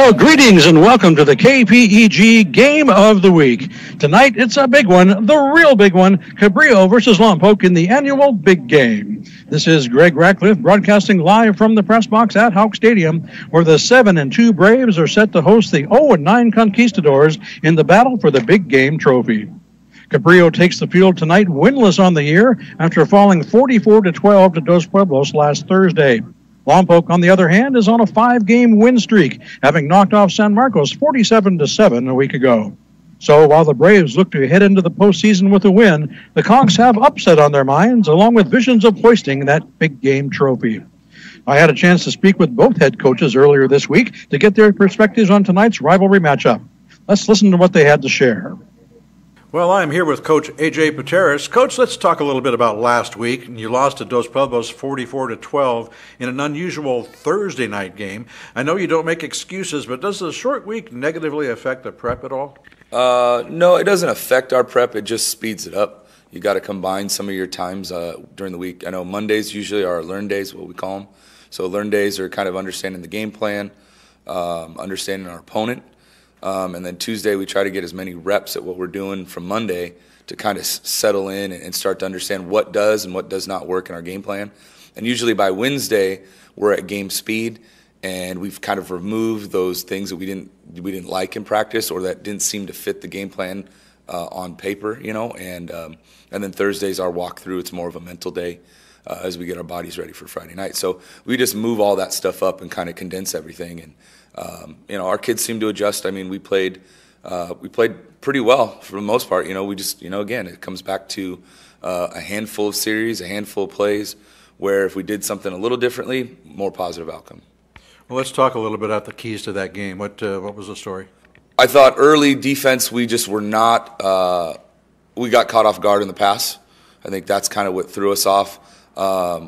Well, greetings and welcome to the KPEG Game of the Week. Tonight, it's a big one, the real big one, Cabrillo versus Lompoc in the annual Big Game. This is Greg Ratcliffe broadcasting live from the press box at Houck Stadium, where the 7-2 Braves are set to host the 0-9 Conquistadors in the battle for the Big Game trophy. Cabrillo takes the field tonight winless on the year after falling 44-12 to Dos Pueblos last Thursday. Lompoc, on the other hand, is on a 5-game win streak, having knocked off San Marcos 47-7 a week ago. So while the Braves look to head into the postseason with a win, the Conqs have upset on their minds, along with visions of hoisting that big game trophy. I had a chance to speak with both head coaches earlier this week to get their perspectives on tonight's rivalry matchup. Let's listen to what they had to share. Well, I'm here with Coach A.J. Pateras. Coach, let's talk a little bit about last week. You lost to Dos Pueblos 44-12 in an unusual Thursday night game. I know you don't make excuses, but does the short week negatively affect the prep at all? No, it doesn't affect our prep. It just speeds it up. You got to combine some of your times during the week. I know Mondays usually are learn days, what we call them. So learn days are kind of understanding the game plan, understanding our opponent. And then Tuesday, we try to get as many reps at what we're doing from Monday to kind of settle in and start to understand what does and what does not work in our game plan. And usually by Wednesday, we're at game speed, and we've kind of removed those things that we didn't like in practice or that didn't seem to fit the game plan on paper, you know. And then Thursday's our walkthrough. It's more of a mental day as we get our bodies ready for Friday night. So we just move all that stuff up and kind of condense everything. And you know, our kids seem to adjust. I mean, we played pretty well for the most part. You know, we just, you know, again, it comes back to a handful of series, a handful of plays, where if we did something a little differently, more positive outcome. Well, let's talk a little bit about the keys to that game. What was the story? I thought early defense, we just were not. We got caught off guard in the pass. I think that's kind of what threw us off.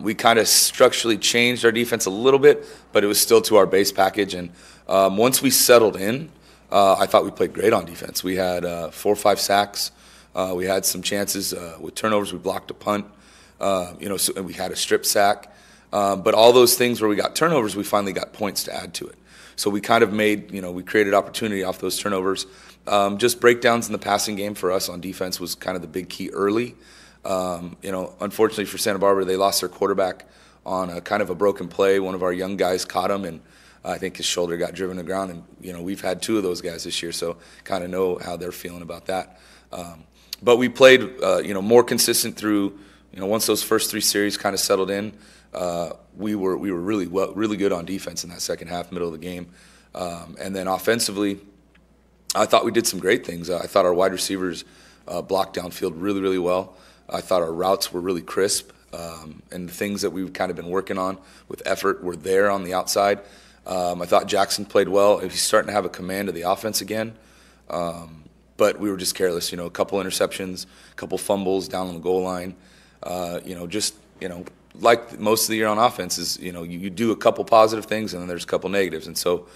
We kind of structurally changed our defense a little bit, but it was still to our base package. And once we settled in, I thought we played great on defense. We had 4 or 5 sacks. We had some chances with turnovers. We blocked a punt, you know, and we had a strip sack. But all those things where we got turnovers, we finally got points to add to it. So we kind of made, you know, we created opportunity off those turnovers. Just breakdowns in the passing game for us on defense was kind of the big key early. You know, unfortunately for Santa Barbara, they lost their quarterback on a kind of a broken play. One of our young guys caught him, and I think his shoulder got driven to the ground. And, you know, we've had 2 of those guys this year, so kind of know how they're feeling about that. But we played, you know, more consistent through, you know, once those first 3 series kind of settled in, we were really good on defense in that second half, middle of the game. And then offensively, I thought we did some great things. I thought our wide receivers blocked downfield really, really well. I thought our routes were really crisp, and the things that we've kind of been working on with effort were there on the outside. I thought Jackson played well. He's starting to have a command of the offense again, but we were just careless. You know, a couple interceptions, a couple fumbles down on the goal line. You know, just, you know, like most of the year on offense is, you know, you do a couple positive things and then there's a couple negatives. And so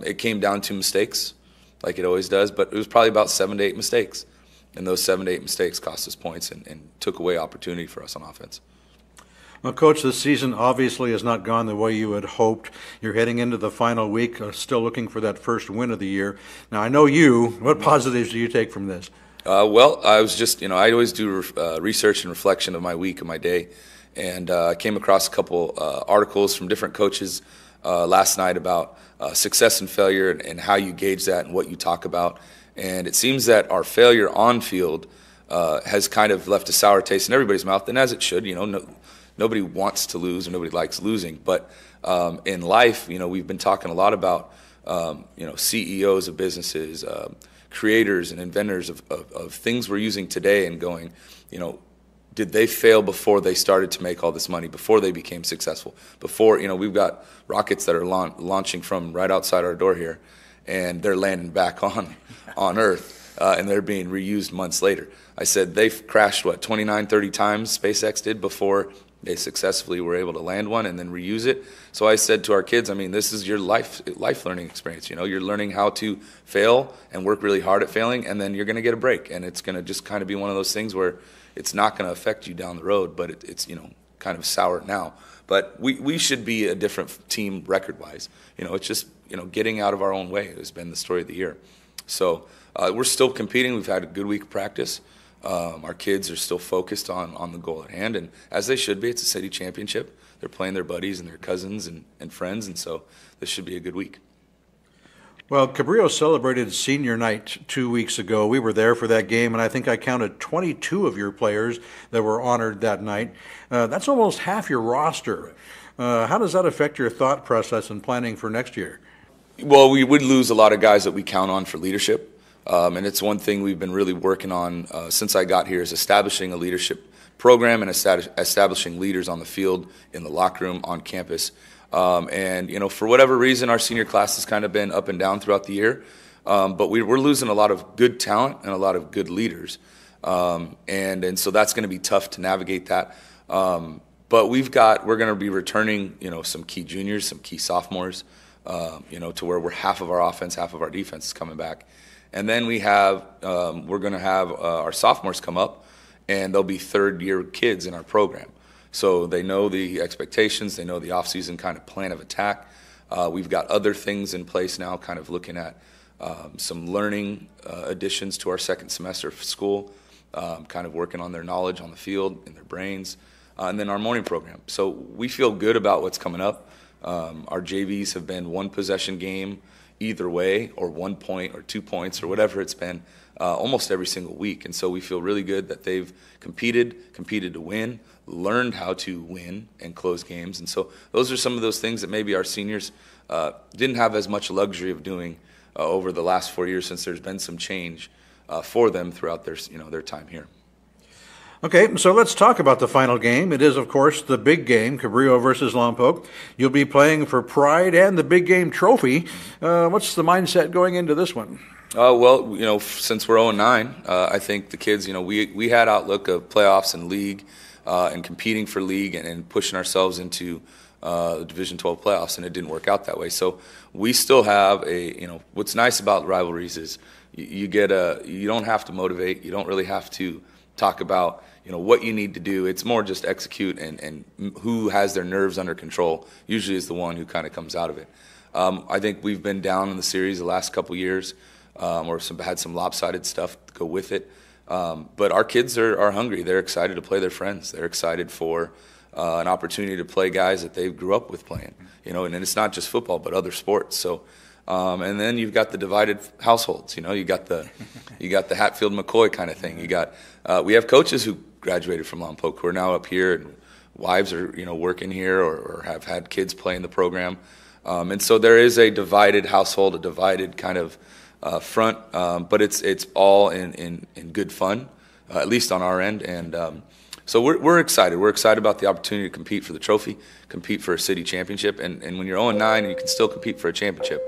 it came down to mistakes, like it always does, but it was probably about 7 to 8 mistakes. And those 7 to 8 mistakes cost us points and took away opportunity for us on offense. Well, Coach, this season obviously has not gone the way you had hoped. You're heading into the final week, still looking for that first win of the year. Now, I know you. What positives do you take from this? Well, I was just, you know, I always do research and reflection of my week and my day. And I came across a couple articles from different coaches last night about success and failure and how you gauge that and what you talk about. And it seems that our failure on field has kind of left a sour taste in everybody's mouth, and as it should. You know, nobody wants to lose or nobody likes losing. But in life, you know, we've been talking a lot about, you know, CEOs of businesses, creators and inventors of things we're using today and going, you know, did they fail before they started to make all this money, before they became successful? Before, you know, we've got rockets that are launching from right outside our door here, and they're landing back on Earth, and they're being reused months later. I said they've crashed, 29, 30 times, SpaceX did, before they successfully were able to land one and then reuse it. So I said to our kids, I mean, this is your life learning experience. You know, you're learning how to fail and work really hard at failing, and then you're going to get a break. And it's going to just kind of be one of those things where it's not going to affect you down the road, but it's, you know, kind of sour now. But we should be a different team record-wise. It's just, getting out of our own way has been the story of the year. So we're still competing. We've had a good week of practice. Our kids are still focused on the goal at hand, and as they should be. It's a city championship. They're playing their buddies and their cousins and friends, and so this should be a good week. Well, Cabrillo celebrated senior night 2 weeks ago. We were there for that game, and I think I counted 22 of your players that were honored that night. That's almost half your roster. How does that affect your thought process and planning for next year? Well, we would lose a lot of guys that we count on for leadership. And it's one thing we've been really working on since I got here is establishing a leadership program and establishing leaders on the field, in the locker room, on campus. And for whatever reason, our senior class has kind of been up and down throughout the year. But we're losing a lot of good talent and a lot of good leaders. And so that's going to be tough to navigate that. But we're going to be returning, some key juniors, some key sophomores, to where we're half of our offense, half of our defense is coming back. And then we're going to have our sophomores come up, and they'll be third-year kids in our program. So they know the expectations, they know the off-season kind of plan of attack. We've got other things in place now, kind of looking at some learning additions to our second semester of school, kind of working on their knowledge on the field, in their brains, and then our morning program. So we feel good about what's coming up. Our JVs have been one possession game either way, or 1 point or 2 points or whatever it's been, almost every single week. And so we feel really good that they've competed to win, learned how to win and close games. And so those are some of those things that maybe our seniors didn't have as much luxury of doing over the last 4 years, since there's been some change for them throughout their time here. Okay, so let's talk about the final game. It is, of course, the big game, Cabrillo versus Lompoc. You'll be playing for pride and the big game trophy. What's the mindset going into this one? Well, since we're 0-9, I think the kids, we had outlook of playoffs and league and competing for league and pushing ourselves into the Division 12 playoffs, and it didn't work out that way. So we still have what's nice about rivalries is you don't have to motivate. You don't really have to talk about what you need to do. It's more just execute, and who has their nerves under control usually is the one who kind of comes out of it. I think we've been down in the series the last couple years, or had some lopsided stuff to go with it. But our kids are hungry. They're excited to play their friends. They're excited for an opportunity to play guys that they grew up with playing. And it's not just football, but other sports. So. And then you've got the divided households. You got the Hatfield McCoy kind of thing. We have coaches who graduated from Lompoc who are now up here, and wives are working here or have had kids play in the program. And so there is a divided household, a divided kind of front. But it's all in good fun, at least on our end. And so we're excited. We're excited about the opportunity to compete for the trophy, compete for a city championship. And when you're 0-9 and you can still compete for a championship,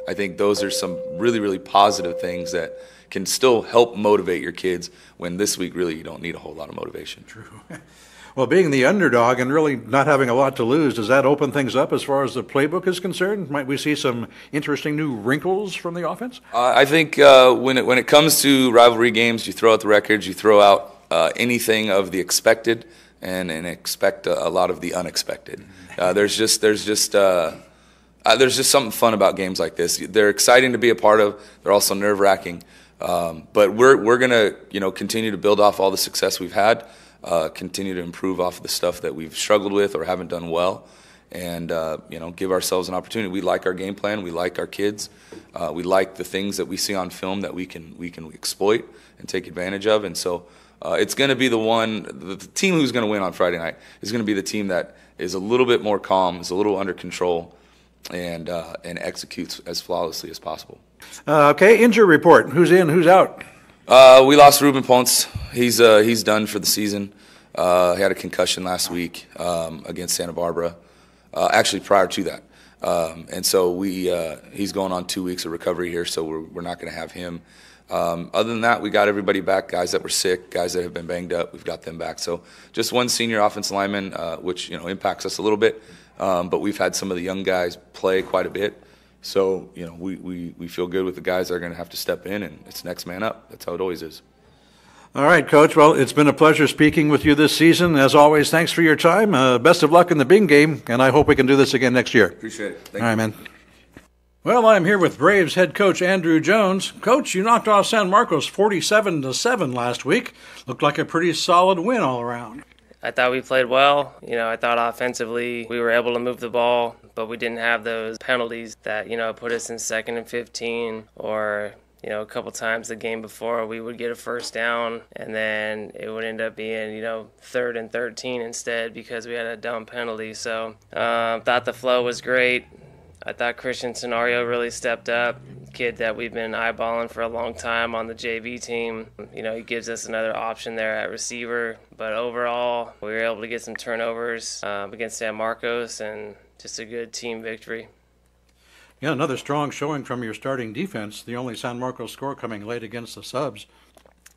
I think those are some really, really positive things that can still help motivate your kids when this week really you don't need a whole lot of motivation. True. Well, being the underdog and really not having a lot to lose, does that open things up as far as the playbook is concerned? Might we see some interesting new wrinkles from the offense? I think when it comes to rivalry games, you throw out the records, you throw out anything of the expected, and expect a lot of the unexpected. There's just something fun about games like this. They're exciting to be a part of. They're also nerve-wracking. But we're going to continue to build off all the success we've had, continue to improve off of the stuff that we've struggled with or haven't done well, and give ourselves an opportunity. We like our game plan. We like our kids. We like the things that we see on film that we can exploit and take advantage of. And so it's going to be the team who's going to win on Friday night is going to be the team that is a little bit more calm, is a little under control, and executes as flawlessly as possible. Okay, injury report. Who's in? Who's out? We lost Ruben Ponce. He's done for the season. He had a concussion last week against Santa Barbara. Actually, prior to that, and so he's going on 2 weeks of recovery here. So we're not going to have him. Other than that, we got everybody back. Guys that were sick, guys that have been banged up, we've got them back. So just one senior offensive lineman, which impacts us a little bit. But we've had some of the young guys play quite a bit. So, we feel good with the guys that are going to have to step in, and it's next man up. That's how it always is. All right, Coach. Well, it's been a pleasure speaking with you this season. As always, thanks for your time. Best of luck in the big game, and I hope we can do this again next year. Appreciate it. Thank All right, you. man. Well, I'm here with Braves head coach Andrew Jones. Coach, you knocked off San Marcos 47-7 last week. Looked like a pretty solid win all around. I thought we played well. I thought offensively we were able to move the ball, but we didn't have those penalties that, put us in 2nd and 15, or a couple times the game before we would get a first down and then it would end up being, 3rd and 13 instead because we had a dumb penalty. So thought the flow was great. I thought Christian Tenorio really stepped up, kid that we've been eyeballing for a long time on the JV team. He gives us another option there at receiver. But overall, we were able to get some turnovers against San Marcos and just a good team victory. Yeah, another strong showing from your starting defense, the only San Marcos score coming late against the subs.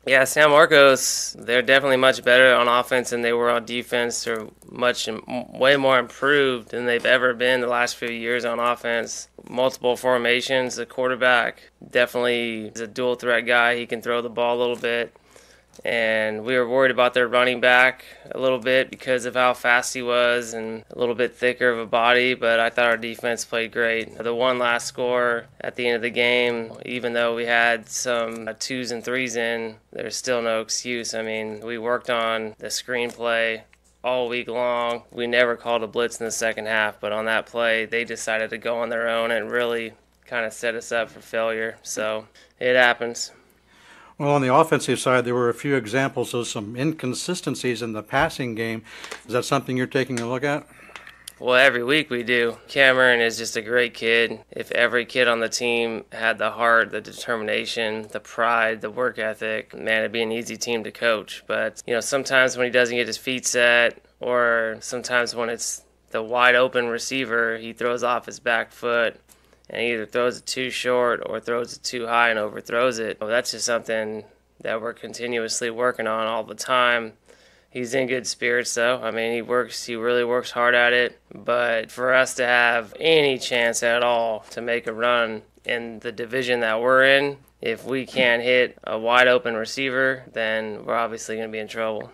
Yeah, San Marcos, they're definitely much better on offense than they were on defense. They're way more improved than they've ever been the last few years on offense. Multiple formations. The quarterback definitely is a dual threat guy. He can throw the ball a little bit. And we were worried about their running back a little bit because of how fast he was and a little bit thicker of a body, but I thought our defense played great. The one last score at the end of the game, even though we had some 2s and 3s in, there's still no excuse. I mean, we worked on the screenplay all week long. We never called a blitz in the second half, but on that play, they decided to go on their own and really kind of set us up for failure. So it happens. Well, on the offensive side, there were a few examples of some inconsistencies in the passing game. Is that something you're taking a look at? Well, every week we do. Cameron is just a great kid. If every kid on the team had the heart, the determination, the pride, the work ethic, man, it'd be an easy team to coach. But, sometimes when he doesn't get his feet set, or sometimes when it's the wide open receiver, he throws off his back foot and either throws it too short or throws it too high and overthrows it. Well, that's just something that we're continuously working on all the time. He's in good spirits, though. I mean, he really works hard at it. But for us to have any chance at all to make a run in the division that we're in, if we can't hit a wide open receiver, then we're obviously going to be in trouble.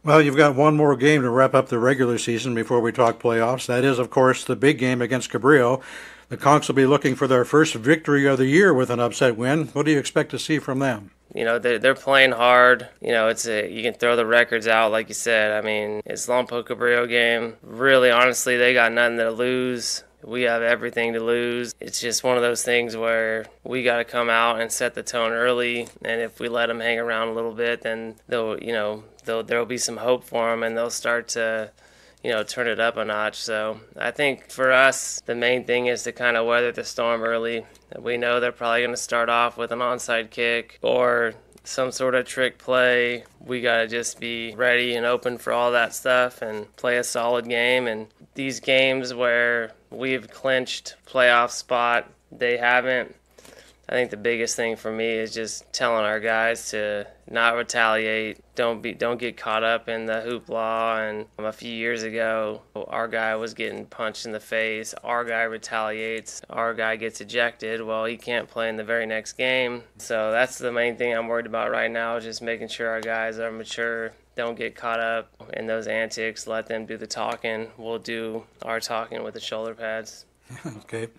Well, you've got one more game to wrap up the regular season before we talk playoffs. That is, of course, the big game against Cabrillo. The Conqs will be looking for their first victory of the year with an upset win. What do you expect to see from them? They're playing hard. You can throw the records out, like you said. I mean, it's Lompoc Cabrillo game. Really, honestly, they got nothing to lose. We have everything to lose. It's just one of those things where we got to come out and set the tone early. And if we let them hang around a little bit, then there'll be some hope for them, and they'll start to turn it up a notch. So I think for us, the main thing is to kind of weather the storm early. We know they're probably going to start off with an onside kick or some sort of trick play. We got to just be ready and open for all that stuff and play a solid game. And these games where we've clinched playoff spot, they haven't. I think the biggest thing for me is just telling our guys to not retaliate. Don't get caught up in the hoopla. And a few years ago, our guy was getting punched in the face. Our guy retaliates. Our guy gets ejected. Well, he can't play in the very next game. So that's the main thing I'm worried about right now, is just making sure our guys are mature. Don't get caught up in those antics. Let them do the talking. We'll do our talking with the shoulder pads. Okay.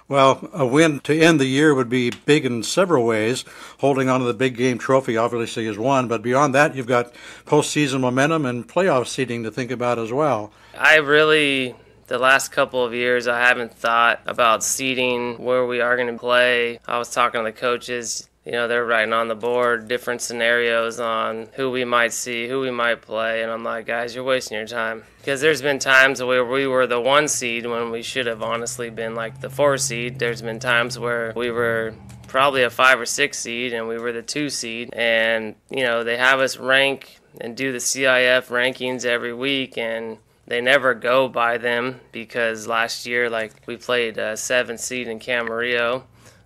Well, a win to end the year would be big in several ways. Holding on to the big game trophy obviously is one, but beyond that, you've got postseason momentum and playoff seeding to think about as well. The last couple of years, I haven't thought about seeding where we are going to play. I was talking to the coaches. They're writing on the board different scenarios on who we might see, who we might play. And I'm like, guys, you're wasting your time. Because there's been times where we were the 1 seed when we should have honestly been like the 4 seed. There's been times where we were probably a 5 or 6 seed and we were the 2 seed. And, they have us rank and do the CIF rankings every week, and they never go by them because last year, we played a 7 seed in Cabrillo.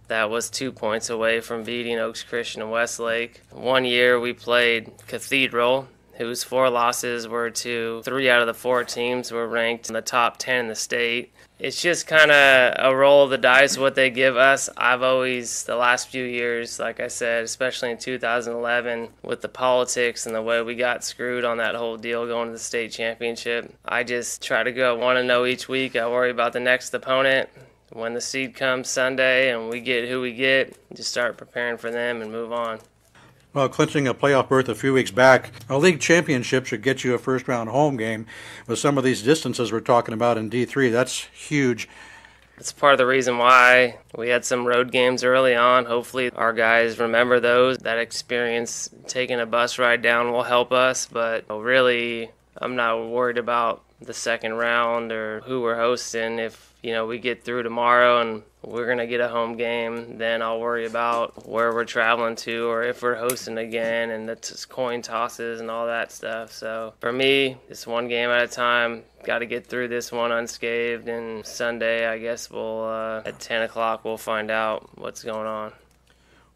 That was 2 points away from beating Oaks Christian and Westlake. One year we played Cathedral, whose 4 losses were to 3 out of the 4 teams were ranked in the top 10 in the state. It's just kind of a roll of the dice what they give us. I've always, the last few years, like I said, especially in 2011, with the politics and the way we got screwed on that whole deal going to the state championship, I just try to go 1-0 each week. I worry about the next opponent. When the seed comes Sunday and we get who we get, just start preparing for them and move on. Well, clinching a playoff berth a few weeks back, a league championship should get you a first-round home game. With some of these distances we're talking about in D3, that's huge. It's part of the reason why we had some road games early on. Hopefully our guys remember those. That experience taking a bus ride down will help us, but really I'm not worried about the second round or who we're hosting. If we get through tomorrow and we're going to get a home game, then I'll worry about where we're traveling to or if we're hosting again and the coin tosses and all that stuff. So for me, it's one game at a time. Got to get through this one unscathed, and Sunday, I guess at 10 o'clock we'll find out what's going on.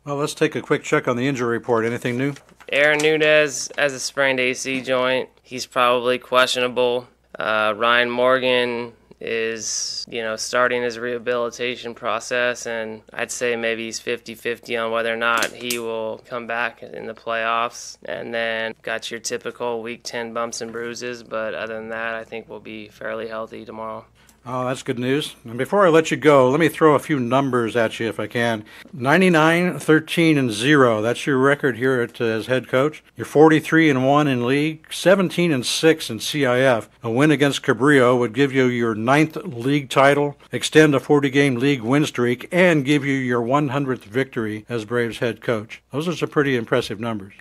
Well, let's take a quick check on the injury report. Anything new? Aaron Nunez has a sprained AC joint. He's probably questionable. Ryan Morgan is, starting his rehabilitation process, and I'd say maybe he's 50-50 on whether or not he will come back in the playoffs. And then got your typical Week 10 bumps and bruises, but other than that, I think we'll be fairly healthy tomorrow. Oh, that's good news. And before I let you go, let me throw a few numbers at you if I can. 99-13-0. That's your record here as head coach. You're 43-1 in league, 17-6 in CIF. A win against Cabrillo would give you your 9th league title, extend a 40-game league win streak, and give you your 100th victory as Braves head coach. Those are some pretty impressive numbers.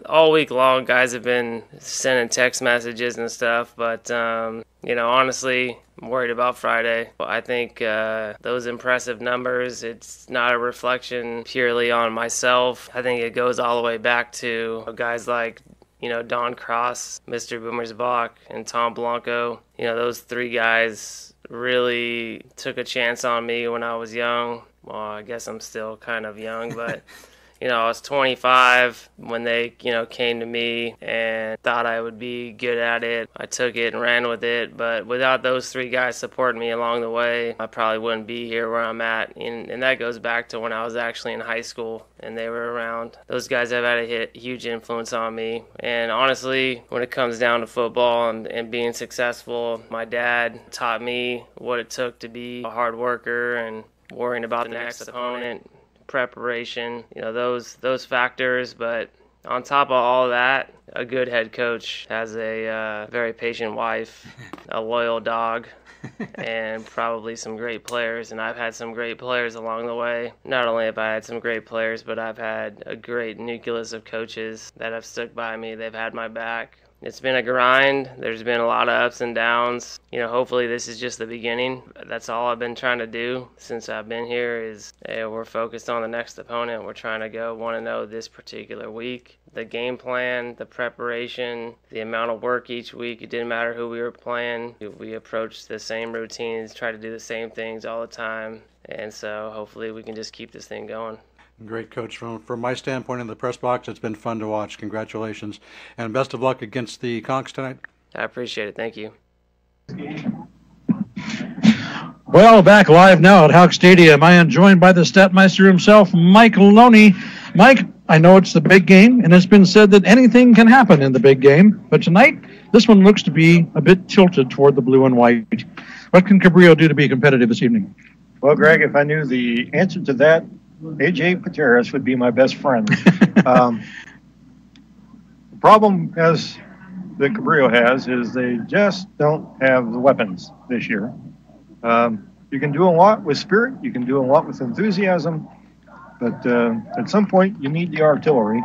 All week long, guys have been sending text messages and stuff, but honestly, I'm worried about Friday. I think those impressive numbers, it's not a reflection purely on myself. I think it goes all the way back to guys like, Don Cross, Mr. Boomersbach, and Tom Blanco. Those 3 guys really took a chance on me when I was young. Well, I guess I'm still kind of young, but I was 25 when they, came to me and thought I would be good at it. I took it and ran with it, but without those 3 guys supporting me along the way, I probably wouldn't be here where I'm at. And that goes back to when I was actually in high school and they were around. Those guys have had a huge influence on me. And honestly, when it comes down to football and being successful, my dad taught me what it took to be a hard worker and worrying about the next opponent. Preparation, those factors, but on top of all that, a good head coach has a very patient wife, a loyal dog, and probably some great players. And I've had some great players along the way. Not only have I had some great players, but I've had a great nucleus of coaches that have stuck by me. They've had my back. It's been a grind. There's been a lot of ups and downs. Hopefully this is just the beginning. That's all I've been trying to do since I've been here is we're focused on the next opponent. We're trying to go 1-0 this particular week. The game plan, the preparation, the amount of work each week, it didn't matter who we were playing. We approached the same routines, try to do the same things all the time. And so hopefully we can just keep this thing going. Great, Coach. From my standpoint in the press box, it's been fun to watch. Congratulations. And best of luck against the Conqs tonight. I appreciate it. Thank you. Well, back live now at Houck Stadium. I am joined by the Statmeister himself, Mike Loney. Mike, I know it's the big game, and it's been said that anything can happen in the big game. But tonight, this one looks to be a bit tilted toward the blue and white. What can Cabrillo do to be competitive this evening? Well, Greg, if I knew the answer to that, AJ Pateras would be my best friend. The problem that Cabrillo has is they just don't have the weapons this year. You can do a lot with spirit, you can do a lot with enthusiasm, but at some point you need the artillery.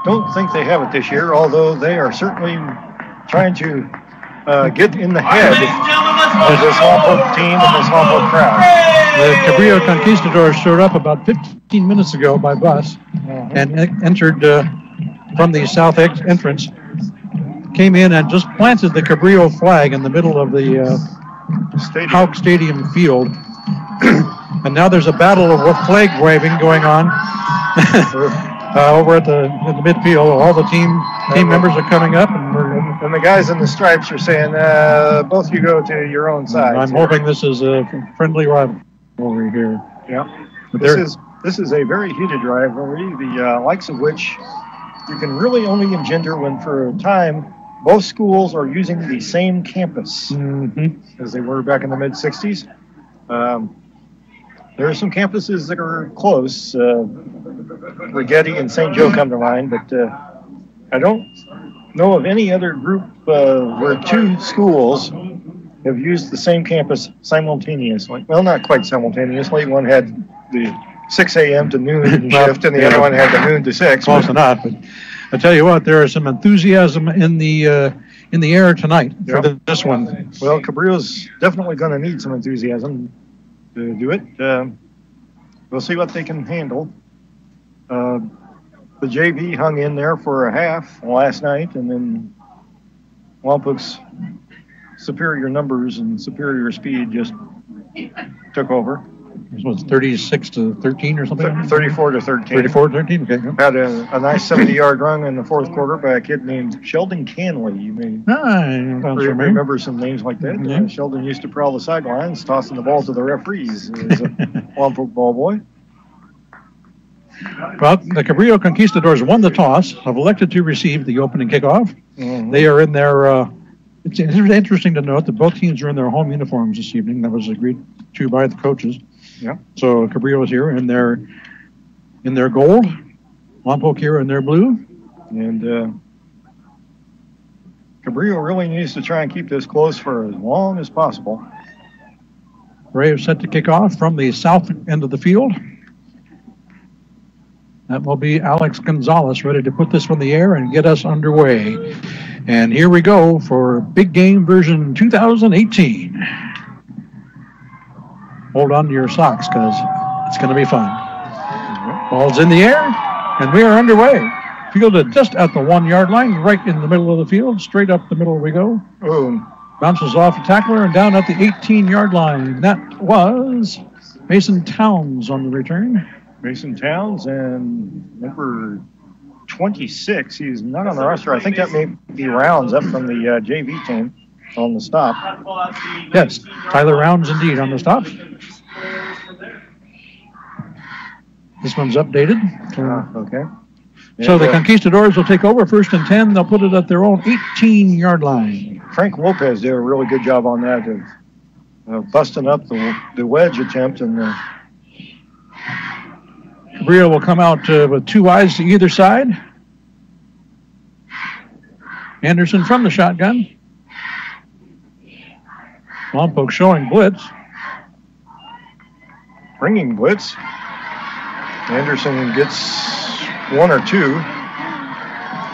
Don't think they have it this year, although they are certainly trying to get in the head of this Lompoc team and this Lompoc crowd. The Cabrillo Conquistadors showed up about 15 minutes ago by bus and entered from the south entrance, came in and just planted the Cabrillo flag in the middle of the Houck Stadium field. And now there's a battle of flag waving going on. over at the midfield. All the team members are coming up, and the guys in the stripes are saying, both you go to your own side. I'm hoping this is a friendly rivalry here. Yeah. This is a very heated rivalry, the likes of which you can really only engender when, for a time, both schools are using the same campus as they were back in the mid-'60s. There are some campuses that are close. Rigetti and St. Joe come to mind, but I don't know of any other group where two schools have used the same campus simultaneously. Well, not quite simultaneously. One had the 6 a.m. to noon shift, and the other one had the noon to 6. Close enough. But I tell you what, there is some enthusiasm in the air tonight for this one. Well, Cabrillo's definitely going to need some enthusiasm to do it. We'll see what they can handle. The JV hung in there for a half last night, and then Lompoc's superior numbers and superior speed just took over. It was 36-13 or something? 34-13. 34-13, okay. Had a nice 70-yard run in the fourth quarter by a kid named Sheldon Canley. You may remember some names like that. Yeah. Sheldon used to prowl the sidelines, tossing the ball to the referees as a Lompoc ball boy. Well, the Cabrillo Conquistadors won the toss, have elected to receive the opening kickoff. They are in their... it's interesting to note that both teams are in their home uniforms this evening. That was agreed to by the coaches. Yeah. So Cabrillo is here in their gold, Lompoc here in their blue, and Cabrillo really needs to try and keep this close for as long as possible. Braves set to kick off from the south end of the field. That will be Alex Gonzalez ready to put this in the air and get us underway. And here we go for Big Game version 2018. Hold on to your socks because it's going to be fun. Ball's in the air, and we are underway. Fielded just at the 1 yard line, right in the middle of the field. Straight up the middle we go. Boom. Bounces off a tackler and down at the 18-yard line. That was Mason Towns on the return. Mason Towns and number 26. He's not on the roster. I think that may be Rounds up from the JV team on the stop. Yes, Tyler Rounds indeed on the stop. This one's updated. Okay. So the Conquistadors will take over 1st and 10. They'll put it at their own 18-yard line. Frank Lopez did a really good job on that of busting up the wedge attempt. And Cabrillo will come out with two wides to either side. Anderson from the shotgun. Lompoc showing blitz. Bringing blitz. Anderson gets one or two.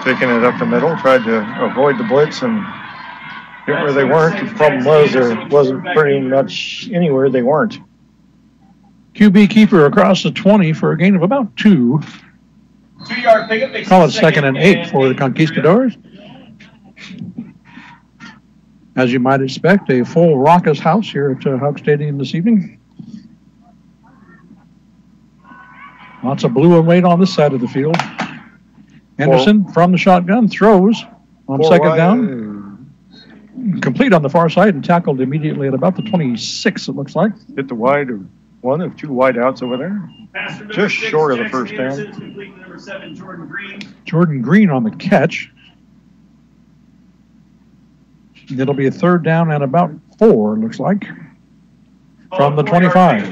Taking it up the middle. Tried to avoid the blitz and get where they weren't. The problem was there wasn't pretty much anywhere they weren't. QB keeper across the 20 for a gain of about 2. 2-yard pickup. Call it 2nd and 8 for the Conquistadors. As you might expect, a full raucous house here at Hawk Stadium this evening. Lots of blue and white on this side of the field. Anderson from the shotgun throws on 2nd down. Complete on the far side and tackled immediately at about the 26, it looks like. Hit the wide of one of 2 wide outs over there. Just short of the first down. Jordan Green on the catch. It'll be a 3rd down and about 4, it looks like, from the 25.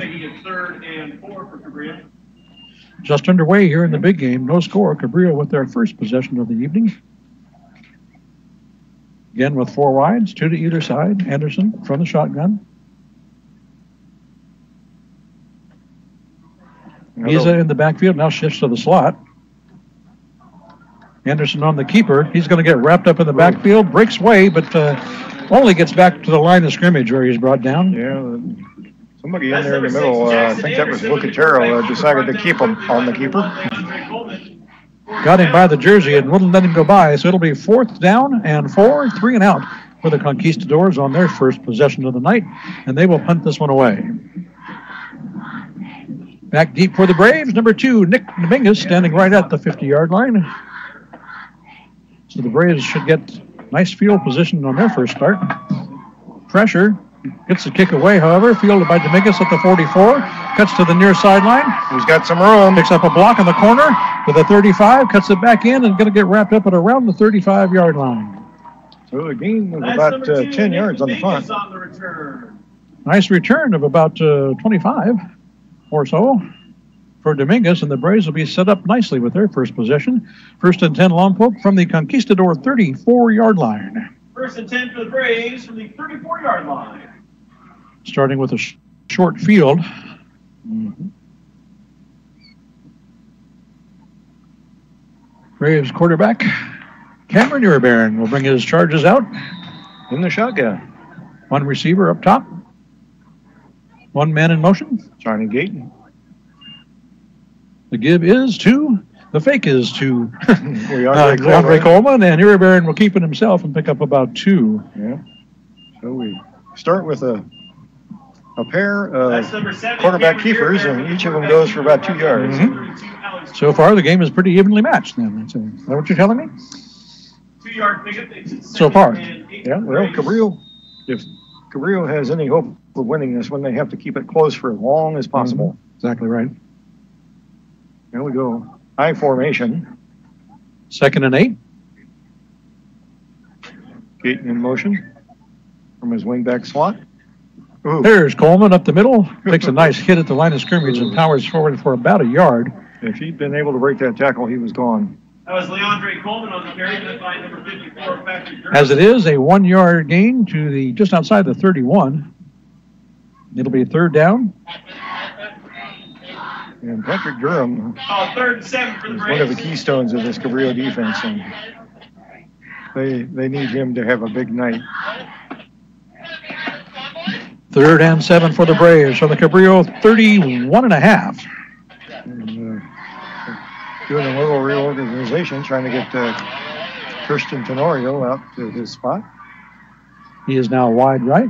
Just underway here in the big game. No score. Cabrillo with their first possession of the evening. Again with 4 wides, 2 to either side. Anderson from the shotgun. Miza in the backfield, now shifts to the slot. Anderson on the keeper. He's going to get wrapped up in the backfield, breaks away, but only gets back to the line of scrimmage where he's brought down. Yeah, somebody in there in the middle, I think that was Lucatero, decided to keep him on the keeper. Got him by the jersey and wouldn't let him go by, so it'll be 4th down and 4, 3 and out for the Conquistadors on their first possession of the night, and they will punt this one away. Back deep for the Braves, number 2, Nick Dominguez, standing right at the 50-yard line. So the Braves should get nice field position on their first start. Pressure. Gets the kick away, however. Fielded by Dominguez at the 44. Cuts to the near sideline. He's got some room. Picks up a block in the corner with a 35. Cuts it back in and going to get wrapped up at around the 35-yard line. So a gain of about 10 yards on the front. Nice return of about 25 or so for Dominguez, and the Braves will be set up nicely with their first possession. 1st and 10 Lompoc from the Conquistador 34-yard line. 1st and 10 for the Braves from the 34-yard line. Starting with a short field. Braves quarterback Cameron Uribarren will bring his charges out. In the shotgun. 1 receiver up top. 1 man in motion. Johnny Gayton. The give is to, the fake is to Andre Coleman, and Uribarren will keep it himself and pick up about 2. Yeah. So we start with a pair of quarterback keepers, and each of them goes for about 2 yards. So far, the game is pretty evenly matched then. Is that what you're telling me? 2-yard pickup. So far. Yeah, well, Cabrillo, if Cabrillo has any hope of winning this one, they have to keep it close for as long as possible. Exactly right. There we go. High formation. 2nd and 8. Gayton in motion from his wingback slot. Ooh. There's Coleman up the middle. Takes a nice hit at the line of scrimmage and powers forward for about a yard. If he'd been able to break that tackle, he was gone. That was Leandre Coleman on the carry by number 54, Patrick Durham. As it is, a 1-yard gain to the just outside the 31. It'll be a 3rd down. And Patrick Durham 3rd and 7 for the is Braves. one of the keystones of this Cabrillo defense, and they need him to have a big night. 3rd and 7 for the Braves from the Cabrillo 31.5. Doing a little reorganization, trying to get Christian Tenorio out to his spot. He is now wide right.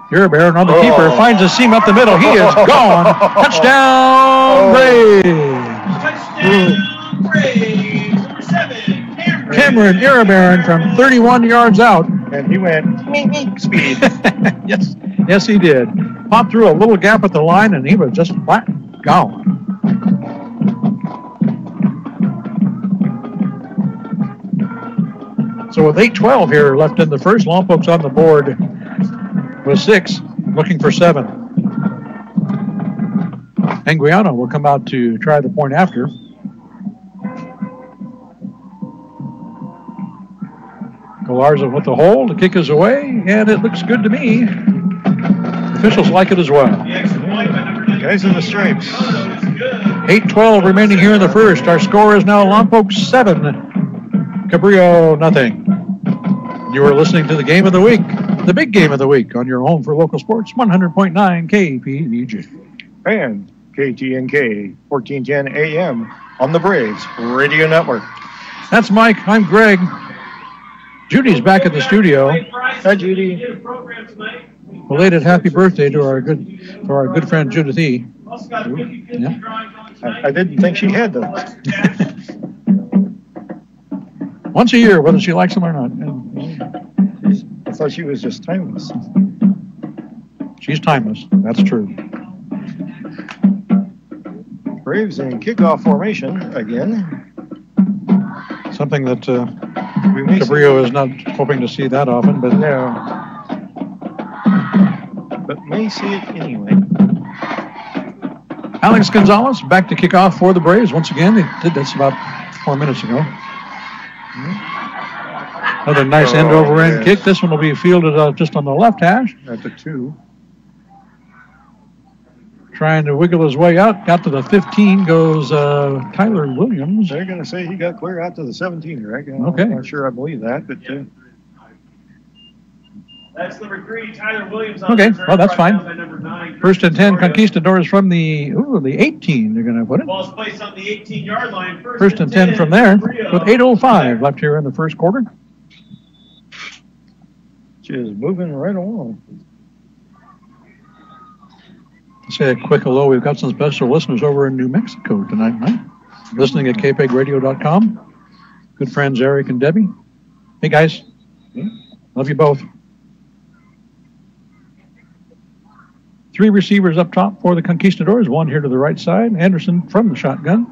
Uribarren on the keeper, finds a seam up the middle. He is gone. Touchdown, Braves. Touchdown, Braves. Number 7, Cameron Uribarren from 31 yards out. And he went speed. Yes, he did. Popped through a little gap at the line, and he was just flat gone. So with 8:12 here left in the first, Lompoc's on the board with 6, looking for 7. Anguiano will come out to try the point after. Galarza with the hold. The kick is away, and it looks good to me. Officials like it as well. Guys in the stripes. 8:12 remaining here in the first. Our score is now Lompoc 7, Cabrillo nothing. You are listening to the game of the week, the big game of the week, on your home for local sports, 100.9 KPEG. And KTNK 1410 AM on the Braves Radio Network. That's Mike. I'm Greg. Judy's back at the studio. Hi, Judy. Belated happy birthday to our good friend Judith E. Yeah. I didn't think she had those. Once a year, whether she likes them or not. I thought she was just timeless. She's timeless. That's true. Braves in kickoff formation again. Something that Cabrillo is not hoping to see that often, but no. But may see it anyway. Alex Gonzalez back to kick off for the Braves once again. They did this about 4 minutes ago. Another nice end-over-end kick. This one will be fielded just on the left hash. At the 2. Trying to wiggle his way out. Got to the 15 goes Tyler Williams. They're going to say he got clear out to the 17, right? Okay. I'm not sure I believe that, but... That's number 3, Tyler Williams. On Okay, well, that's right fine. by number 9, 1st and 10, Conquistadors from the 18, they're going to put it. Ball's placed on the 18-yard line. 1st and 10 from there with 8:05 left here in the first quarter. Just moving right along. Say a quick hello. We've got some special listeners over in New Mexico tonight, Mike. Listening at kpegradio.com. Good friends Eric and Debbie. Hey, guys. Love you both. 3 receivers up top for the Conquistadors. 1 here to the right side. Anderson from the shotgun.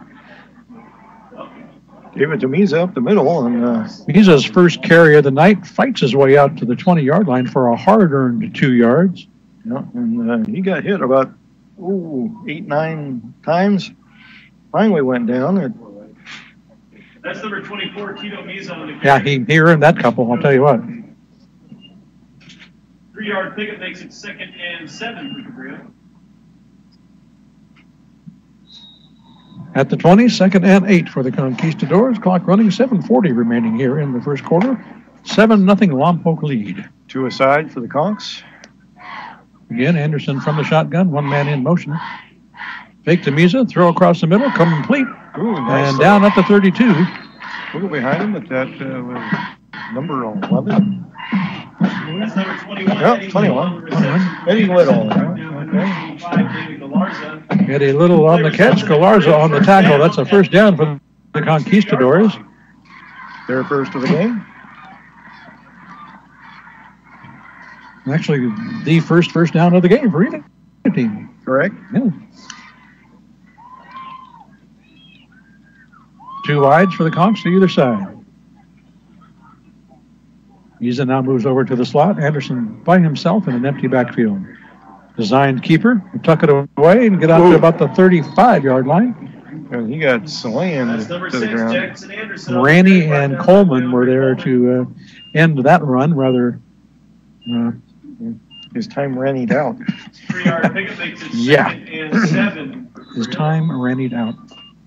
Gave it to Misa up the middle. And Misa's first carry of the night. Fights his way out to the 20-yard line for a hard-earned 2 yards. Yeah, and he got hit about 8, 9 times. Finally went down. That's number 24, Tito Misa on the Yeah, he earned that couple, I'll tell you what. 3-yard pickup makes it 2nd and 7 for Cabrillo. At the 20, 2nd and 8 for the Conquistadors. Clock running, 7:40 remaining here in the first quarter. 7-0 Lompoc lead. 2 aside for the Conqs. Again, Anderson from the shotgun, 1 man in motion. Fake to Misa, throw across the middle, complete. Nice and down at the 32. Look behind him, but that was number 11. That's number 21. Yep, 21. Eddie Little. Eddie Little on the catch, Galarza on the tackle. That's a first down for the Conquistadors. Their first of the game. Actually, the first down of the game for either team. Correct. Yeah. 2 wides for the Conqs to either side. Misa now moves over to the slot. Anderson by himself in an empty backfield. Designed keeper. Tuck it away and get out to about the 35-yard line. And he got slammed to the ground. Ranny and Coleman were there to end that run. Rather, his time ran out. 3-yard pickup makes it 2nd Yeah. and 7. His time ran out.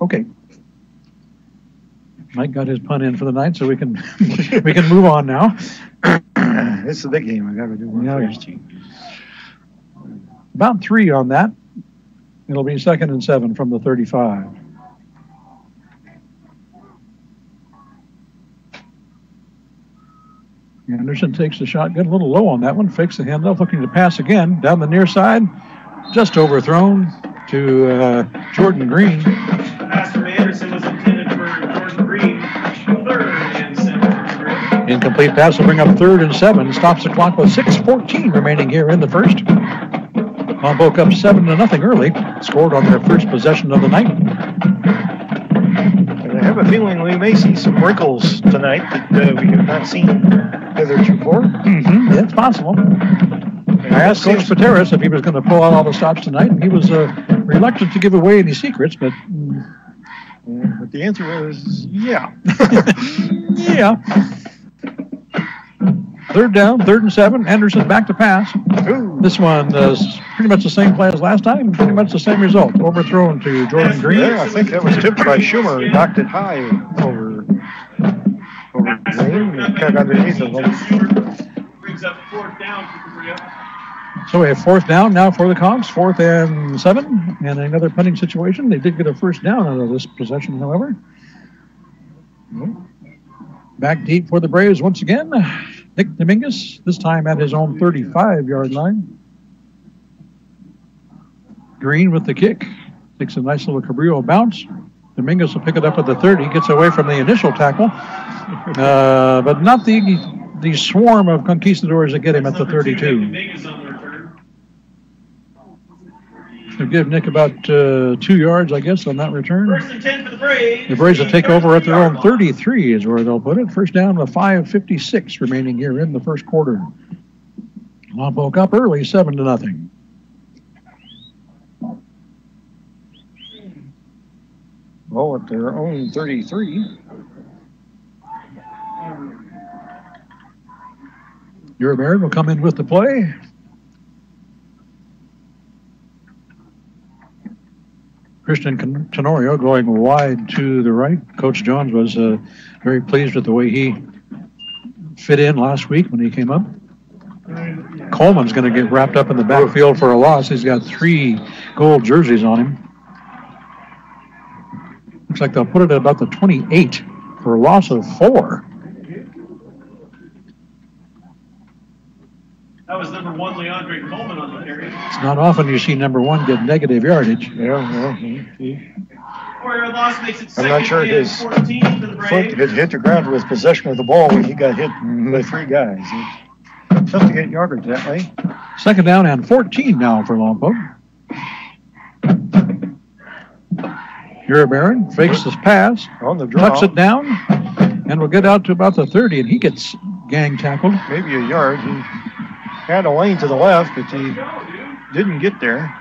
Okay. Mike got his pun in for the night, so we can move on now. It's a big game. I got to do one first. About 3 on that. It'll be 2nd and 7 from the 35. Anderson takes the shotgun, a little low on that one, fakes the handoff, looking to pass again down the near side, just overthrown to Jordan Green. Pass from Anderson was intended for Jordan Green. 3rd and 7 for Green. Incomplete pass will bring up 3rd and 7. Stops the clock with 6:14 remaining here in the first. Lompoc up 7-0 early. Scored on their first possession of the night. And I have a feeling we may see some wrinkles tonight that we have not seen hitherto. Yeah, it's possible. I asked Coach Pateras if he was going to pull out all the stops tonight, and he was reluctant to give away any secrets, but... but the answer was yeah. Yeah. 3rd down, 3rd and 7. Anderson back to pass. Ooh. This one is pretty much the same play as last time, pretty much the same result. Overthrown to Jordan Green. Yeah, I think that was tipped by Schumer. He knocked it high over Green. He cut underneath of him. Brings up 4th down for Cabrillo. So we have 4th down now for the Conqs, 4th and 7, and another punting situation. They did get a first down out of this possession, however. Back deep for the Braves once again. Nick Dominguez, this time at his own 35-yard line. Green with the kick. Takes a nice little Cabrillo bounce. Dominguez will pick it up at the 30. Gets away from the initial tackle. But not the swarm of Conquistadors that get him at the 32. They'll give Nick about 2 yards, I guess, on that return. 1st and 10 for the Braves. The Braves will take over at their own 33 is where they'll put it. First down with 5:56 remaining here in the first quarter. Lompoc up early, 7-0. Oh, at their own 33. Uribarren will come in with the play. Christian Tenorio going wide to the right. Coach Jones was very pleased with the way he fit in last week when he came up. Coleman's going to get wrapped up in the backfield for a loss. He's got 3 gold jerseys on him. Looks like they'll put it at about the 28 for a loss of 4. That was number 1, Leandre Coleman on the carry. It's not often you see number 1 get negative yardage. Yeah, well, 4-yard loss makes it I'm not sure his 14 for the Braves. foot had hit the ground with possession of the ball when he got hit by 3 guys. It's tough to get yardage that way. Second down and 14 now for Lompoc. Baron fakes his pass, On the draw. tucks it down, and will get out to about the 30, and he gets gang tackled. Maybe a yard. He had a lane to the left, but he didn't get there.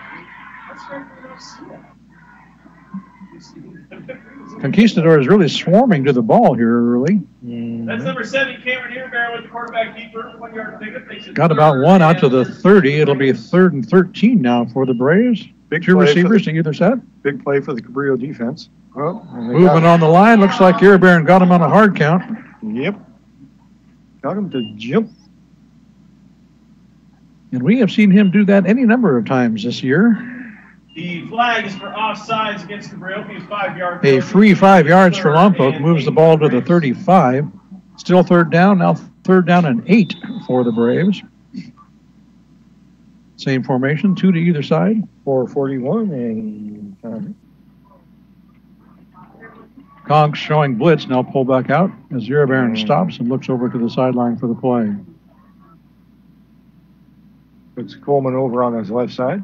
Conquistador is really swarming to the ball here early. That's number 7, Cameron Earbear with the quarterback keeper. 1-yard pickup. Makes it Got about 1 out to the 30. It'll be 3rd and 13 now for the Braves. Big 2 play for receivers to either side. Big play for the Cabrillo defense. Well, and they Movement on the line. Looks like Baron got him on a hard count. Yep. Got him to jump. And we have seen him do that any number of times this year. The flag is for offsides against Cabrillo. He was 5 yards. A free 5 yards for Lompoc. Moves the ball to the 35. Still 3rd down. Now 3rd down and 8 for the Braves. Same formation, 2 to either side. 4:41 and Conqs showing blitz. Now pull back out as Baron stops and looks over to the sideline for the play. puts Coleman over on his left side.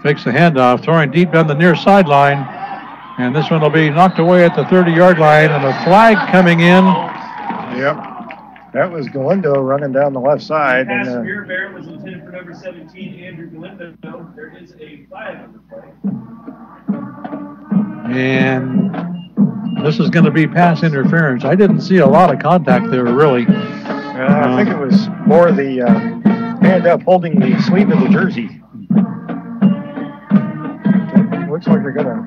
Fakes the handoff, throwing deep down the near sideline. And this one will be knocked away at the 30-yard line, and a flag coming in. Yep. That was Galindo running down the left side. Pass from Beer Bear was intended for number 17, Andrew Galindo. There is a flag on the play. And this is going to be pass interference. I didn't see a lot of contact there, really. I think it was more the hand up holding the sleeve of the jersey. Looks like they're going to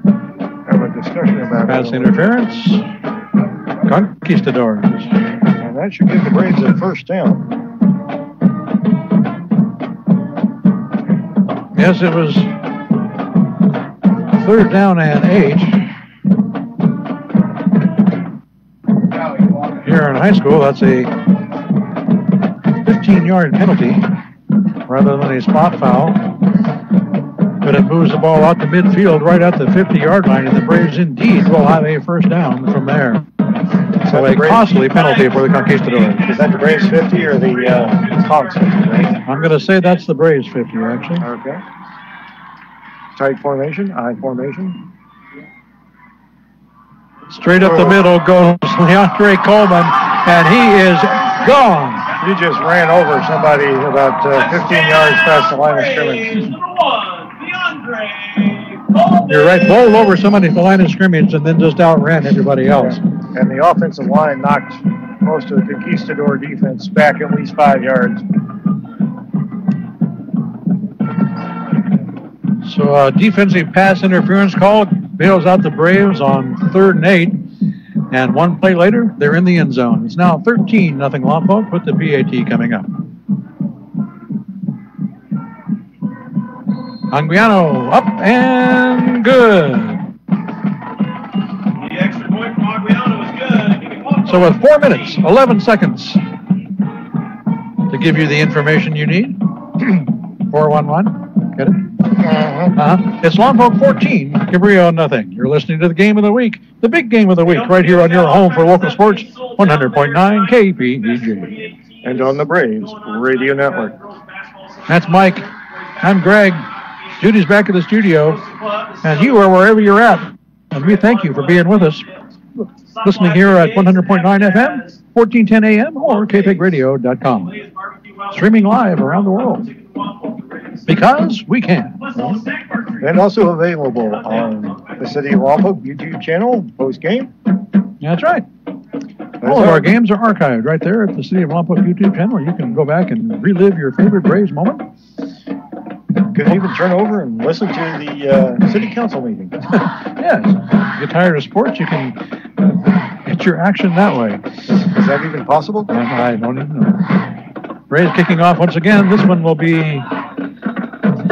have a discussion about pass interference. Conquistadors. And that should give the Braves a first down. Yes, it was 3rd down and 8. Here in high school, that's a 15-yard penalty rather than a spot foul. But it moves the ball out to midfield right at the 50-yard line, and the Braves indeed will have a first down from there. So a costly penalty for the Conquistadors. Is that the Braves 50 or the Conqs 50, right? I'm going to say that's the Braves 50, actually. Okay. Tight formation, I formation. Straight up the middle goes Leandre Coleman, and he is gone. He just ran over somebody about 15 yards past the line of scrimmage. You're right, bowled over somebody at the line of scrimmage and then just outran everybody else. And the offensive line knocked most of the Conquistador defense back at least 5 yards. So defensive pass interference call bails out the Braves on 3rd and 8. And one play later, they're in the end zone. It's now 13-0 Lompoc with the PAT coming up. Anguiano up and good. The extra point from Anguiano is good. So with 4 minutes, 11 seconds to give you the information you need. 4-1-1. Get it? It's Lompoc 14, Cabrillo nothing. You're listening to the game of the week, the big game of the week, right here on your home for local sports, 100.9 KPEG. And on the Braves Radio Network. That's Mike. I'm Greg. Judy's back at the studio, and you are wherever you're at. And we thank you for being with us, listening here at 100.9 FM, 1410 AM, or kpegradio.com. Streaming live around the world. Because we can. And also available on the City of Lompoc YouTube channel, post-game. That's right. All of our games are archived right there at the City of Lompoc YouTube channel. You can go back and relive your favorite Braves moment. Could even turn over and listen to the City Council meeting. Yes. If you get tired of sports, you can get your action that way. Is that even possible? I don't even know. Braves kicking off once again. This one will be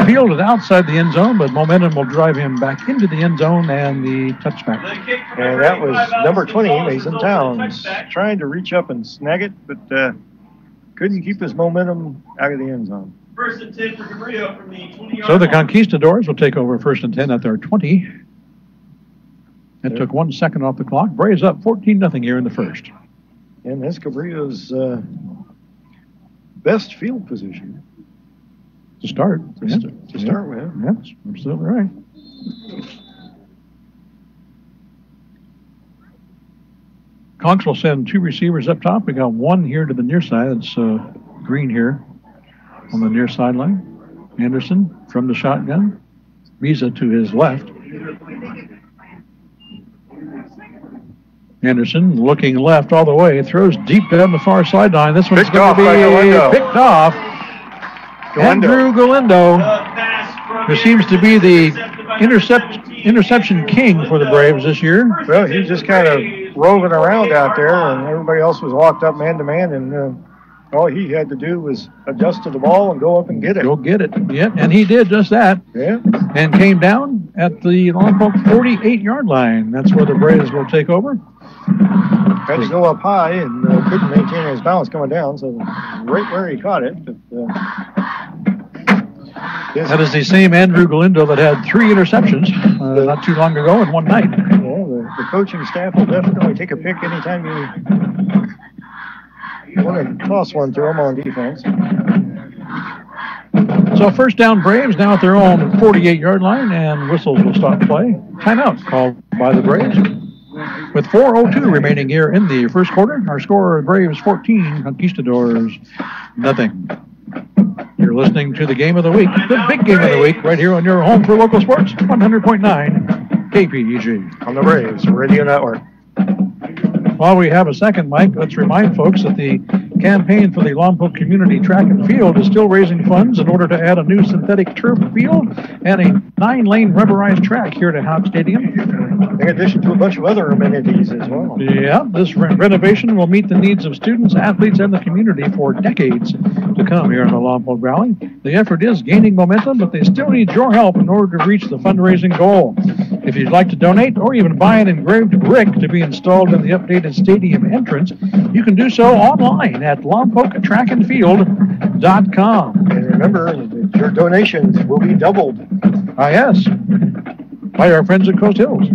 fielded outside the end zone, but momentum will drive him back into the end zone and the touchback. And that was number 20, Mason Towns, trying to reach up and snag it, but couldn't keep his momentum out of the end zone. First and 10 for Cabrillo from the 20-yard So the line. Conquistadors will take over first and 10 at their 20. That took 1 second off the clock. Braves up 14-0 here in the first. And that's Cabrillo's best field position To start. to start with. That's absolutely right. Conqs will send 2 receivers up top. We got 1 here to the near side. It's Green here on the near sideline. Anderson from the shotgun. Visa to his left. Anderson looking left all the way. Throws deep down the far sideline. This one's going to be picked off. Andrew Galindo, who seems to be the interception king for the Braves this year. Well, he just kind of roving around out there, and everybody else was locked up man-to-man, and all he had to do was adjust to the ball and go up and get it. Go get it. Yep, and he did just that. Yeah. And came down at the Lompoc 48-yard line. That's where the Braves will take over. Had to go up high and couldn't maintain his balance coming down, so right where he caught it. But, that is the same Andrew Galindo that had 3 interceptions not too long ago in one night. Yeah, the coaching staff will definitely take a pick anytime you want to toss one to them on defense. So first down Braves now at their own 48-yard line, and whistles will stop play. Timeout called by the Braves. With 4:02 remaining here in the first quarter, our score: Braves 14, Conquistadors nothing. You're listening to the game of the week, the big game of the week, right here on your home for local sports, 100.9 KPEG. On the Braves Radio Network. While we have a second, Mike, let's remind folks that the campaign for the Lompoc Community Track and Field is still raising funds in order to add a new synthetic turf field and a 9-lane rubberized track here at Houck Stadium. In addition to a bunch of other amenities as well. Yeah, this renovation will meet the needs of students, athletes, and the community for decades to come here in the Lompoc Valley. The effort is gaining momentum, but they still need your help in order to reach the fundraising goal. If you'd like to donate or even buy an engraved brick to be installed in the updated stadium entrance, you can do so online at lompoctrackandfield.com. And remember, that your donations will be doubled. Yes, by our friends at Coast Hills.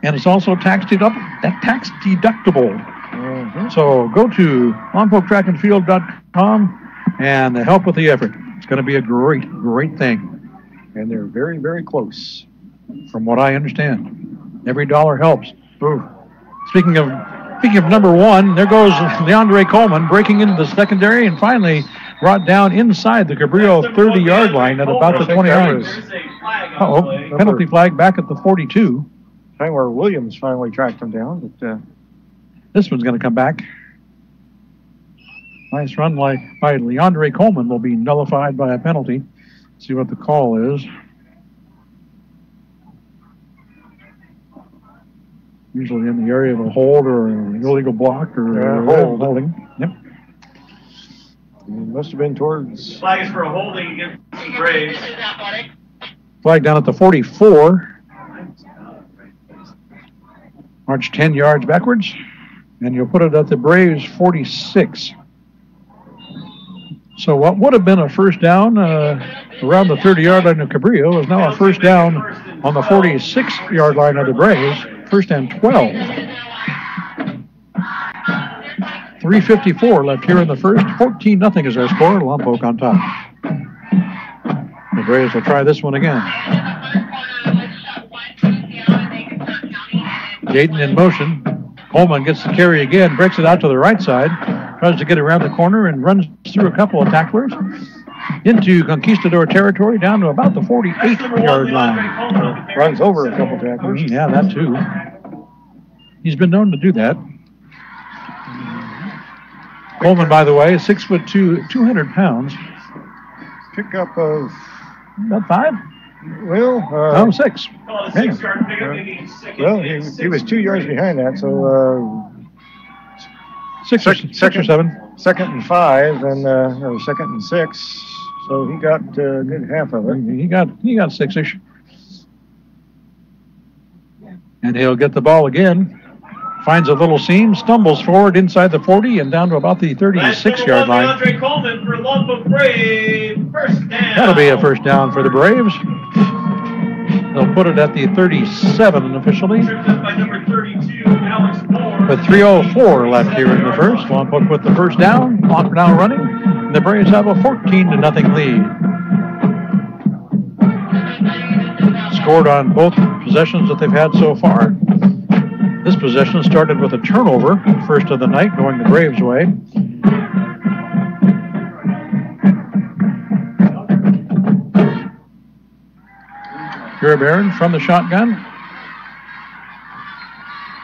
And it's also tax deductible. Mm-hmm. So go to lompoctrackandfield.com and help with the effort. It's going to be a great, great thing. And they're very, very close. From what I understand, every dollar helps. Ooh. Speaking of number 1, there goes Leandre Coleman breaking into the secondary and finally brought down inside the Cabrillo 30-yard line at about the 20 yards. Penalty flag back at the 42. Time where Williams finally tracked him down, but this one's going to come back. Nice run by Leandre Coleman will be nullified by a penalty. See what the call is. Usually in the area of a hold or an illegal block or holding. Yep. It must have been towards. Flag is for a holding against the Braves. Flag down at the 44. March 10 yards backwards. And you'll put it at the Braves 46. So what would have been a first down around the 30-yard line of Cabrillo is now a first down on the 46-yard line of the Braves. First and 12. 3:54 left here in the first. 14-0 is our score. Lompoc on top. The Braves will try this one again. Jaden in motion. Coleman gets the carry again, breaks it out to the right side, tries to get around the corner and runs through a couple of tacklers into Conquistador territory down to about the 48-yard line. Runs over a couple tacklers. Yeah, that too. He's been known to do that. Coleman, by the way, is 6'2", 200 pounds. Pickup of about 5. Well, 6. Well, he was 2 yards behind that, so 6 or 7. Second and 5, and or second and 6. So he got a good half of it. He got 6-ish, and he'll get the ball again. finds a little seam, stumbles forward inside the 40 and down to about the 36-yard line. Andre Coleman for Lompoc Braves. First down. That'll be a first down for the Braves. They'll put it at the 37 officially. Tripped up by number 32, Alex Moore. With 3:04 left here in the first. Lompoc with the first down. Clock now running. The Braves have a 14-0 lead. Scored on both possessions that they've had so far. This possession started with a turnover, first of the night, going the Braves' way. Here Barron from the shotgun.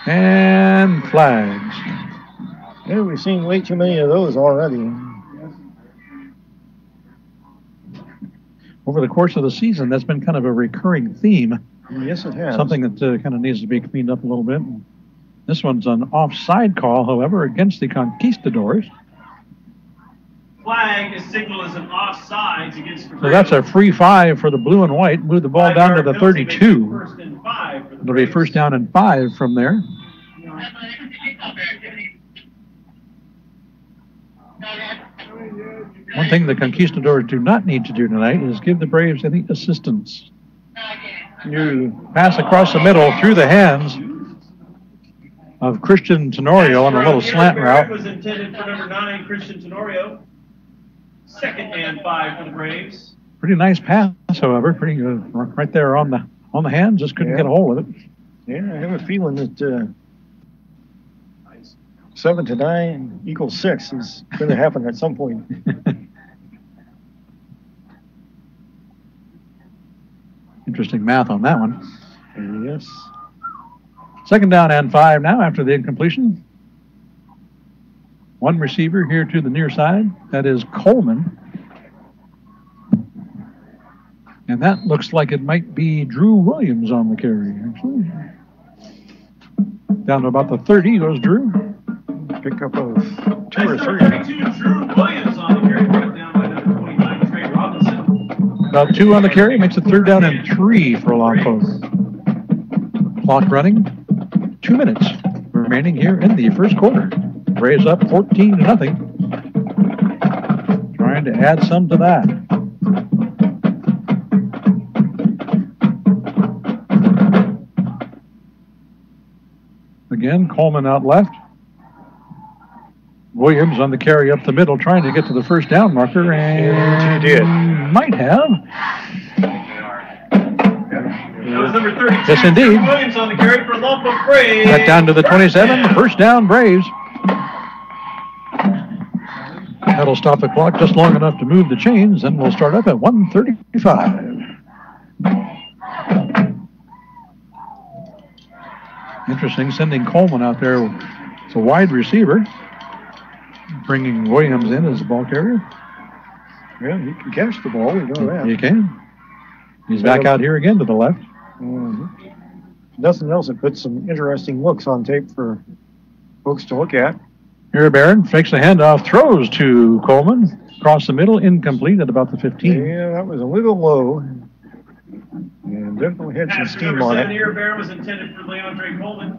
And flags. Yeah, we've seen way too many of those already. Over the course of the season, that's been kind of a recurring theme. Yes, it has. Something that kind of needs to be cleaned up a little bit. This one's an offside call, however, against the Conquistadors. Flag is signaled as an offsides against Cabrillo. So that's a free 5 for the blue and white. Move the ball down to the 32. It'll be first down and 5 from there. One thing the Conquistadors do not need to do tonight is give the Braves any assistance. You pass across the middle through the hands of Christian Tenorio on a little slant route. Was intended for number 9, Christian Tenorio. Second and 5 for the Braves. Pretty nice pass, however. Pretty good, right there on the hand. Just couldn't get a hold of it. Yeah, I have a feeling that 7 to 9 equals 6 is going to happen at some point. Interesting math on that one. Yes. Second down and 5 now after the incompletion. One receiver here to the near side. That is Coleman. And that looks like it might be Drew Williams on the carry, actually. Down to about the 30 goes Drew. Pickup of 2 or 3. 32, Drew Williams on the carry. Brought down by number 29, Trey Robinson. About 2 on the carry. Makes it third down and 3 for Lompoc. Clock running. 2 minutes remaining here in the first quarter. Braves up 14-0. Trying to add some to that. Again, Coleman out left. Williams on the carry up the middle, trying to get to the first down marker, and he did. Might have. That was number 32. Yes, indeed. Drew Williams on the carry for Lompoc Braves. Back down to the 27. First down, Braves. That'll stop the clock just long enough to move the chains, and we'll start up at 1:35. Interesting, sending Coleman out there as a wide receiver, bringing Williams in as a ball carrier. Yeah, he can catch the ball, we know that. He can. He's back out here again to the left. Mm-hmm. Nothing else, it puts some interesting looks on tape for folks to look at. Here, Barron fakes the handoff, throws to Coleman. Across the middle, incomplete at about the 15. Yeah, that was a little low. And definitely had some steam on it. Here, Barron was intended for Leandre Coleman.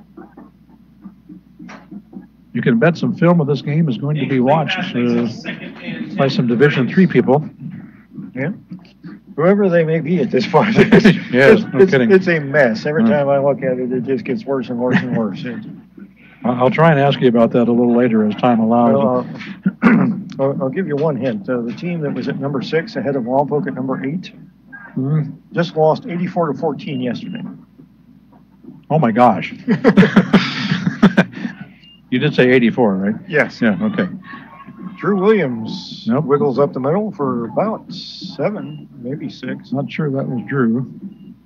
You can bet some film of this game is going to be watched by some Division III people. Yeah. Whoever they may be at this point. Yes, no kidding. It's a mess. Every time I look at it, it just gets worse and worse and worse. I'll try and ask you about that a little later as time allows. Well, I'll give you one hint. The team that was at number 6 ahead of Lompoc at number 8 just lost 84-14 yesterday. Oh my gosh. You did say 84, right? Yes. Yeah, okay. Drew Williams wiggles up the middle for about 7, maybe 6. Not sure that was Drew.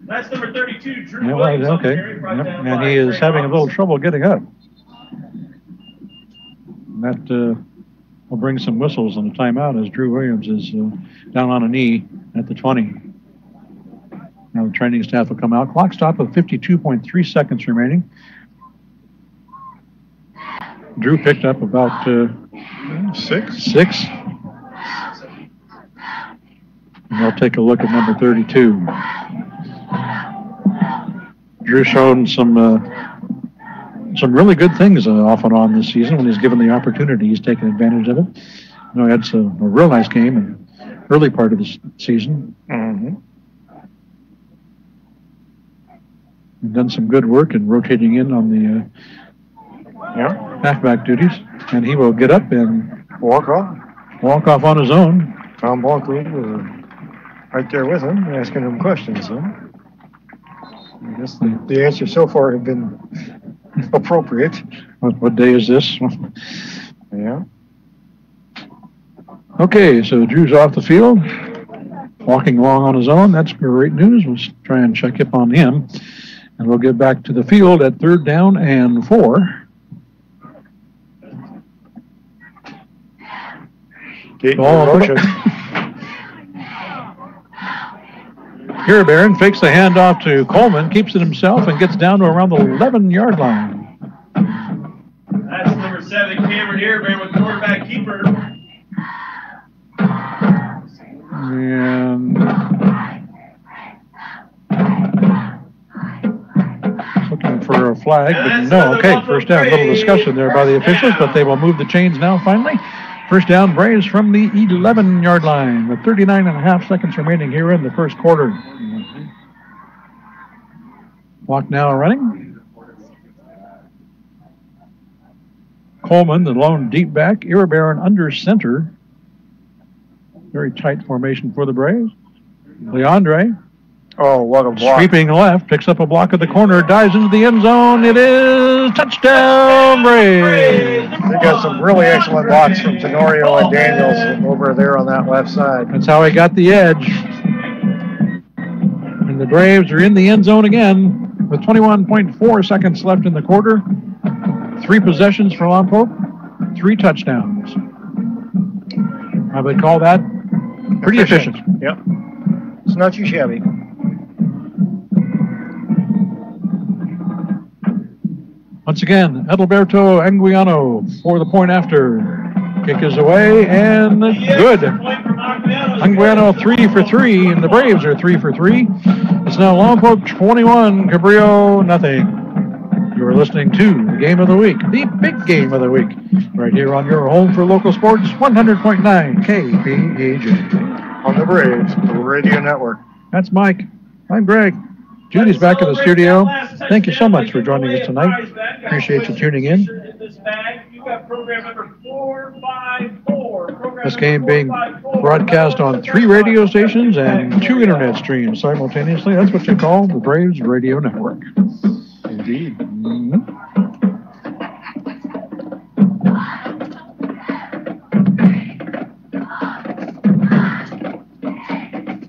That's number 32, Drew Williams. Okay. And he is having a little trouble getting up. That will bring some whistles on the timeout as Drew Williams is down on a knee at the 20. Now the training staff will come out. Clock stop with 52.3 seconds remaining. Drew picked up about 6. And we'll take a look at number 32. Drew showing some some really good things off and on this season. When he's given the opportunity, he's taken advantage of it. You know, he had a real nice game in the early part of the season. Mm-hmm. He's done some good work in rotating in on the halfback duties, and he will get up and walk off on his own. Tom Blockley was right there with him, asking him questions. So I guess the answers so far have been appropriate. What day is this? Yeah. Okay, so Drew's off the field, walking along on his own. That's great news. We'll try and check up on him. And we'll get back to the field at 3rd down and 4. Here, Barron fakes the handoff to Coleman, keeps it himself, and gets down to around the 11-yard line. That's number 7, Cameron Earbear with quarterback keeper. And looking for a flag, but no. Okay, first down. A little discussion there by the officials, but they will move the chains now finally. First down, Braves from the 11-yard line with 39.5 seconds remaining here in the first quarter. Clock now running. Coleman, the lone deep back. Iribarren under center. Very tight formation for the Braves. Leandre. Oh, what a block. Sweeping left, picks up a block at the corner, dives into the end zone. It is touchdown, Braves. They got some really excellent blocks from Tenorio and Daniels over there on that left side. That's how he got the edge. And the Braves are in the end zone again with 21.4 seconds left in the quarter. 3 possessions for Lompoc, 3 touchdowns. I would call that pretty efficient. Yep. It's not too shabby. Once again, Adalberto Anguiano for the point after. Kick is away and good. Anguiano 3 for 3, and the Braves are 3 for 3. It's now Lompoc 21, Cabrillo nothing. You're listening to the game of the week, the big game of the week, right here on your home for local sports, 100.9 KPEG. On the Braves Radio Network. That's Mike. I'm Greg. Judy's back in the studio. Thank you so much for joining us tonight. Appreciate you tuning in. This game being broadcast on 3 radio stations and 2 internet streams simultaneously. That's what you call the Braves Radio Network. Indeed. Mm-hmm.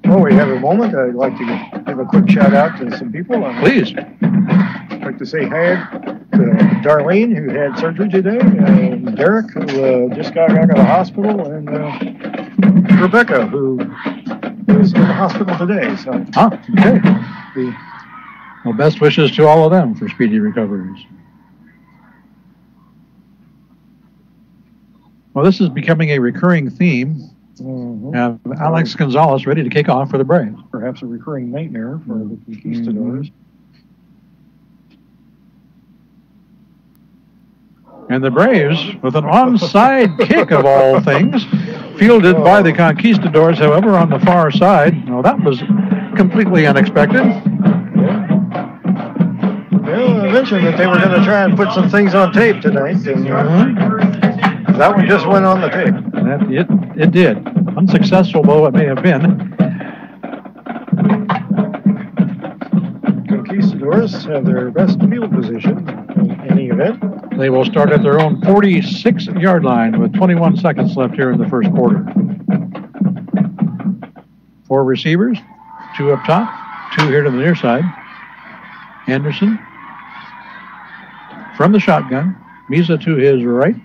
Well, we have a moment. I'd like to give a quick shout out to some people. Please. I'd like to say hi to Darlene, who had surgery today, and Derek, who just got out of the hospital, and Rebecca, who is in the hospital today. So, okay. Well, best wishes to all of them for speedy recoveries. Well, this is becoming a recurring theme. Mm-hmm. Alex Gonzalez ready to kick off for the Braves. Perhaps a recurring nightmare for the Conquistadors. And the Braves with an onside kick of all things, fielded by the Conquistadors, however, on the far side. Well, that was completely unexpected. Well, I mentioned that they were going to try and put some things on tape tonight, and that one just went on the tape. It did. Unsuccessful, though it may have been. Conquistadors have their best field position in any event. They will start at their own 46-yard line with 21 seconds left here in the first quarter. 4 receivers, 2 up top, 2 here to the near side. Anderson from the shotgun. Misa to his right.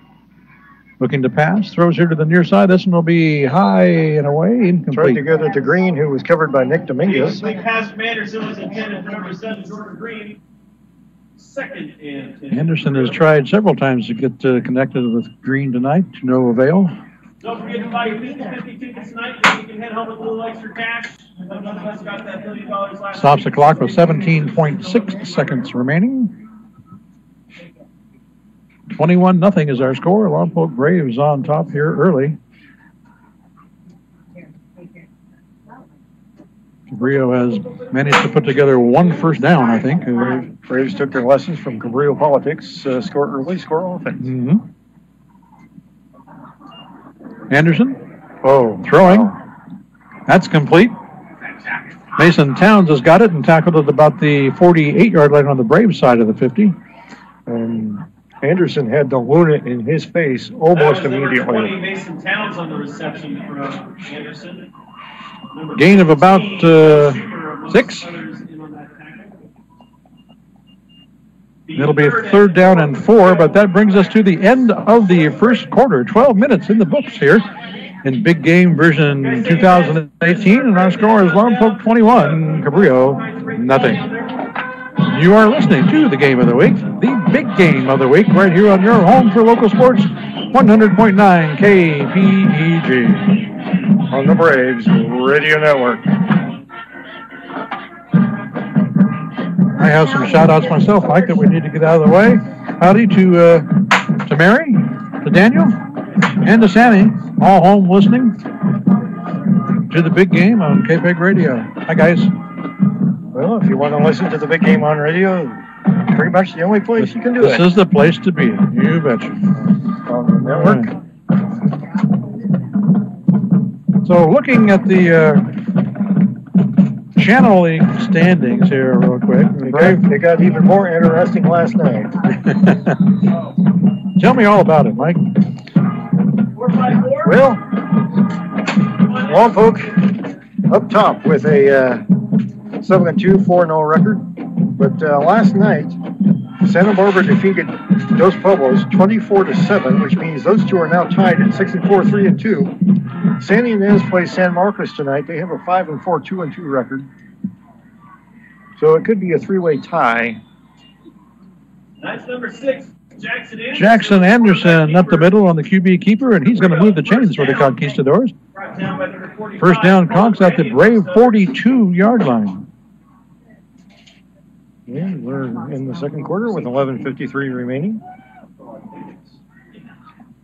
Looking to pass. Throws here to the near side. This one will be high and away. Incomplete. Tried to get it to Green, who was covered by Nick Dominguez. The pass from Anderson was intended for number 7, Jordan Green. 2nd and 10. Anderson has tried several times to get connected with Green tonight, to no avail. Don't forget to buy your 50 tickets tonight. You can head home with a little extra cash. None of us got that $30 last Stops the clock with 17.6 seconds remaining. 21-0 is our score. Lompoc Braves on top here early. Cabrillo has managed to put together one first down, I think. Braves took their lessons from Cabrillo politics. Score early, score offense. Mm-hmm. Anderson. Throwing. Wow. That's complete. Mason Towns has got it and tackled it about the 48-yard line on the Braves side of the 50. And Anderson had the Luna in his face almost immediately. Number 20, Mason Towns on the reception from Anderson. Gain of about 6. It'll be third down and 4, but that brings us to the end of the first quarter. 12 minutes in the books here in Big Game version 2018, and our score is Lompoc 21, Cabrillo 0. You are listening to the Game of the Week, the Big Game of the Week, right here on your home for local sports, 100.9 KPEG. On the Braves Radio Network. I have some shout-outs myself, Mike, that we need to get out of the way. Howdy to Mary, to Daniel, and to Sammy, all home listening to the Big Game on KPEG Radio. Hi, guys. Well, if you want to listen to the Big Game on radio, pretty much the only place you can do it. This is the place to be. You betcha. On the network. Right. So looking at the Channel League standings here real quick. They got even more interesting last night. Tell me all about it, Mike. Well, Lompoc up top with a 7-2, 4-0 record. But last night, Santa Barbara defeated Dos Pueblos 24-7, which means those two are now tied at 6-4, 3-2. San Ynez plays San Marcos tonight. They have a 5-4, 2-2 record. So it could be a three-way tie. That's number 6, Jackson Anderson. Jackson Anderson up the middle on the QB keeper, and he's going to move the chains for the Conquistadors. First down, Conqs at the Brave 42-yard line. Yeah, we're in the second quarter with 11:53 remaining.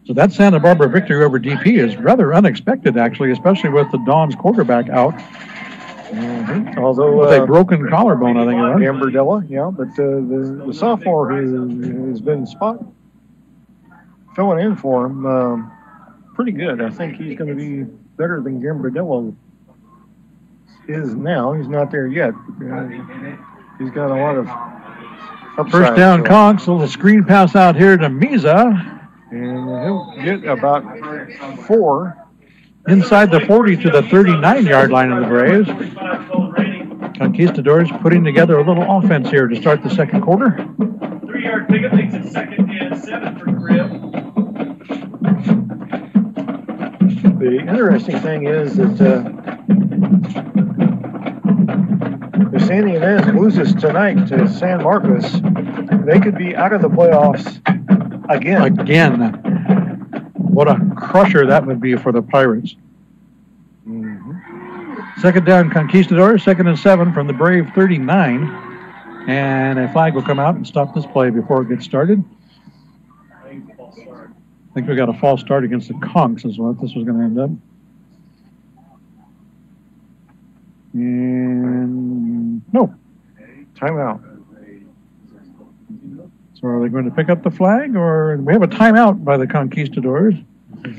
So that Santa Barbara victory over DP is rather unexpected, actually, especially with the Dons quarterback out. Mm-hmm. Although with a broken collarbone, I think it was. Gambardella, yeah, but the sophomore who has been filling in for him pretty good. I think he's going to be better than Gambardella is now. He's not there yet. He's got a lot of upside. First down, Conqs, a little screen pass out here to Miza. And he'll get about 4. Inside the 40 to the 39-yard line of the Braves. Conquistadors putting together a little offense here to start the second quarter. 3-yard pickup makes it 2nd and 7 for Cabrillo. The interesting thing is that if San Ynez loses tonight to San Marcos, they could be out of the playoffs again. What a crusher that would be for the Pirates. Mm-hmm. Second down, Conquistadors, 2nd and 7 from the Brave 39. And a flag will come out and stop this play before it gets started. I think we got a false start against the Conqs is what this was going to end up. And no. Timeout. So are they going to pick up the flag, or we have a timeout by the Conquistadors? I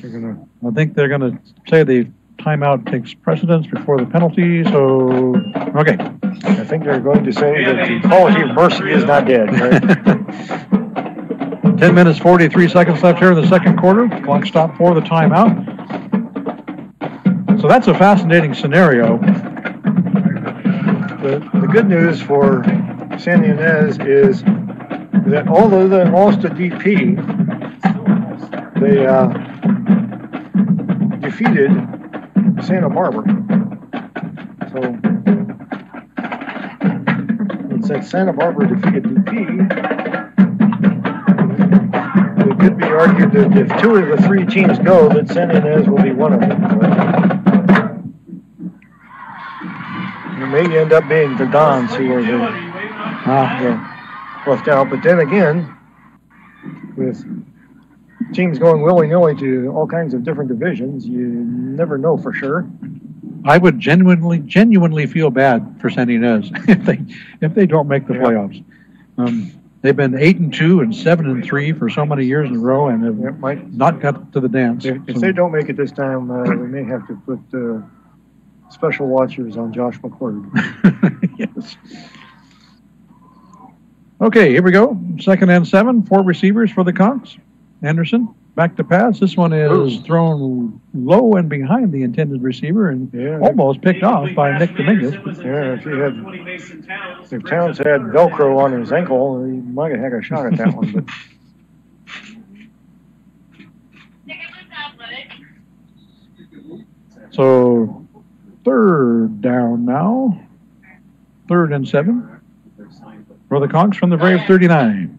think they're going to say the timeout takes precedence before the penalty. So, okay. I think they're going to say that the quality of mercy is not dead. Right? 10 minutes, 43 seconds left here in the second quarter. Clock stop for the timeout. So that's a fascinating scenario. The good news for San Ynez is that although they lost to DP, they defeated Santa Barbara. So since Santa Barbara defeated DP, it could be argued that if 2 of the 3 teams go, that San Ynez will be one of them. It may end up being the Dons who are left out. But then again, with teams going willy-nilly to all kinds of different divisions, you never know for sure. I would genuinely feel bad for San Ynez if they don't make the playoffs. They've been 8-2 and 7-3 for so many years in a row, and have not got to the dance. If they don't make it this time, we may have to put special watchers on Josh McCord. Yes. Okay, here we go. 2nd and 7, 4 receivers for the Conqs. Anderson back to pass. This one is thrown low and behind the intended receiver and almost picked off by Nick Dominguez. Yeah, if Towns had Velcro on his ankle, he might have had a shot at that one. But. So 3rd down now. 3rd and 7 for the Conqs from the Brave 39.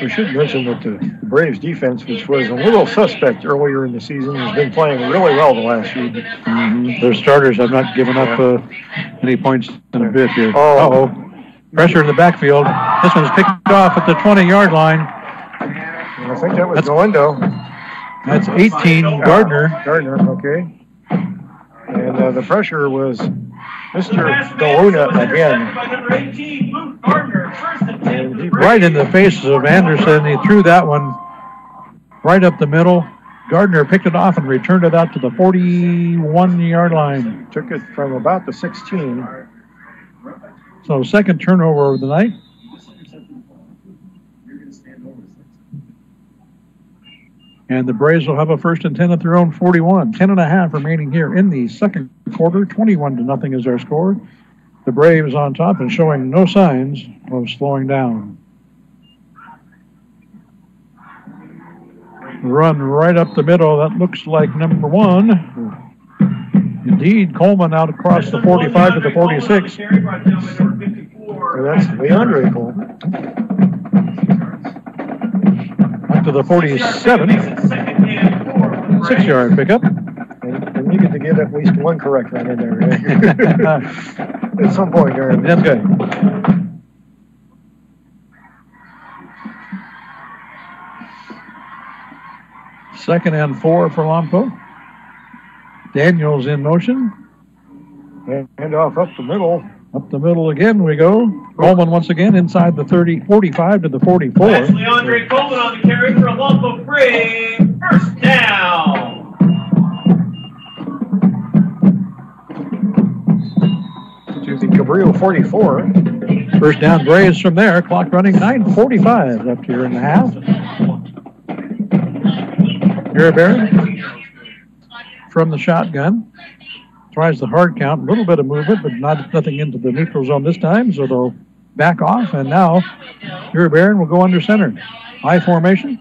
We should mention that the Braves defense, which was a little suspect earlier in the season, has been playing really well the last week. Their starters have not given up any points in a bit here. Pressure in the backfield. This one's picked off at the 20-yard line. I think that was Galindo. That's 18, Gardner. Gardner, okay. And the pressure was Mr. Galuna again. Right in the face of Anderson. He threw that one right up the middle. Gardner picked it off and returned it out to the 41-yard line. Took it from about the 16. So 2nd turnover of the night. And the Braves will have a 1st and 10 at their own 41. 10.5 remaining here in the 2nd quarter. 21-0 is our score. The Braves on top and showing no signs of slowing down. Run right up the middle. That looks like number 1. Indeed, Coleman out across the 45 to the 46. That's Leandre Coleman. Up to the 47. 6-yard pickup. And you get to get at least one correct right in there. At some point, Aaron. That's good. Second and 4 for Lompoc. Daniels in motion. Hand off up the middle. Up the middle again we go. Coleman once again inside the 45 to the 44. That's Leandre Coleman on the carry for a Lompoc Brave. 1st down. To the Cabrillo 44. 1st down Braves from there. Clock running 9:45 up here in the half. Iribarren from the shotgun. Tries the hard count, a little bit of movement, but nothing into the neutral zone this time, so they'll back off, and now Iribarren will go under center. I formation.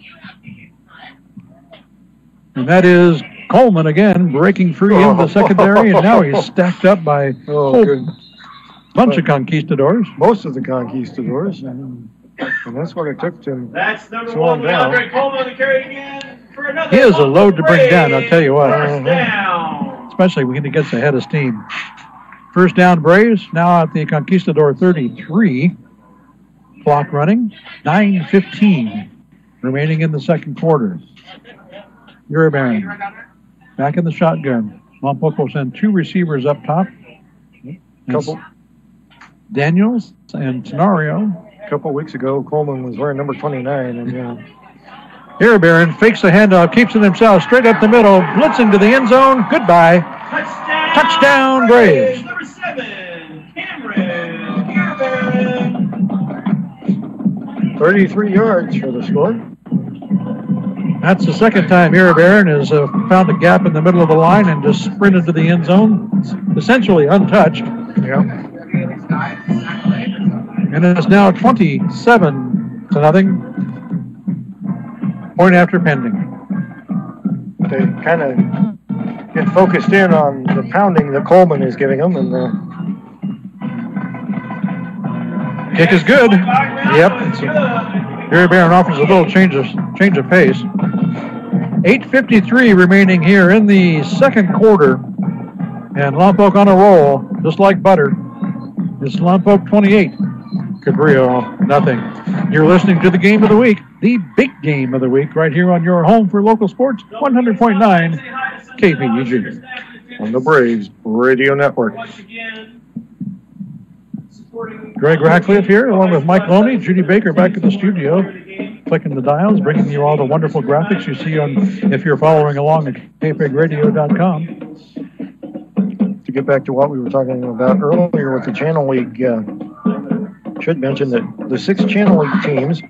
And that is Coleman again, breaking free in the secondary, and now he's stacked up by a whole bunch of conquistadors. Most of the conquistadors, and that's what it took to That's number slow 1, him down. Leandre Coleman on the carry again for another. He is a load to bring down, I'll tell you what. 1st down. Especially when he gets ahead of steam. 1st down Braves, now at the Conquistador 33. Clock running, 9:15 remaining in the 2nd quarter. Iribarren back in the shotgun. Lompoc will send 2 receivers up top. Daniels and Tenario. A couple weeks ago, Coleman was wearing number 29, and Iribarren fakes the handoff, keeps it himself, straight up the middle, blitzing to the end zone. Goodbye. Touchdown Braves. Number 7, Cameron Iribarren. 33 yards for the score. That's the 2nd time Iribarren has found a gap in the middle of the line and just sprinted to the end zone, essentially untouched. Yeah. And it's now 27-0. Point after pending. They kind of get focused in on the pounding that Coleman is giving them, and kick is good. Yep. Iribarren offers a little change of pace. 8:53 remaining here in the 2nd quarter, and Lompoc on a roll, just like butter. It's Lompoc 28, Cabrillo, nothing. You're listening to the game of the week, the big game of the week, right here on your home for local sports, 100.9 KPEG. On the Braves Radio Network. Greg Ratcliffe here, along with Mike Loney, Judy Baker back at the studio, clicking the dials, bringing you all the wonderful graphics you see on, if you're following along at kpegradio.com. To get back to what we were talking about earlier with the Channel League, should mention that the 6 Channel League teams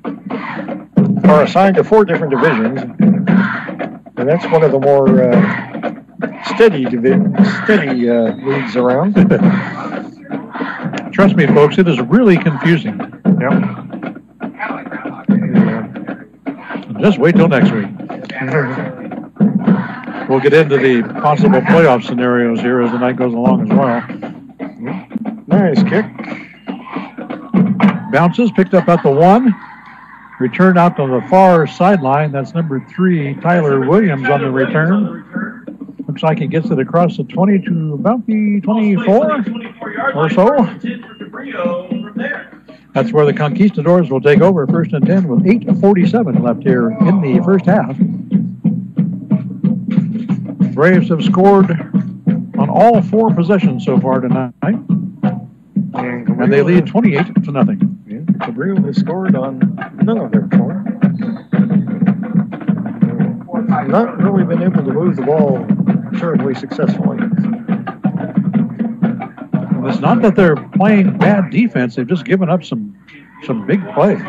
are assigned to 4 different divisions, and that's one of the more steady leagues around. Trust me, folks, it is really confusing. Yep. Just wait till next week. We'll get into the possible playoff scenarios here as the night goes along as well. Nice kick. Bounces, picked up at the 1. Returned out to the far sideline. That's number 3, Tyler Williams on the return. Looks like he gets it across the 20 to about the 24 or so. That's where the Conquistadors will take over, 1st and 10 with 8:47 left here in the first half. Braves have scored on all 4 possessions so far tonight, and they lead 28 to nothing. Cabrillo has scored on none of their 4. Not really been able to move the ball terribly successfully. And it's not that they're playing bad defense; they've just given up some big plays.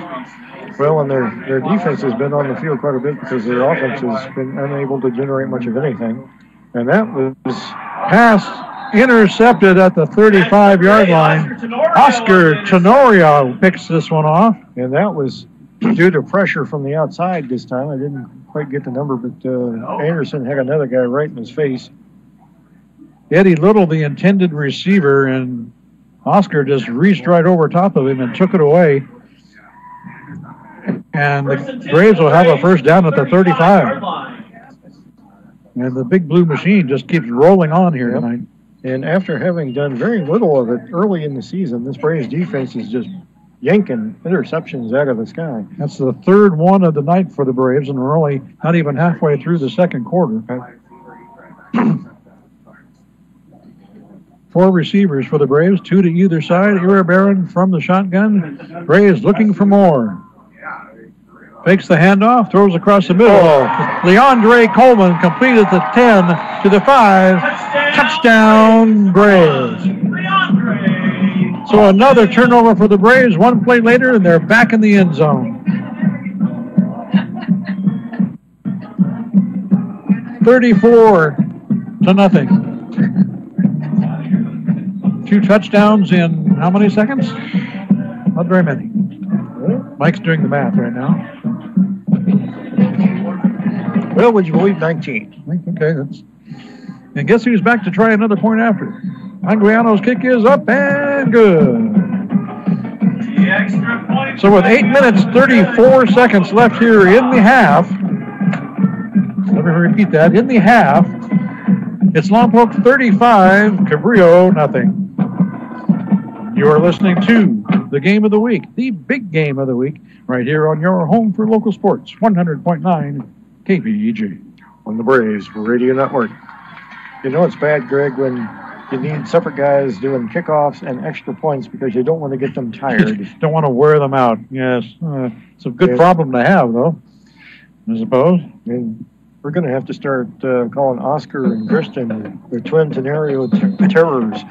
Well, and their defense has been on the field quite a bit because their offense has been unable to generate much of anything. And that was pass intercepted at the 35-yard line. Oscar Tenorio picks this one off. And that was due to pressure from the outside this time. I didn't quite get the number, but Anderson had another guy right in his face. Eddie Little, the intended receiver, and Oscar just reached right over top of him and took it away. And the Braves will have a first down at the 35. And the big blue machine just keeps rolling on here tonight. And after having done very little of it early in the season, this Braves defense is just yanking interceptions out of the sky. That's the 3rd one of the night for the Braves, and we're only not even halfway through the second quarter. 4 receivers for the Braves, 2 to either side. Iribarren from the shotgun. Braves looking for more. Fakes the handoff, throws across the middle. Leandre Coleman completed the 10 to the 5. Touchdown, Braves. So another turnover for the Braves. 1 play later, and they're back in the end zone. 34 to nothing. 2 touchdowns in how many seconds? Not very many. Mike's doing the math right now. Well, would you believe 19? Okay, and guess who's back to try another point after? Anguiano's kick is up and good. So with 8 minutes, 34 seconds left here in the half, let me repeat that, in the half, it's Lompoc 35, Cabrillo nothing. You are listening to the game of the week, the big game of the week, right here on your home for local sports, 100.9 KPEG. On the Braves Radio Network. You know it's bad, Greg, when you need separate guys doing kickoffs and extra points because you don't want to get them tired. Don't want to wear them out, yes. It's a good problem to have, though, I suppose. And we're going to have to start calling Oscar and Kristen the twin Tenorio terrors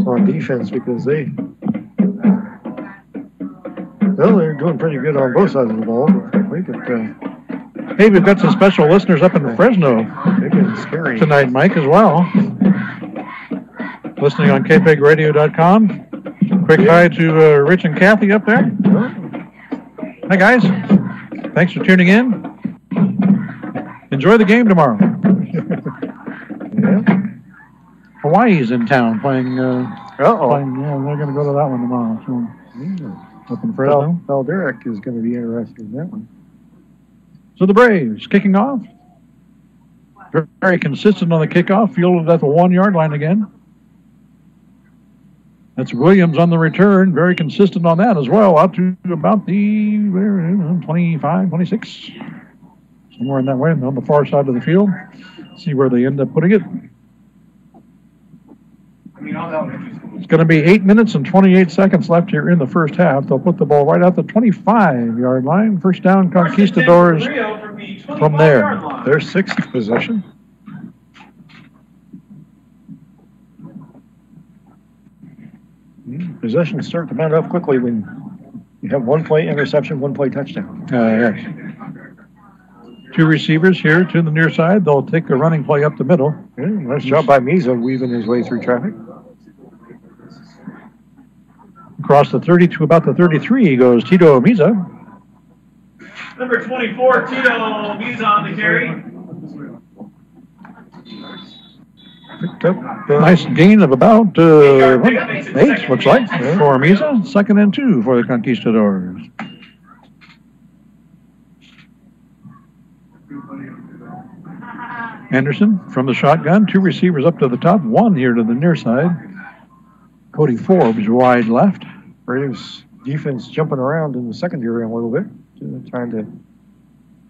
on defense because they're doing pretty good on both sides of the ball. Hey, we've got some special listeners up in Fresno tonight, Mike, as well. Listening on KPEGradio.com. Quick hi to Rich and Kathy up there. Hi, guys. Thanks for tuning in. Enjoy the game tomorrow. Hawaii's in town playing. They're going to go to that one tomorrow. So, up in Fresno. Derek is going to be interested in that one. So the Braves kicking off. Very consistent on the kickoff. Fielded at the 1 yard line again. That's Williams on the return. Very consistent on that as well. Out to about the 25, 26. Somewhere in that way on the far side of the field. See where they end up putting it. It's going to be 8 minutes and 28 seconds left here in the first half. They'll put the ball right out the 25-yard line. First down, Conquistadors from there. Their sixth possession. Possessions start to mount up quickly when you have one play interception, one play touchdown. Yes. Two receivers here to the near side. They'll take a running play up the middle. Yeah, nice job by Misa weaving his way through traffic. Across the 30 to about the 33 goes Tito Misa. Number 24, Tito Misa on the carry. Picked up. Nice gain of about 8, looks like, for Misa. 2nd and 2 for the Conquistadors. Anderson from the shotgun. Two receivers up to the top. One here to the near side. Cody Forbes wide left. Braves defense jumping around in the secondary a little bit. Trying to.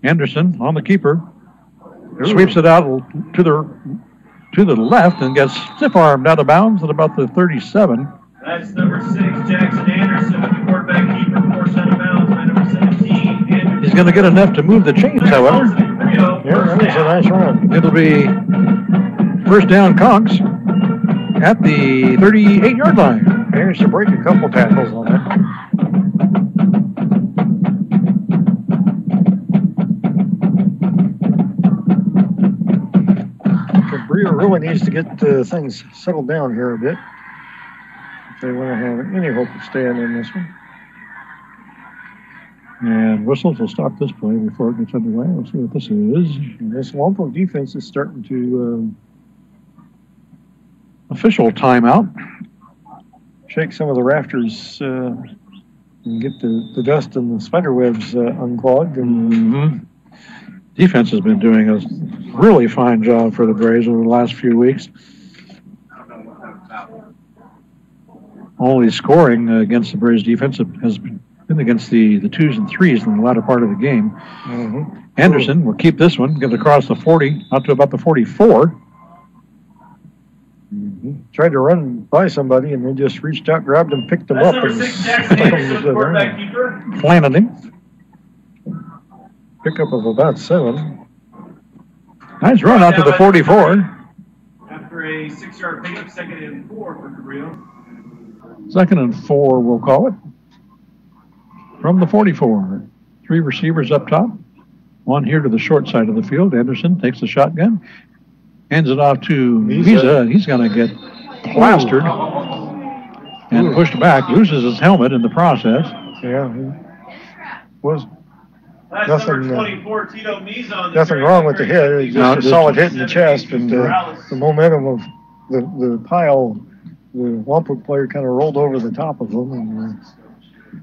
Anderson on the keeper. Sweeps it out to the left and gets stiff-armed out of bounds at about the 37. That's number 6, Jackson Anderson, with the quarterback keeper forced out of bounds by number 17, Andrew. He's going to get enough to move the chains, however. Yeah, that was a nice run. It'll be first down Conqs at the 38-yard line. Managed to break a couple tackles on that. Cabrillo really needs to get things settled down here a bit if they want to have any hope of staying in this one. And whistles will stop this play before it gets underway. Let's see what this is. And this Lompoc defense is starting to official timeout. Shake some of the rafters and get the dust and the spider webs unclogged. And Defense has been doing a really fine job for the Braves over the last few weeks. Only scoring against the Braves defense has been against the 2s and 3s in the latter part of the game. Anderson will keep this one, get across the 40, out to about the 44. Tried to run by somebody, and they just reached out, grabbed him, picked him up, and planted him. Pickup of about 7. Nice run out to the 44. After a 6-yard pickup, 2nd and 4 for Cabrillo. 2nd and 4, we'll call it. From the 44. 3 receivers up top. One here to the short side of the field. Anderson takes the shotgun. Hands it off to Misa. He's going to get plastered and pushed back. Loses his helmet in the process. Yeah. He was nothing, 24, Tito Misa on the nothing wrong with the head. It's just a solid hit in the chest. But the momentum of the pile, the Lompoc player kind of rolled over the top of him. And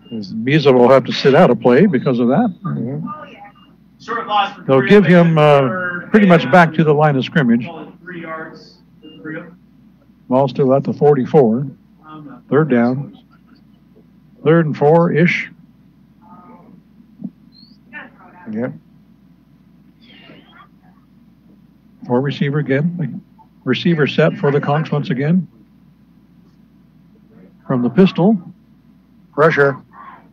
Misa will have to sit out a play because of that. Short loss for They'll give him pretty much back to the line of scrimmage. 3 yards. Ball still at the 44. 3rd down. 3rd and 4-ish. Yeah. 4 receiver again. Receiver set for the Conqs once again. From the pistol. Pressure.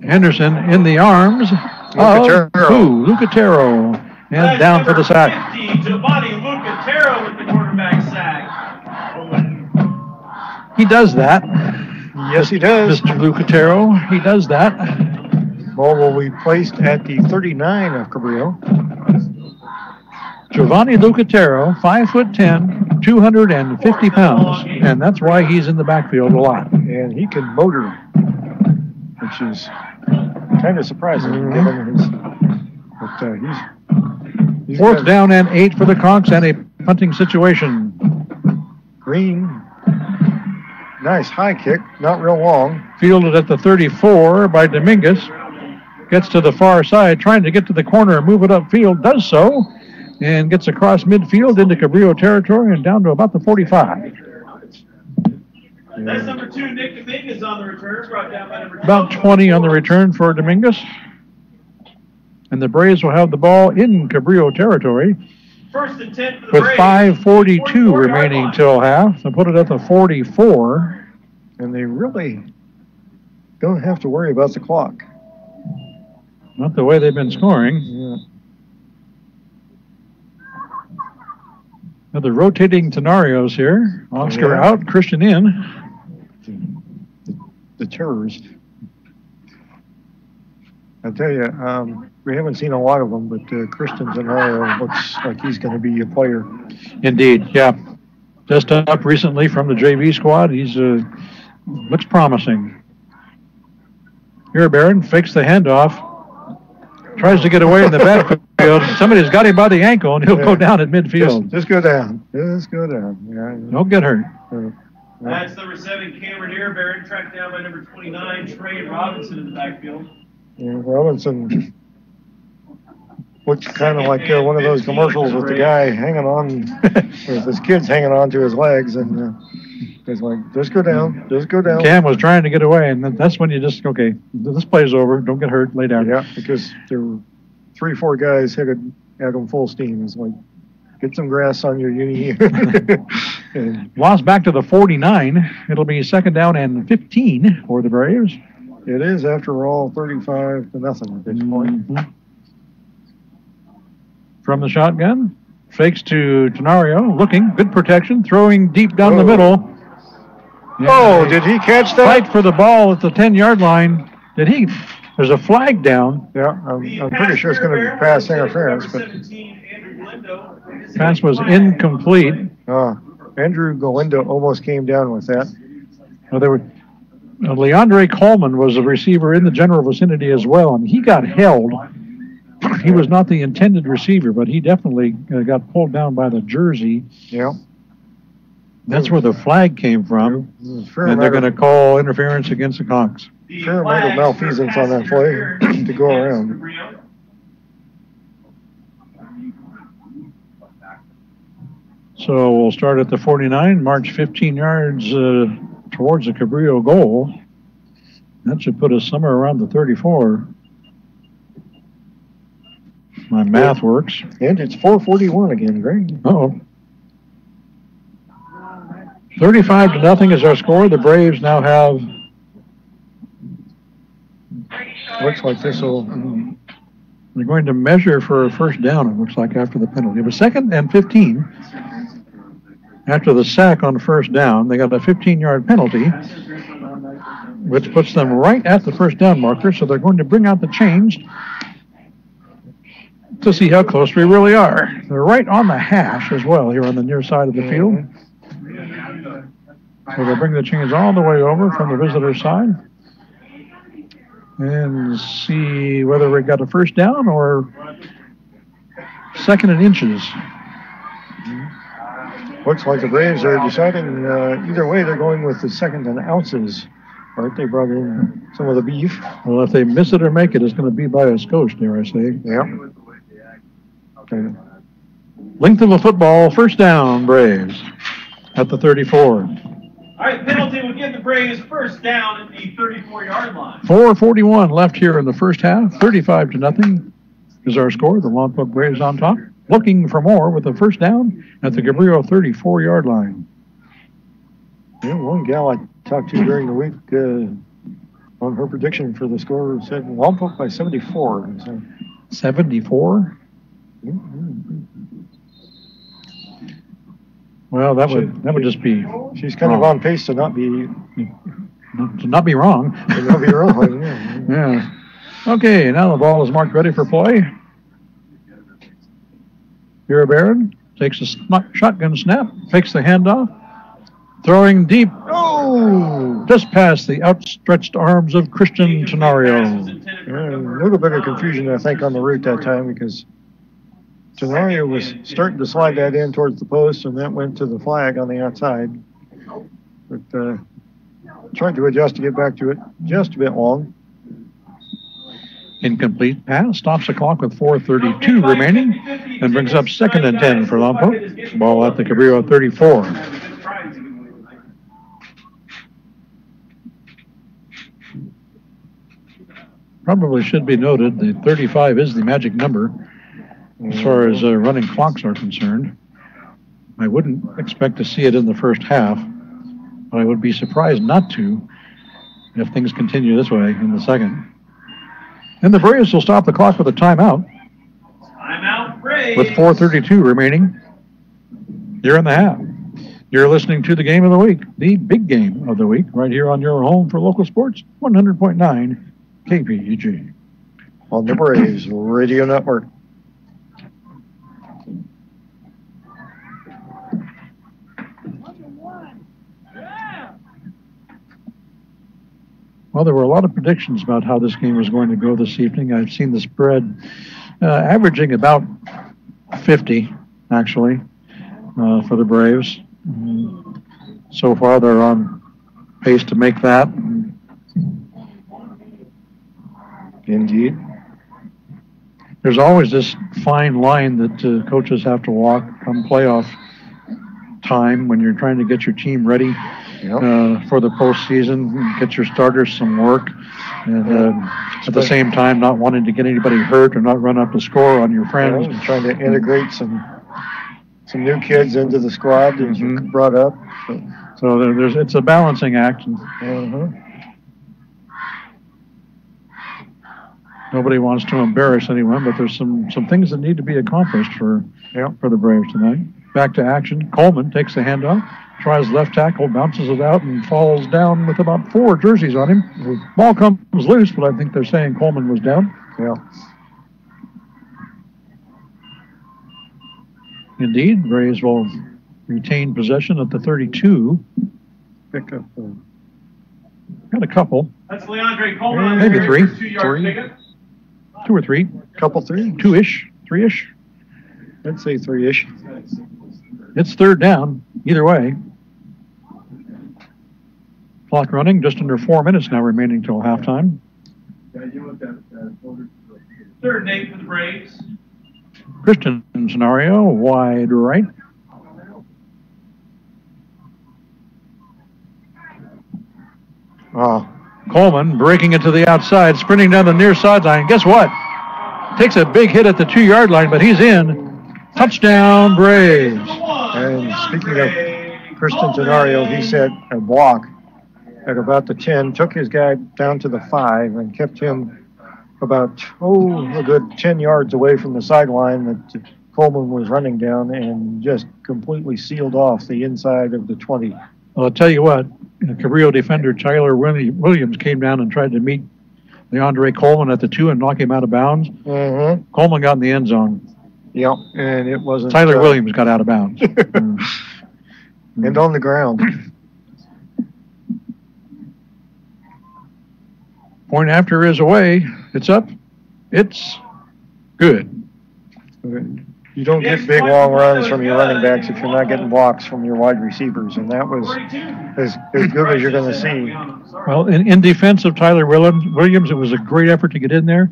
Henderson in the arms of Lucatero. And down for the sack. 50, Giovanni Lucatero with the quarterback sack. He does that. Yes, he does. Mr. Lucatero, he does that. Ball will be placed at the 39 of Cabrillo. Giovanni Lucatero, 5'10", 250 pounds. And that's why he's in the backfield a lot. And he can motor, which is kind of surprising given his. But he's 4th down and 8 for the Conqs and a punting situation. Green. Nice high kick, not real long. Fielded at the 34 by Dominguez. Gets to the far side, trying to get to the corner and move it upfield. Does so, and gets across midfield into Cabrillo territory and down to about the 45. That's number 2, Nick Dominguez on the return, brought down by number 12. About 20 on the return for Dominguez. And the Braves will have the ball in Cabrillo territory. First and 10 for the with Braves. 5:42 remaining till half. They'll put it at the 44. And they really don't have to worry about the clock. Not the way they've been scoring. Yeah. Now the rotating Tenarios here. Oscar out, Christian in. The Terrors. I tell you, we haven't seen a lot of them, but Christian Tenario looks like he's going to be a player. Indeed, yeah. Just up recently from the JV squad. He's looks promising. Here, Barron fakes the handoff. Tries to get away in the backfield. Somebody's got him by the ankle, and he'll go down at midfield. Just go down. Just go down. Yeah. Don't get hurt. That's number 7, Cameron Earbairn, tracked down by number 29, Trey Robinson in the backfield. Yeah, Robinson looks kind of like one of those commercials with the guy hanging on, with his kids hanging on to his legs, and it's like, just go down, just go down. Cam was trying to get away, and that's when you just, okay, this play's over, don't get hurt, lay down. Yeah, because there were 3-4 guys headed at him full steam. It's like, get some grass on your uni. Lost back to the 49. It'll be 2nd down and 15 for the Braves. It is, after all, 35-0 at this point. Mm-hmm. From the shotgun, fakes to Tenario, looking, good protection, throwing deep down the middle. Yeah, did he catch that? Fight for the ball at the 10-yard line. Did he? There's a flag down. Yeah, I'm pretty sure it's going to be pass interference. But pass was incomplete. Andrew Galindo almost came down with that. Well, there were. Leandre Coleman was a receiver in the general vicinity as well, and he got held. He was not the intended receiver, but he definitely got pulled down by the jersey. Yeah. That's where the flag came from, and they're going to call interference against the Conqs. Fair amount of malfeasance on that play to go around. So we'll start at the 49, march 15 yards towards the Cabrillo goal. That should put us somewhere around the 34. My math works. And it's 4:41 again, Greg. Uh-oh. 35-0 is our score. The Braves now have... Looks like this will... They're going to measure for a first down, it looks like, after the penalty. It was 2nd and 15. After the sack on first down, they got a 15-yard penalty, which puts them right at the first down marker. So they're going to bring out the change to see how close we really are. They're right on the hash as well here on the near side of the field. So they'll bring the chains all the way over from the visitor side and see whether we got a first down or 2nd and inches. Looks like the Braves are deciding either way they're going with the 2nd and ounces. Right, they brought in some of the beef. Well, if they miss it or make it, it's going to be by a skosh, dare I say. Yeah. Okay. Length of a football, first down, Braves at the 34. All right, penalty will give the Braves first down at the 34-yard line. 4:41 left here in the first half. 35-0 is our score. The Lompoc Braves on top, looking for more with the first down at the Cabrillo 34-yard line. Yeah, one gal I talked to during the week on her prediction for the score said Lompoc by 74. So. 74? Well, that would just be. She's kind of on pace to not be. To not be wrong. To not be wrong. Yeah. Yeah. Okay, now the ball is marked ready for play. Here, Barron takes a shotgun snap, fakes the handoff, throwing deep. Oh! Just past the outstretched arms of Christian Tenario. A little bit of confusion, I think, on the route that time because Tenario was starting to slide that in towards the post, and that went to the flag on the outside. But tried to adjust to get back to it just a bit long. Incomplete pass, stops the clock with 4:32 remaining, and brings up 2nd and 10 for Lompoc. Ball at the Cabrillo 34. Probably should be noted that 35 is the magic number as far as running clocks are concerned. I wouldn't expect to see it in the first half, but I would be surprised not to if things continue this way in the second. And the Braves will stop the clock with a timeout. Timeout, Braves. With 4:32 remaining here in the half. You're listening to the game of the week, the big game of the week, right here on your home for local sports, 100.9 KPEG. On the Braves Radio Network. Well, there were a lot of predictions about how this game was going to go this evening. I've seen the spread averaging about 50, actually, for the Braves. So far, they're on pace to make that. Indeed. There's always this fine line that coaches have to walk come playoff time when you're trying to get your team ready for the postseason, get your starters some work, and at the same time not wanting to get anybody hurt or not run up the score on your friends. Trying to integrate some new kids into the squad that you brought up. So it's a balancing act. Nobody wants to embarrass anyone, but there's some things that need to be accomplished for the Braves tonight. Back to action. Coleman takes the handoff, tries left tackle, bounces it out, and falls down with about 4 jerseys on him. The ball comes loose, but I think they're saying Coleman was down. Yeah. Indeed, Braves will retain possession at the 32. Pick up. Got a couple. That's Leandre Coleman. Maybe 3. 2-yard ticket. 2 or 3. Couple 3. 2-ish. 3-ish. I'd say 3-ish. It's third down, either way. Clock running, just under 4 minutes now remaining till halftime. 3rd and 8 for the Braves. Christian scenario, wide right. Coleman breaking it to the outside, sprinting down the near sideline. Guess what? Takes a big hit at the 2-yard line, but he's in. Touchdown, Braves. And speaking of Christian Tenario, he set a block at about the 10, took his guy down to the 5, and kept him about, a good 10 yards away from the sideline that Coleman was running down, and just completely sealed off the inside of the 20. Well, I'll tell you what, Cabrillo defender Tyler Williams came down and tried to meet Leandre Coleman at the 2 and knock him out of bounds. Coleman got in the end zone. Yep, and it wasn't... Tyler Williams got out of bounds. And on the ground. Point after is away. It's up. It's good. You don't get big, long runs from your running backs if you're not getting blocks from your wide receivers, and that was as good as you're going to see. Well, in defense of Tyler Williams, it was a great effort to get in there,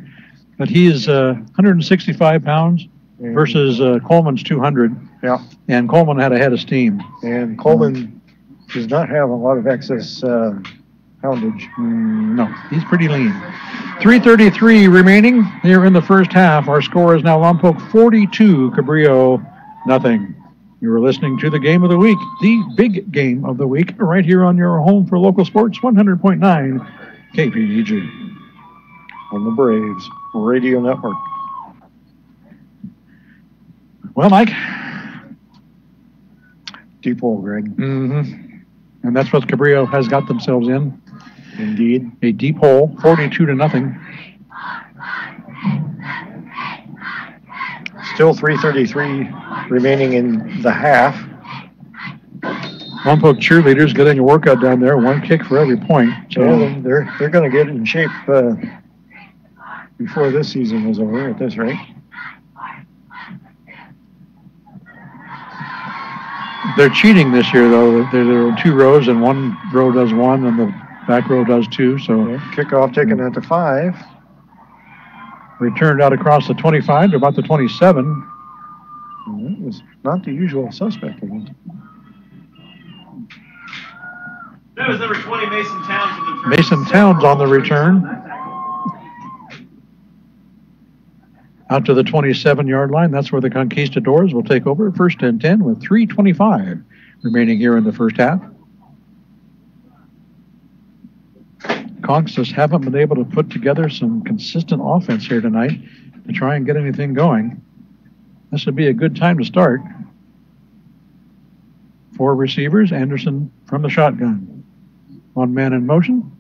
but he is 165 pounds versus Coleman's 200. Yeah. And Coleman had a head of steam. And Coleman does not have a lot of excess poundage. No, he's pretty lean. 3:33 remaining here in the first half. Our score is now Lompoc 42, Cabrillo nothing. You are listening to the game of the week, the big game of the week, right here on your home for local sports, 100.9 KPEG. On the Braves Radio Network. Well, Mike. Deep hole, Greg. And that's what Cabrillo has got themselves in. Indeed. A deep hole, 42-0. Still 3:33 remaining in the half. Lompoc cheerleaders getting a workout down there, 1 kick for every point. So they're going to get in shape before this season is over at this rate. They're cheating this year, though. There are 2 rows, and 1 row does 1, and the back row does 2. So kickoff taken at the 5. Returned out across the 25 to about the 27. It was not the usual suspect again. That was number 20, Mason Towns. Mason Towns on the return. out to the 27-yard line. That's where the Conquistadors will take over. 1st and 10 with 3:25 remaining here in the first half. Conqs just haven't been able to put together some consistent offense here tonight to try and get anything going. This would be a good time to start. 4 receivers. Anderson from the shotgun. 1 man in motion.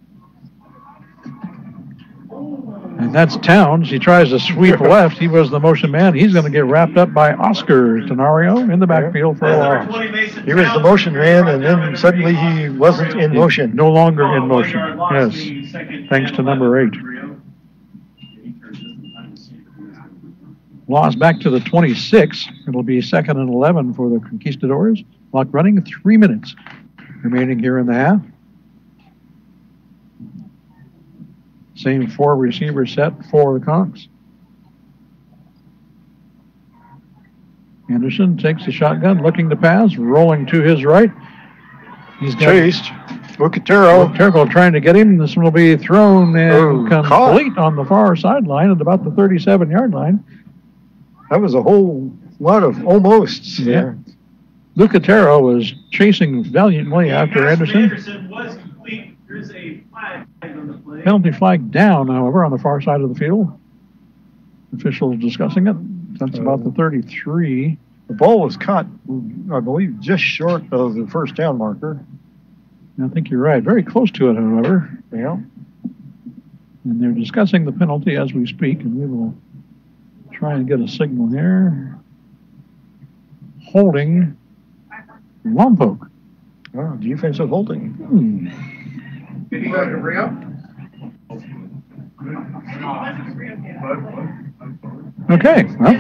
And that's Towns. He tries to sweep left. He was the motion man. He's going to get wrapped up by Oscar Tenorio in the backfield for a loss. He was the motion man, and then suddenly he wasn't in motion. No longer in motion. Yes. Thanks to number 8. Loss back to the 26. It'll be 2nd and 11 for the Conquistadors. Clock running. 3 minutes remaining here in the half. Same 4 receiver set for the Conqs. Anderson takes the shotgun, looking to pass, rolling to his right. He's chased. Bucatero trying to get him. This one will be thrown and complete on the far sideline at about the 37-yard line. That was a whole lot of almosts there. Bucatero was chasing valiantly after Anderson. Was complete. There's a flag on the play. Penalty flag down, however, on the far side of the field. Officials discussing it. That's about the 33. The ball was caught, I believe, just short of the first down marker. I think you're right. Very close to it, however. Yeah. And they're discussing the penalty as we speak, and we will try and get a signal here. Holding Lompoc. Oh, defensive holding. Did he go to Rio? Okay. Well,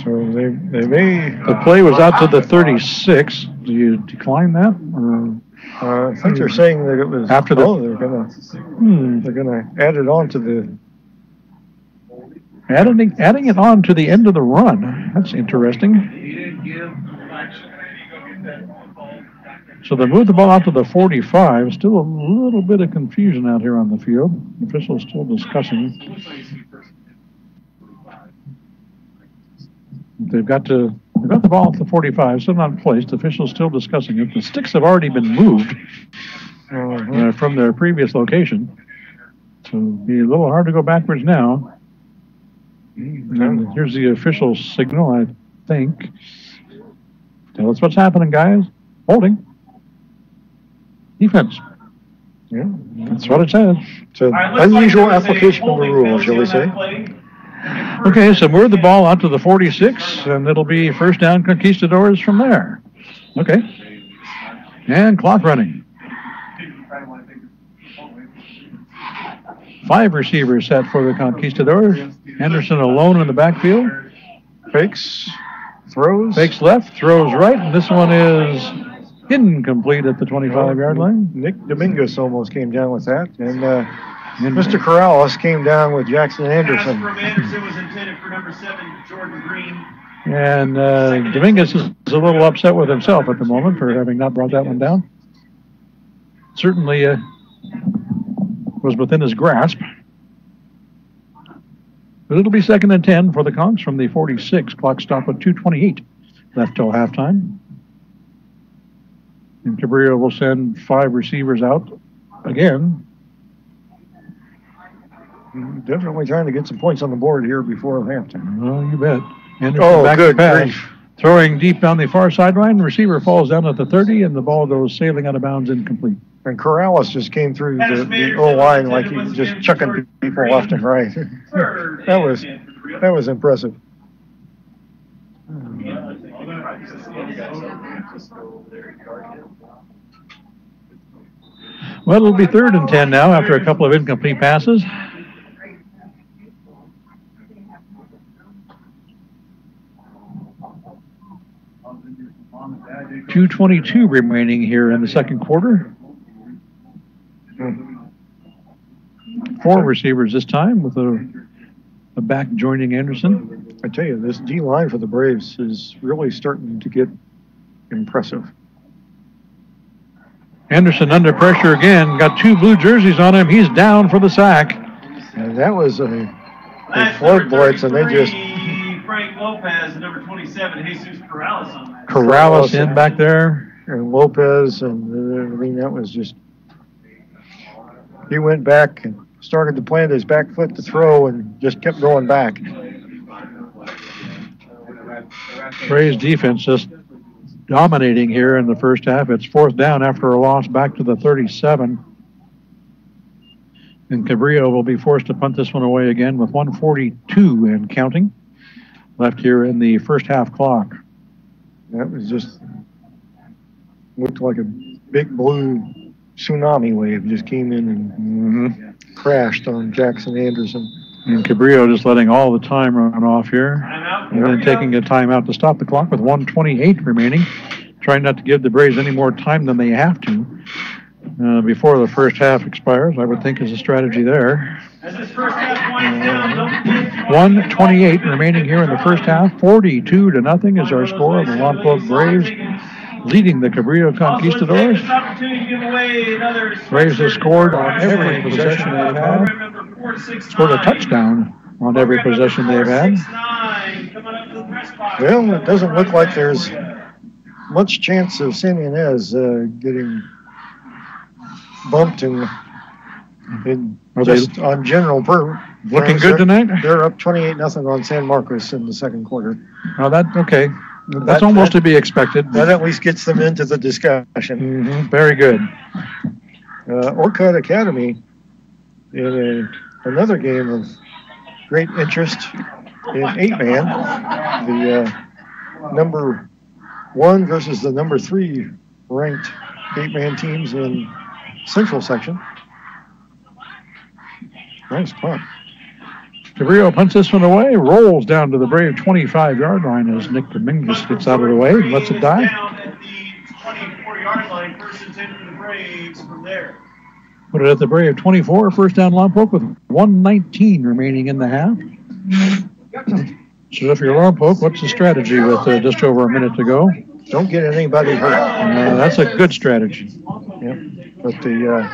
so they may. The play was out to the 36. Do you decline that, or? I think they're saying that it was after the. Oh, they're gonna add it on to the. Adding it on to the end of the run. That's interesting. So they moved the ball out to the 45. Still a little bit of confusion out here on the field. Officials still discussing. They've got the ball at the 45, still not placed. Officials still discussing it. The sticks have already been moved from their previous location. So it'll be a little hard to go backwards now. And here's the official signal, I think. Tell us what's happening, guys. Holding. Defense. Yeah, that's what it says. It's an unusual application of the rule, shall we say. Okay, so move the ball out to the 46, and it'll be first down Conquistadors from there. Okay. And clock running. 5 receivers set for the Conquistadors. Anderson alone in the backfield. Fakes, throws. Fakes left, throws right, and this one is incomplete at the 25-yard line. Nick Dominguez almost came down with that, and Mr. Corrales came down with Jackson Anderson. Anderson was intended for number 7, Jordan Green. And Dominguez is a little upset with himself at the moment for having not brought that one down. Certainly was within his grasp. But it'll be 2nd and 10 for the Conqs from the 46. Clock stop at 2:28 left till halftime. And Cabrillo will send 5 receivers out again. Definitely trying to get some points on the board here before halftime. Oh, you bet. Anderson back good pass. grief. Throwing deep down the far sideline. Receiver falls down at the 30, and the ball goes sailing out of bounds, incomplete. And Corrales just came through the O-line like he was just chucking people left and right. that was impressive. Well, it'll be 3rd and 10 now after a couple of incomplete passes. .222 remaining here in the second quarter. 4 receivers this time with a back joining Anderson. I tell you, this D-line for the Braves is really starting to get impressive. Anderson under pressure again. Got 2 blue jerseys on him. He's down for the sack. And that was a floodlights, and they just Frank Lopez, and number 27, Jesus Corrales on that. Corrales in back there. And Lopez, and I mean, that was just, he went back and started to plant his back foot to throw and just kept going back. Braves defense just dominating here in the first half. It's 4th down after a loss back to the 37. And Cabrillo will be forced to punt this one away again with 1:42 and counting left here in the first half clock. That was just, looked like a big blue tsunami wave just came in and crashed on Jackson Anderson. And Cabrillo just letting all the time run off here. And then taking a timeout to stop the clock with 1:28 remaining. Trying not to give the Braves any more time than they have to before the first half expires, I would think is a strategy there. 1:28 remaining here in the first half. 42-0 is our score of the Lompoc Braves leading the Cabrillo Conquistadors. Braves have scored on every possession they've had. Scored a touchdown on every possession they've had. Well, it doesn't look like there's much chance of San Ynez getting bumped in just on general looking good tonight. They're up 28-0 on San Marcos in the second quarter. Oh, okay. That's almost to be expected. That at least gets them into the discussion. Very good. Orcutt Academy in another game of great interest in 8-man. The number 1 versus the number 3 ranked 8-man teams in Central section. Nice punt. Cabrillo punts this one away, rolls down to the Brave 25-yard line as Nick Dominguez gets out of the way and lets it die. Down at the 24-yard line, first and 10 for the Braves from there. Put it at the Brave 24, first down Lompoc with 1:19 remaining in the half. So if you're Lompoc, what's the strategy with just over a minute to go? Don't get anybody hurt. That's a good strategy. Yep. But the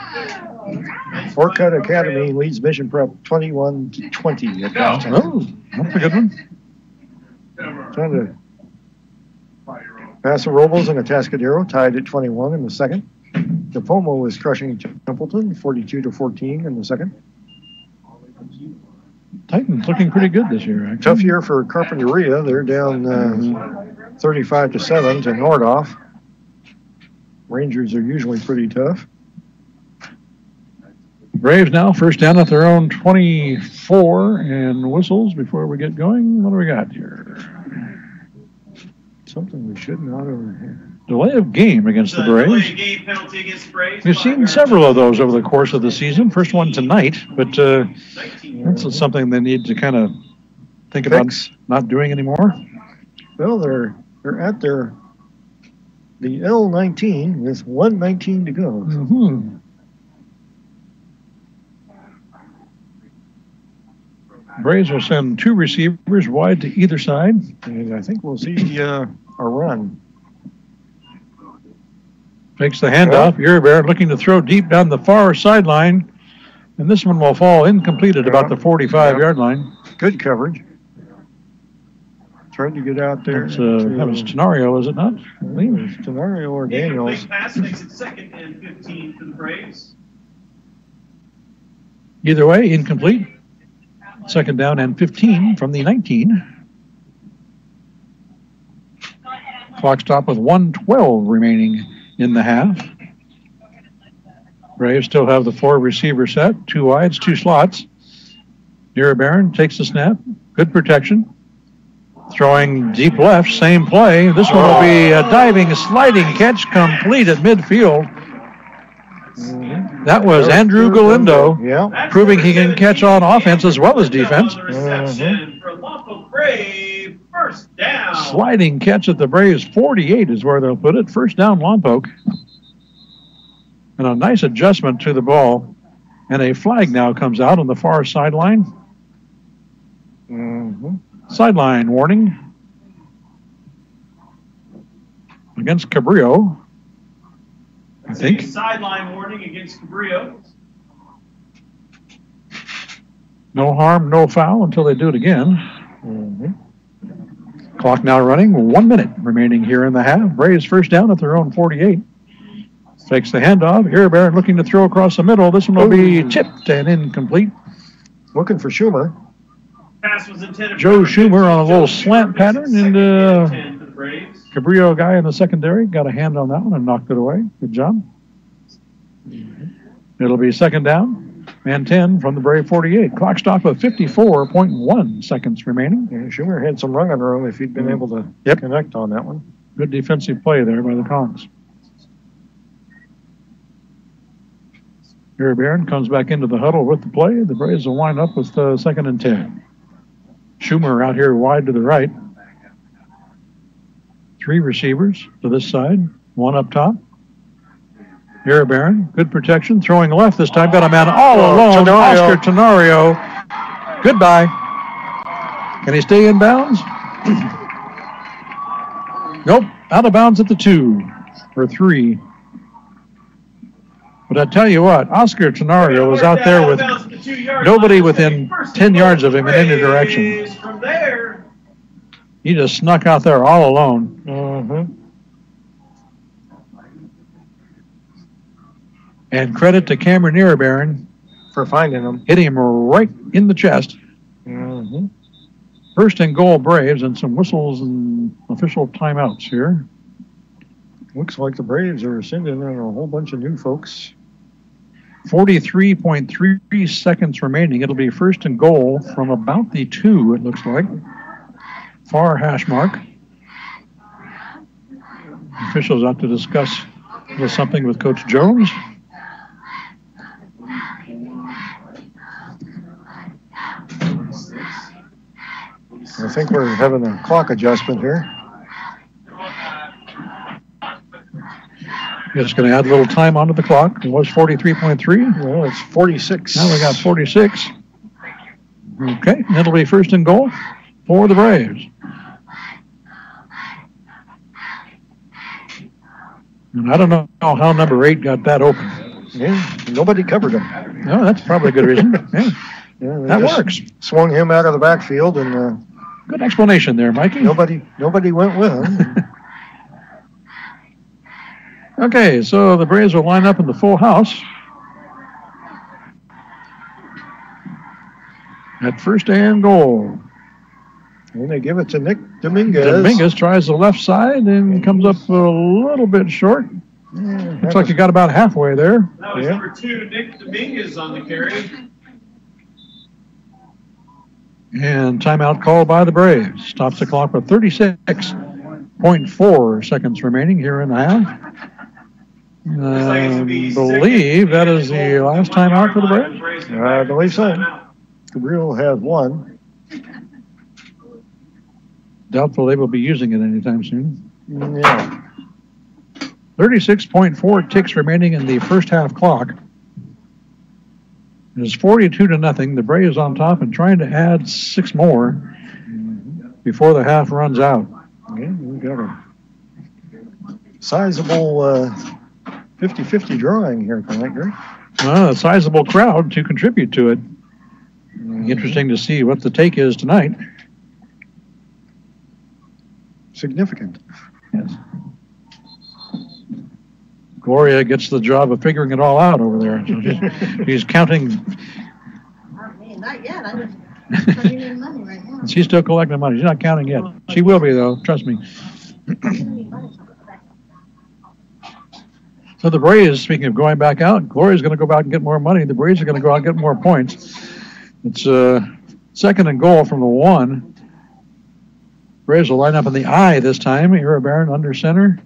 Orcutt Academy leads Mission Prep 21-20 at halftime. Oh, that's a good one. Trying to Paso Robles and Atascadero tied at 21 in the second. DePomo was crushing Templeton 42-14 in the second. Titans looking pretty good this year, actually. Tough year for Carpinteria. They're down 35-7 to Nordhoff. Rangers are usually pretty tough. Braves now first down at their own 24 and whistles before we get going. What do we got here? Something we should not overhear. Delay of game against the Braves. We've seen several of those over the course of the season. First one tonight, but that's something they need to kind of think about not doing anymore. Well, they're at the L19 with 1:19 to go. Braves will send 2 receivers wide to either side. And I think we'll see a run. Takes the handoff. Uribe looking to throw deep down the far sideline. And this one will fall incomplete at about the 45-yard line. Good coverage. Tried to get out there. That was Tenario, is it not? I believe it was Tenario or Daniels. Big pass makes it 2nd and 15 for the Braves. Either way, incomplete. 2nd down and 15 from the 19. Clock stop with 1:12 remaining in the half. Braves still have the 4 receiver set, 2 wides, 2 slots. Uribe takes the snap. Good protection. Throwing deep left, same play. This one will be a diving, sliding catch complete at midfield. That was Andrew Galindo, proving he can catch on offense as well as defense. First down. Sliding catch at the Braves 48 is where they'll put it. First down Lompoc. And a nice adjustment to the ball. And a flag now comes out on the far sideline. Sideline warning against Cabrillo, I think. Sideline warning against Cabrillo. No harm, no foul until they do it again. Clock now running. 1 minute remaining here in the half. Braves first down at their own 48. Takes the handoff. Iribarren looking to throw across the middle. This one will be tipped and incomplete. Looking for Schumer. Pass was intended Joe for Schumer on a little 15. slant pattern, and 10 for the Braves. Cabrillo guy in the secondary got a hand on that one and knocked it away. Good job. It'll be second down and 10 from the Brave 48. Clock stop of 54.1 seconds remaining. Yeah, Schumer had some running room if he'd been able to connect on that one. Good defensive play there by the Conqs. Iribarren comes back into the huddle with the play. The Braves will wind up with second and 10. Schumer out here wide to the right. 3 receivers to this side, 1 up top. Iribarren, good protection, throwing left this time. Got a man all alone. Tenorio. Oscar Tenorio. Goodbye. Can he stay in bounds? Nope, out of bounds at the 2 or 3. But I tell you what, Oscar Tenorio was out there with nobody within 10 yards of him in any direction. From there, He just snuck out there all alone. And credit to Cameron Iribarren For finding him. hit him right in the chest. First and goal Braves, and some whistles and official timeouts here. Looks like the Braves are sending in a whole bunch of new folks. 43.3 seconds remaining. It'll be first and goal from about the 2, it looks like. Far hash mark. Officials out to discuss something with Coach Jones. I think we're having a clock adjustment here. Just going to add a little time onto the clock. It was 43.3. Well, it's 46. Now we got 46. Okay, it'll be first and goal for the Braves. And I don't know how number 8 got that open. Yeah, nobody covered him. No, that's probably a good reason. Yeah, that works. Swung him out of the backfield, and good explanation there, Mikey. nobody went with him. Okay, so the Braves will line up in the full house. At first and goal. And they give it to Nick Dominguez. Dominguez tries the left side and comes up a little bit short. Looks like he got about halfway there. that was number 2, Nick Dominguez on the carry. And timeout called by the Braves. Stops the clock with 36.4 seconds remaining here in the half. I believe that is the last timeout for the Braves. I believe so. Cabrillo has 1. Doubtful they will be using it anytime soon. Yeah. 36.4 ticks remaining in the first half clock. It is 42-0. The Braves on top and trying to add 6 more before the half runs out. Okay, we got a sizable 50-50 drawing here tonight, Greg. Well, a sizable crowd to contribute to it. Interesting to see what the take is tonight. Significant. Yes. Gloria gets the job of figuring it all out over there. So he's counting. Not yet. I'm just putting in money right now. She's still collecting money. She's not counting yet. She will be, though. Trust me. So the Braves, speaking of going back out, Gloria's going to go back and get more money. The Braves are going to go out and get more points. It's second and goal from the 1. Braves will line up in the I this time. Iribarren under center.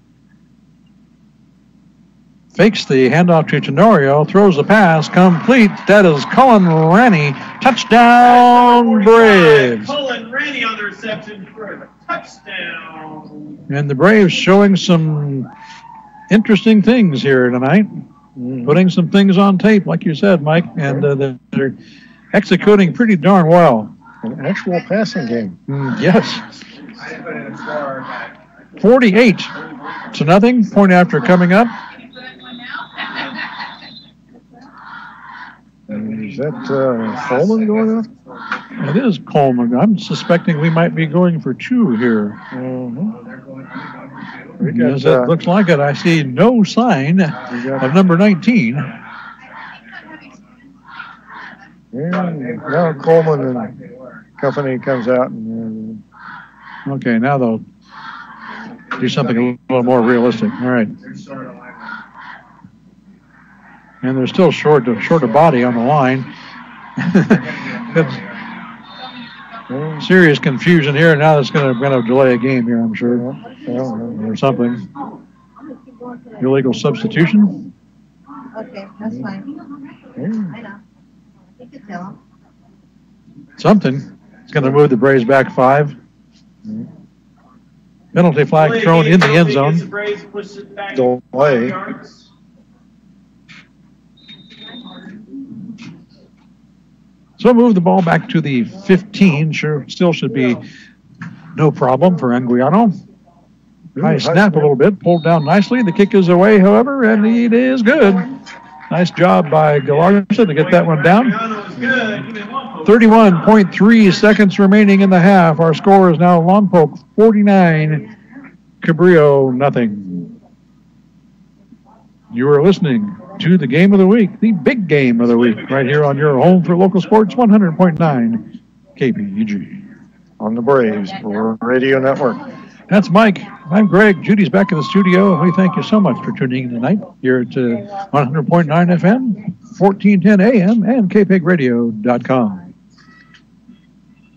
Fakes the handoff to Tenorio. Throws the pass. Complete. That is Cullen Rennie. Touchdown, Braves. Cullen Rennie on the reception for a touchdown. And the Braves showing some interesting things here tonight. Putting some things on tape, like you said, Mike. And they're executing pretty darn well. An actual passing game. Yes. 48-0. Point after coming up. Is that Coleman going up? It is Coleman. I'm suspecting we might be going for 2 here. Yes, it looks like it. I see no sign of number 19. And now Coleman and company comes out. Okay, now they'll do something a little more realistic. All right. And they're still short of body on the line. Serious confusion here. Now it's going to delay a game here, I'm sure. Or something. Illegal substitution. Okay, that's fine. I know. You can tell them. Something. It's going to move the Braves back 5. Penalty flag thrown in the end zone. Delay. So move the ball back to the 15. Still should be no problem for Anguiano. High snap a little bit, pulled down nicely. The kick is away, however, and it is good. Nice job by Galarza to get that one down. 31.3 seconds remaining in the half. Our score is now Lompoc 49, Cabrillo nothing. You are listening to the game of the week, the big game of the week, right here on your home for local sports, 100.9 KPEG. On the Braves Radio Network. That's Mike. I'm Greg. Judy's back in the studio, and we thank you so much for tuning in tonight here at 100.9 FM, 1410 AM, and KPEGradio.com.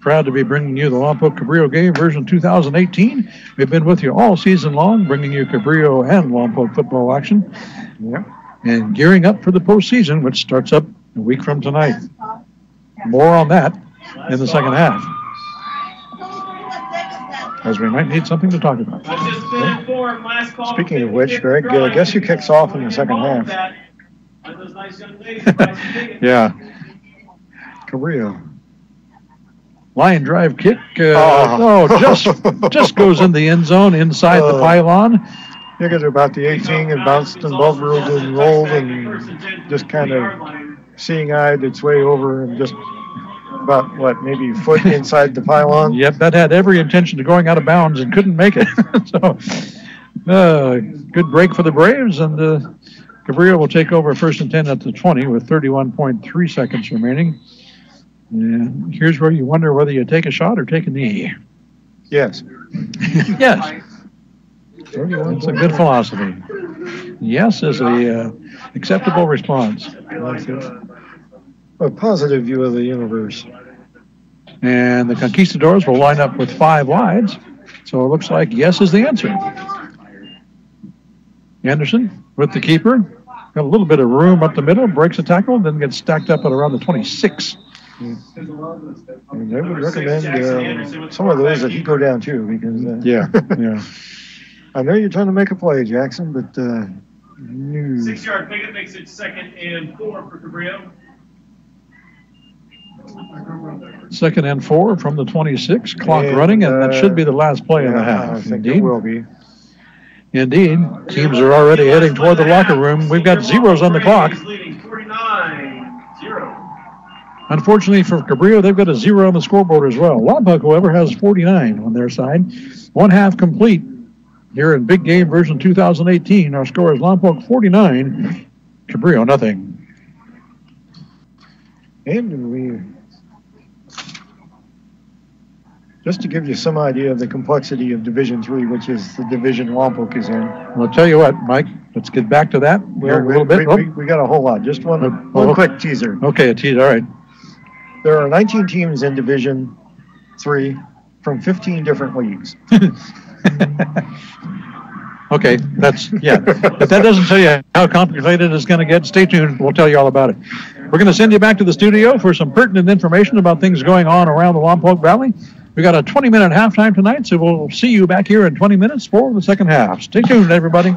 Proud to be bringing you the Lompoc Cabrillo game version 2018. We've been with you all season long, bringing you Cabrillo and Lompoc football action. Yep. And gearing up for the postseason, which starts up a week from tonight. More on that in the second half, as we might need something to talk about. Speaking of which, Greg, guess who kicks off in the second half? Yeah. Cabrillo. Line drive kick. Just goes in the end zone inside the pylon. I think it's about the 18 and bounced and bubbled and rolled and just kind of seeing-eyed its way over and just about, maybe a foot inside the pylon? Yep, that had every intention of going out of bounds and couldn't make it. So, good break for the Braves, and Cabrillo will take over 1st and 10 at the 20 with 31.3 seconds remaining. And here's where you wonder whether you take a shot or take a knee. Yes. Yes. It's a good philosophy. Yes is a acceptable response. A positive view of the universe. And the Conquistadors will line up with 5 wides. So it looks like yes is the answer. Anderson with the keeper. Got a little bit of room up the middle, breaks a tackle, then gets stacked up at around the 26. And I would recommend some of those that he go down too, because yeah. I know you're trying to make a play, Jackson, but 6-yard pickup makes it 2nd and 4 for Cabrillo. 2nd and 4 from the 26. Clock running, and that should be the last play in the half. I think it will be. Indeed. Teams are already heading toward the locker room. We've got zeros on the clock. Unfortunately for Cabrillo, they've got a 0 on the scoreboard as well. Lompoc, however, has 49 on their side. 1 half complete here in Big Game version 2018. Our score is Lompoc 49, Cabrillo nothing. And just to give you some idea of the complexity of Division III, which is the division Lompoc is in. Well, I'll tell you what, Mike, let's get back to that here a little bit. We got a whole lot. Just one quick teaser. Okay, a teaser, all right. There are 19 teams in Division III from 15 different leagues. Okay, if that doesn't tell you how complicated it's going to get, stay tuned. We'll tell you all about it. We're going to send you back to the studio for some pertinent information about things going on around the Lompoc Valley. We got a 20-minute halftime tonight, so we'll see you back here in 20 minutes for the second half. Stay tuned, everybody.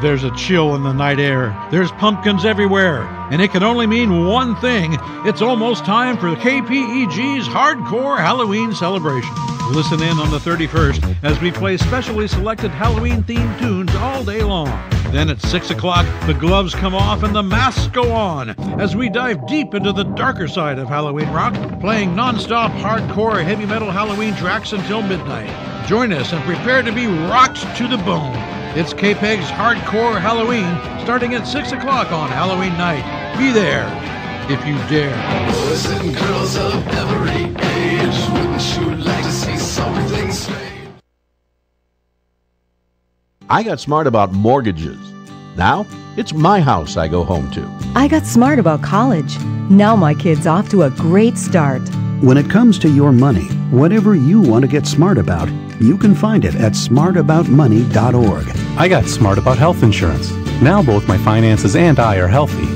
There's a chill in the night air. There's pumpkins everywhere. And it can only mean one thing. It's almost time for KPEG's Hardcore Halloween Celebration. Listen in on the 31st as we play specially selected Halloween-themed tunes all day long. Then at 6 o'clock, the gloves come off and the masks go on as we dive deep into the darker side of Halloween rock, playing non-stop hardcore heavy metal Halloween tracks until midnight. Join us and prepare to be rocked to the bone. It's KPEG's Hardcore Halloween, starting at 6 o'clock on Halloween night. Be there, if you dare. Boys and girls of every age wouldn't you like to see something strange? I got smart about mortgages. Now, it's my house I go home to. I got smart about college. Now my kid's off to a great start. When it comes to your money, whatever you want to get smart about, you can find it at smartaboutmoney.org. I got smart about health insurance. Now both my finances and I are healthy.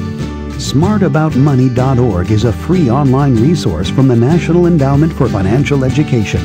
Smartaboutmoney.org is a free online resource from the National Endowment for Financial Education.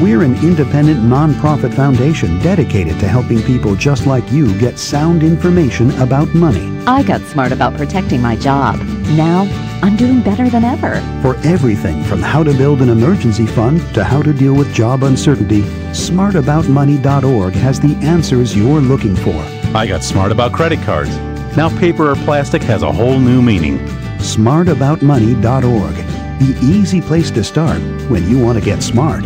We're an independent nonprofit foundation dedicated to helping people just like you get sound information about money. I got smart about protecting my job. Now, I'm doing better than ever. For everything from how to build an emergency fund to how to deal with job uncertainty, smartaboutmoney.org has the answers you're looking for. I got smart about credit cards. Now paper or plastic has a whole new meaning. Smartaboutmoney.org, the easy place to start when you want to get smart.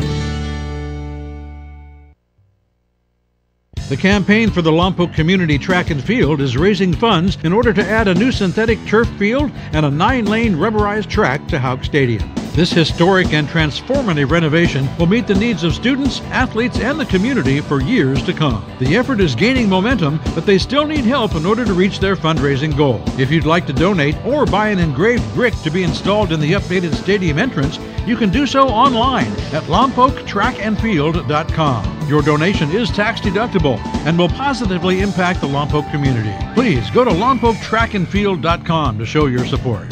The campaign for the Lompoc Community Track and Field is raising funds in order to add a new synthetic turf field and a 9-lane rubberized track to Houck Stadium. This historic and transformative renovation will meet the needs of students, athletes, and the community for years to come. The effort is gaining momentum, but they still need help in order to reach their fundraising goal. If you'd like to donate or buy an engraved brick to be installed in the updated stadium entrance, you can do so online at lompoctrackandfield.com. Your donation is tax deductible and will positively impact the Lompoc community. Please go to lompoctrackandfield.com to show your support.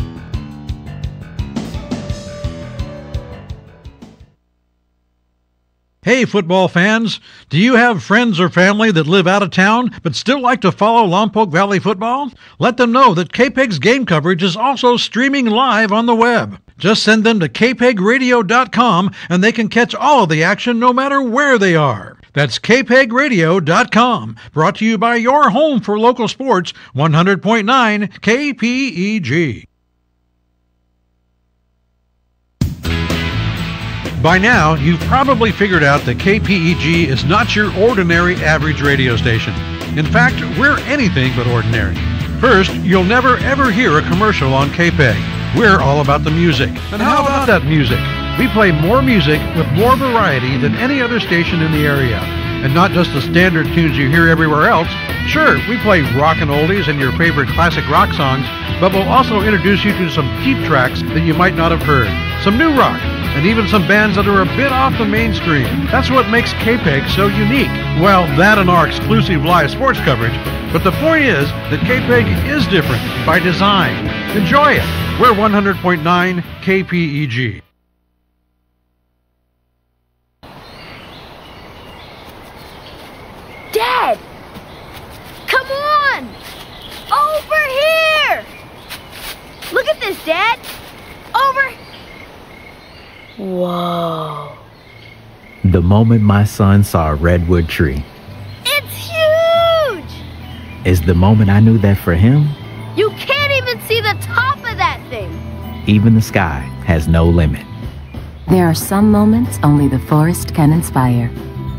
Hey, football fans, do you have friends or family that live out of town but still like to follow Lompoc Valley football? Let them know that KPEG's game coverage is also streaming live on the web. Just send them to kpegradio.com and they can catch all of the action no matter where they are. That's kpegradio.com, brought to you by your home for local sports, 100.9 KPEG. By now, you've probably figured out that KPEG is not your ordinary average radio station. In fact, we're anything but ordinary. First, you'll never ever hear a commercial on KPEG. We're all about the music. And how about that music? We play more music with more variety than any other station in the area. And not just the standard tunes you hear everywhere else. Sure, we play rockin' oldies and your favorite classic rock songs, but we'll also introduce you to some deep tracks that you might not have heard. Some new rock, and even some bands that are a bit off the mainstream. That's what makes KPEG so unique. Well, that and our exclusive live sports coverage. But the point is that KPEG is different by design. Enjoy it. We're 100.9 KPEG. Dad! Come on! Over here! Look at this, Dad! Over... Whoa. The moment my son saw a redwood tree. It's huge! Is the moment I knew that for him, you can't even see the top of that thing! even the sky has no limit. There are some moments only the forest can inspire.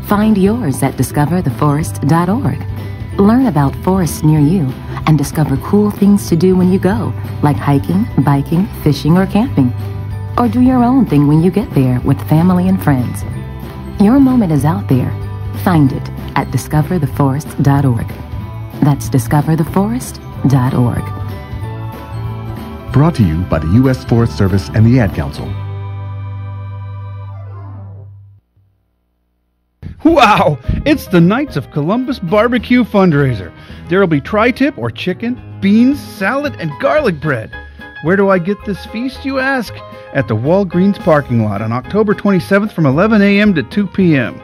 Find yours at discovertheforest.org. Learn about forests near you and discover cool things to do when you go, like hiking, biking, fishing, or camping. Or do your own thing when you get there with family and friends. Your moment is out there. Find it at discovertheforest.org. That's discovertheforest.org. Brought to you by the U.S. Forest Service and the Ad Council. Wow! It's the Knights of Columbus Barbecue fundraiser. There will be tri-tip or chicken, beans, salad, and garlic bread. Where do I get this feast, you ask? At the Walgreens parking lot on October 27th from 11 a.m. to 2 p.m.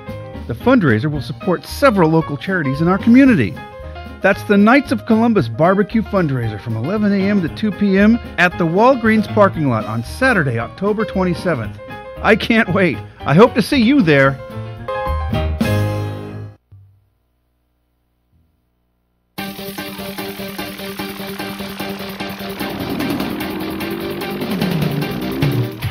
The fundraiser will support several local charities in our community. That's the Knights of Columbus Barbecue Fundraiser from 11 a.m. to 2 p.m. at the Walgreens parking lot on Saturday, October 27th. I can't wait. I hope to see you there.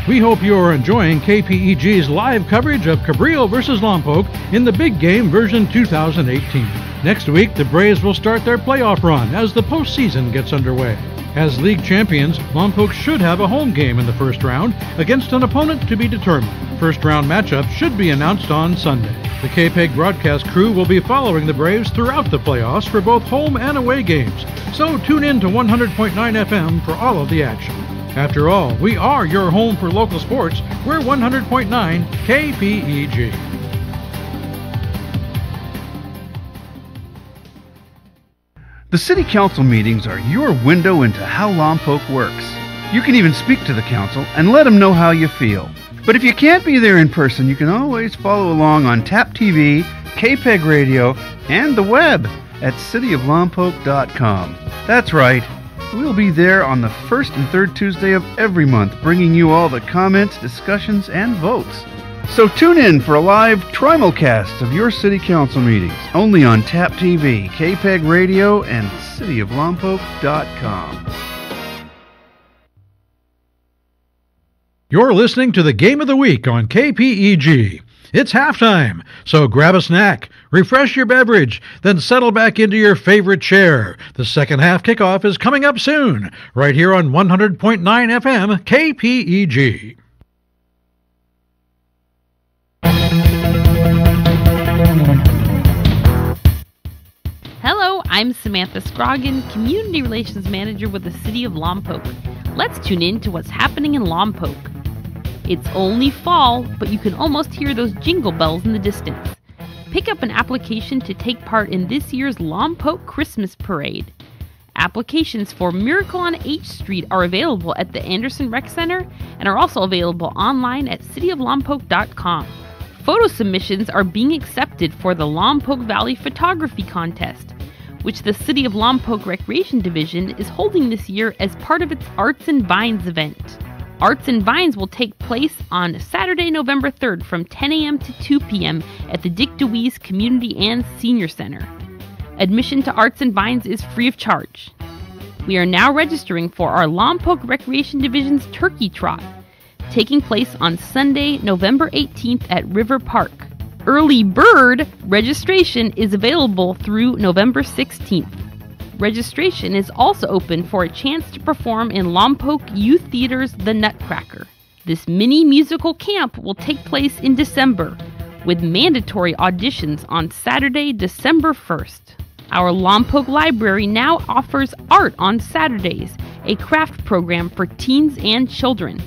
We hope you are enjoying KPEG's live coverage of Cabrillo versus Lompoc in the Big Game version 2018. Next week, the Braves will start their playoff run as the postseason gets underway. As league champions, Lompoc should have a home game in the first round against an opponent to be determined. First round matchup should be announced on Sunday. The KPEG broadcast crew will be following the Braves throughout the playoffs for both home and away games, so tune in to 100.9 FM for all of the action. After all, we are your home for local sports. We're 100.9 KPEG. The City Council meetings are your window into how Lompoc works. You can even speak to the council and let them know how you feel. But if you can't be there in person, you can always follow along on TAP TV, KPEG Radio, and the web at cityoflompoc.com. That's right. We'll be there on the first and third Tuesday of every month, bringing you all the comments, discussions, and votes. So tune in for a live trimulcast of your City Council meetings, only on TAP TV, KPEG Radio, and cityoflompoc.com. You're listening to the Game of the Week on KPEG. It's halftime, so grab a snack, refresh your beverage, then settle back into your favorite chair. The second half kickoff is coming up soon, right here on 100.9 FM KPEG. Hello, I'm Samantha Scroggin, Community Relations Manager with the City of Lompoc. Let's tune in to what's happening in Lompoc. It's only fall, but you can almost hear those jingle bells in the distance. Pick up an application to take part in this year's Lompoc Christmas Parade. Applications for Miracle on H Street are available at the Anderson Rec Center and are also available online at cityoflompoc.com. Photo submissions are being accepted for the Lompoc Valley Photography Contest, which the City of Lompoc Recreation Division is holding this year as part of its Arts and Vines event. Arts and Vines will take place on Saturday, November 3rd from 10 a.m. to 2 p.m. at the Dick DeWeese Community and Senior Center. Admission to Arts and Vines is free of charge. We are now registering for our Lompoc Recreation Division's Turkey Trot, taking place on Sunday, November 18th at River Park. Early bird registration is available through November 16th. Registration is also open for a chance to perform in Lompoc Youth Theater's The Nutcracker. This mini musical camp will take place in December, with mandatory auditions on Saturday, December 1st. Our Lompoc Library now offers Art on Saturdays, a craft program for teens and children.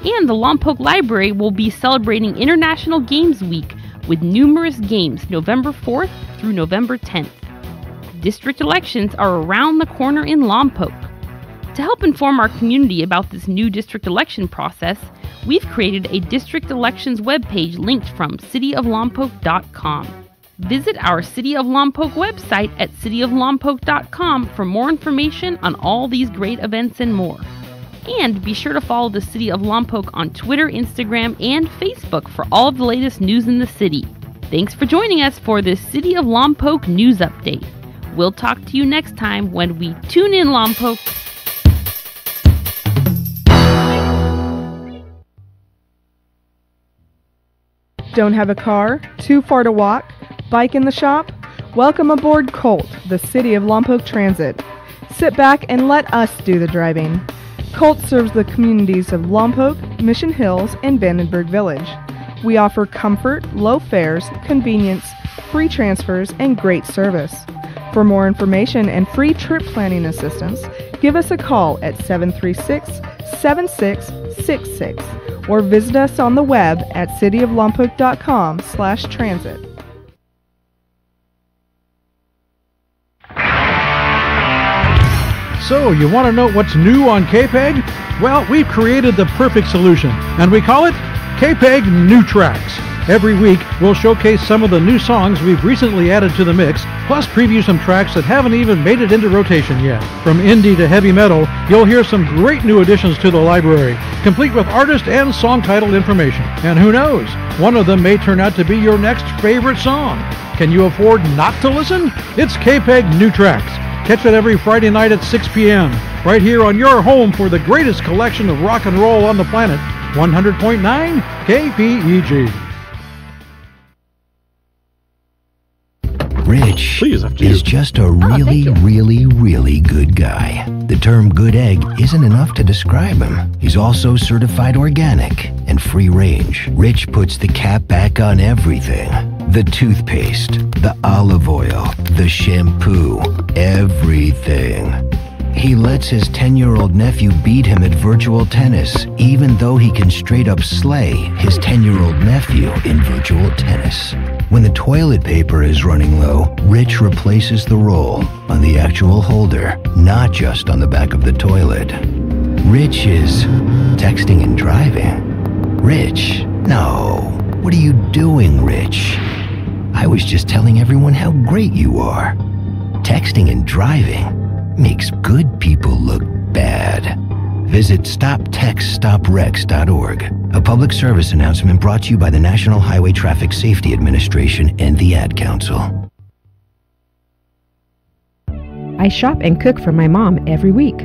And the Lompoc Library will be celebrating International Games Week with numerous games November 4th through November 10th. District elections are around the corner in Lompoc. To help inform our community about this new district election process, we've created a district elections webpage linked from cityoflompoc.com. Visit our City of Lompoc website at cityoflompoc.com for more information on all these great events and more. And be sure to follow the City of Lompoc on Twitter, Instagram, and Facebook for all of the latest news in the city. Thanks for joining us for this City of Lompoc news update. We'll talk to you next time when we tune in Lompoc. Don't have a car? Too far to walk? Bike in the shop? Welcome aboard Colt, the City of Lompoc Transit. Sit back and let us do the driving. Colt serves the communities of Lompoc, Mission Hills, and Vandenberg Village. We offer comfort, low fares, convenience, free transfers, and great service. For more information and free trip planning assistance, give us a call at 736-7666 or visit us on the web at cityoflompoc.com/transit. So, you want to know what's new on KPEG? Well, we've created the perfect solution, and we call it KPEG New Tracks. Every week, we'll showcase some of the new songs we've recently added to the mix, plus preview some tracks that haven't even made it into rotation yet. From indie to heavy metal, you'll hear some great new additions to the library, complete with artist and song title information. And who knows, one of them may turn out to be your next favorite song. Can you afford not to listen? It's KPEG New Tracks. Catch it every Friday night at 6 p.m. right here on your home for the greatest collection of rock and roll on the planet, 100.9 KPEG. Rich is just a really good guy. The term good egg isn't enough to describe him. He's also certified organic and free range. Rich puts the cap back on everything. The toothpaste, the olive oil, the shampoo, everything. He lets his 10-year-old nephew beat him at virtual tennis, even though he can straight up slay his 10-year-old nephew in virtual tennis. When the toilet paper is running low, Rich replaces the roll on the actual holder, not just on the back of the toilet. Rich is texting and driving. Rich, no. What are you doing, Rich? I was just telling everyone how great you are. Texting and driving makes good people look bad. Visit StopTextStopWrecks.org, a public service announcement brought to you by the National Highway Traffic Safety Administration and the Ad Council. I shop and cook for my mom every week.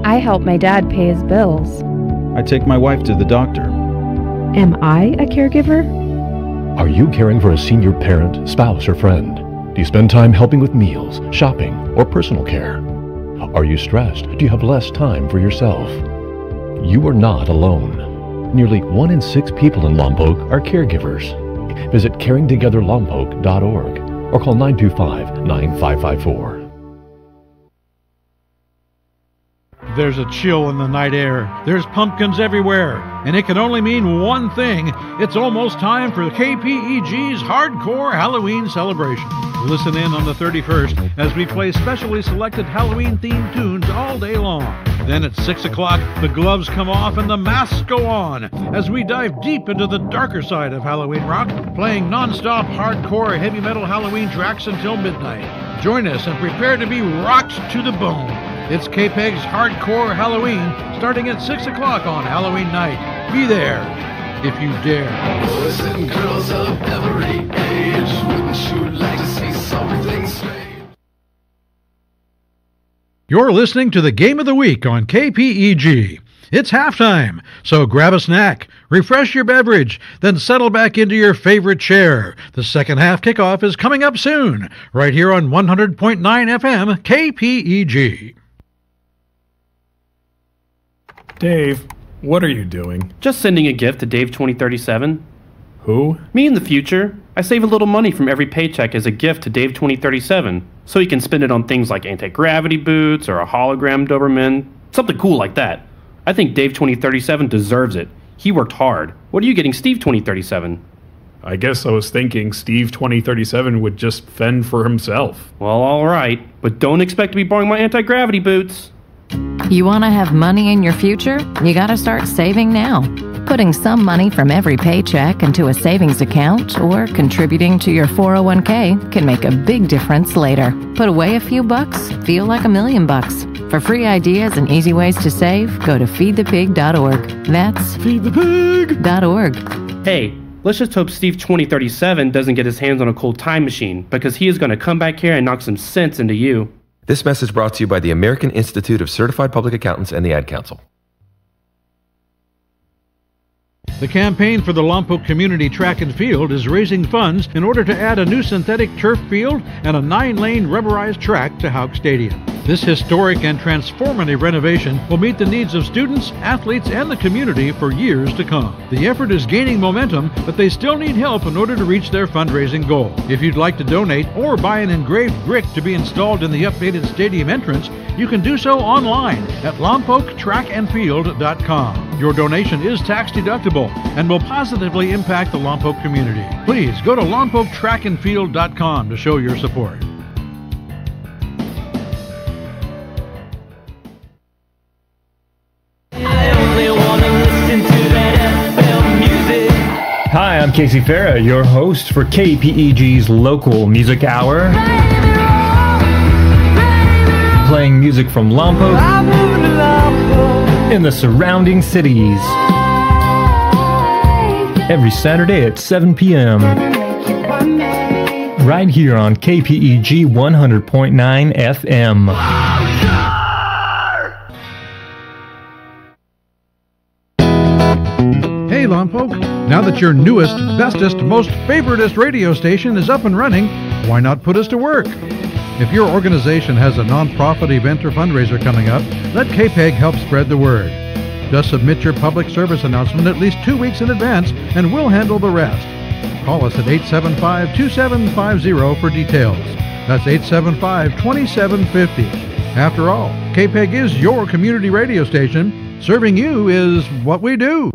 I help my dad pay his bills. I take my wife to the doctor. Am I a caregiver? Are you caring for a senior parent, spouse, or friend? Do you spend time helping with meals, shopping, or personal care? Are you stressed? Do you have less time for yourself? You are not alone. Nearly 1 in 6 people in Lompoc are caregivers. Visit caringtogetherlompoc.org or call 925-9554. There's a chill in the night air. There's pumpkins everywhere. And it can only mean one thing. It's almost time for KPEG's Hardcore Halloween Celebration. Listen in on the 31st as we play specially selected Halloween-themed tunes all day long. Then at 6 o'clock, the gloves come off and the masks go on as we dive deep into the darker side of Halloween rock, playing non-stop hardcore heavy metal Halloween tracks until midnight. Join us and prepare to be rocked to the bone. It's KPEG's Hardcore Halloween, starting at 6 o'clock on Halloween night. Be there, if you dare. Boys and girls of every age wouldn't you like to see something strange? You're listening to the Game of the Week on KPEG. It's halftime, so grab a snack, refresh your beverage, then settle back into your favorite chair. The second half kickoff is coming up soon, right here on 100.9 FM KPEG. Dave, what are you doing? Just sending a gift to Dave 2037. Who? Me in the future. I save a little money from every paycheck as a gift to Dave 2037, so he can spend it on things like anti-gravity boots or a hologram Doberman, something cool like that. I think Dave 2037 deserves it. He worked hard. What are you getting Steve 2037? I guess I was thinking Steve 2037 would just fend for himself. Well, all right, but don't expect to be borrowing my anti-gravity boots. You want to have money in your future? You got to start saving now. Putting some money from every paycheck into a savings account or contributing to your 401k can make a big difference later. Put away a few bucks, feel like $1 million. For free ideas and easy ways to save, go to feedthepig.org. That's feedthepig.org. Hey, let's just hope Steve 2037 doesn't get his hands on a cool time machine, because he is going to come back here and knock some sense into you. This message brought to you by the American Institute of Certified Public Accountants and the Ad Council. The campaign for the Lompoc Community Track and Field is raising funds in order to add a new synthetic turf field and a 9-lane rubberized track to Houck Stadium. This historic and transformative renovation will meet the needs of students, athletes, and the community for years to come. The effort is gaining momentum, but they still need help in order to reach their fundraising goal. If you'd like to donate or buy an engraved brick to be installed in the updated stadium entrance, you can do so online at lompoctrackandfield.com. Your donation is tax deductible and will positively impact the Lompoc community. Please go to lompoctrackandfield.com to show your support. Hi, I'm Casey Farah, your host for KPEG's Local Music Hour. Playing music from Lompoc and the surrounding cities. Every Saturday at 7 p.m. Right here on KPEG 100.9 FM. Hey Lompoc, now that your newest, bestest, most favoritist radio station is up and running, why not put us to work? If your organization has a nonprofit event or fundraiser coming up, let KPEG help spread the word. Just submit your public service announcement at least 2 weeks in advance and we'll handle the rest. Call us at 875-2750 for details. That's 875-2750. After all, KPEG is your community radio station. Serving you is what we do.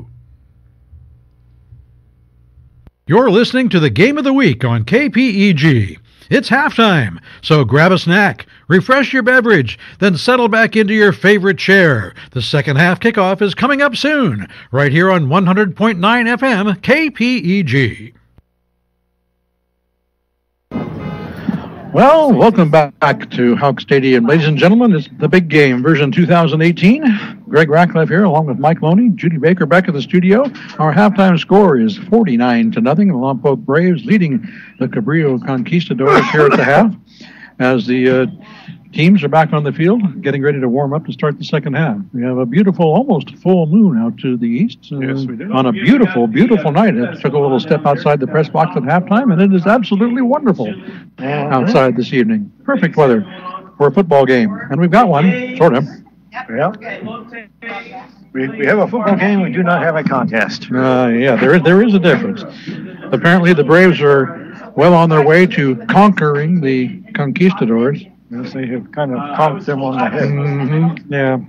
You're listening to the Game of the Week on KPEG. It's halftime, so grab a snack, refresh your beverage, then settle back into your favorite chair. The second half kickoff is coming up soon, right here on 100.9 FM KPEG. Well, welcome back to Houck Stadium. Ladies and gentlemen, it's the big game, version 2018. Greg Ratcliffe here, along with Mike Loney, Judy Baker back at the studio. Our halftime score is 49-0. The Lompoc Braves leading the Cabrillo Conquistadors here at the half as the teams are back on the field, getting ready to warm up to start the second half. We have a beautiful, almost full moon out to the east. Yes, we do. On a beautiful, beautiful night. It took a little step outside the press box at halftime, and it is absolutely wonderful outside this evening. Perfect weather for a football game. And we've got one, sort of. Yeah. We have a football game. We do not have a contest. Yeah, there is a difference. Apparently the Braves are well on their way to conquering the Conquistadors. Yes, they have kind of conked them on the head. Mm-hmm. Yeah,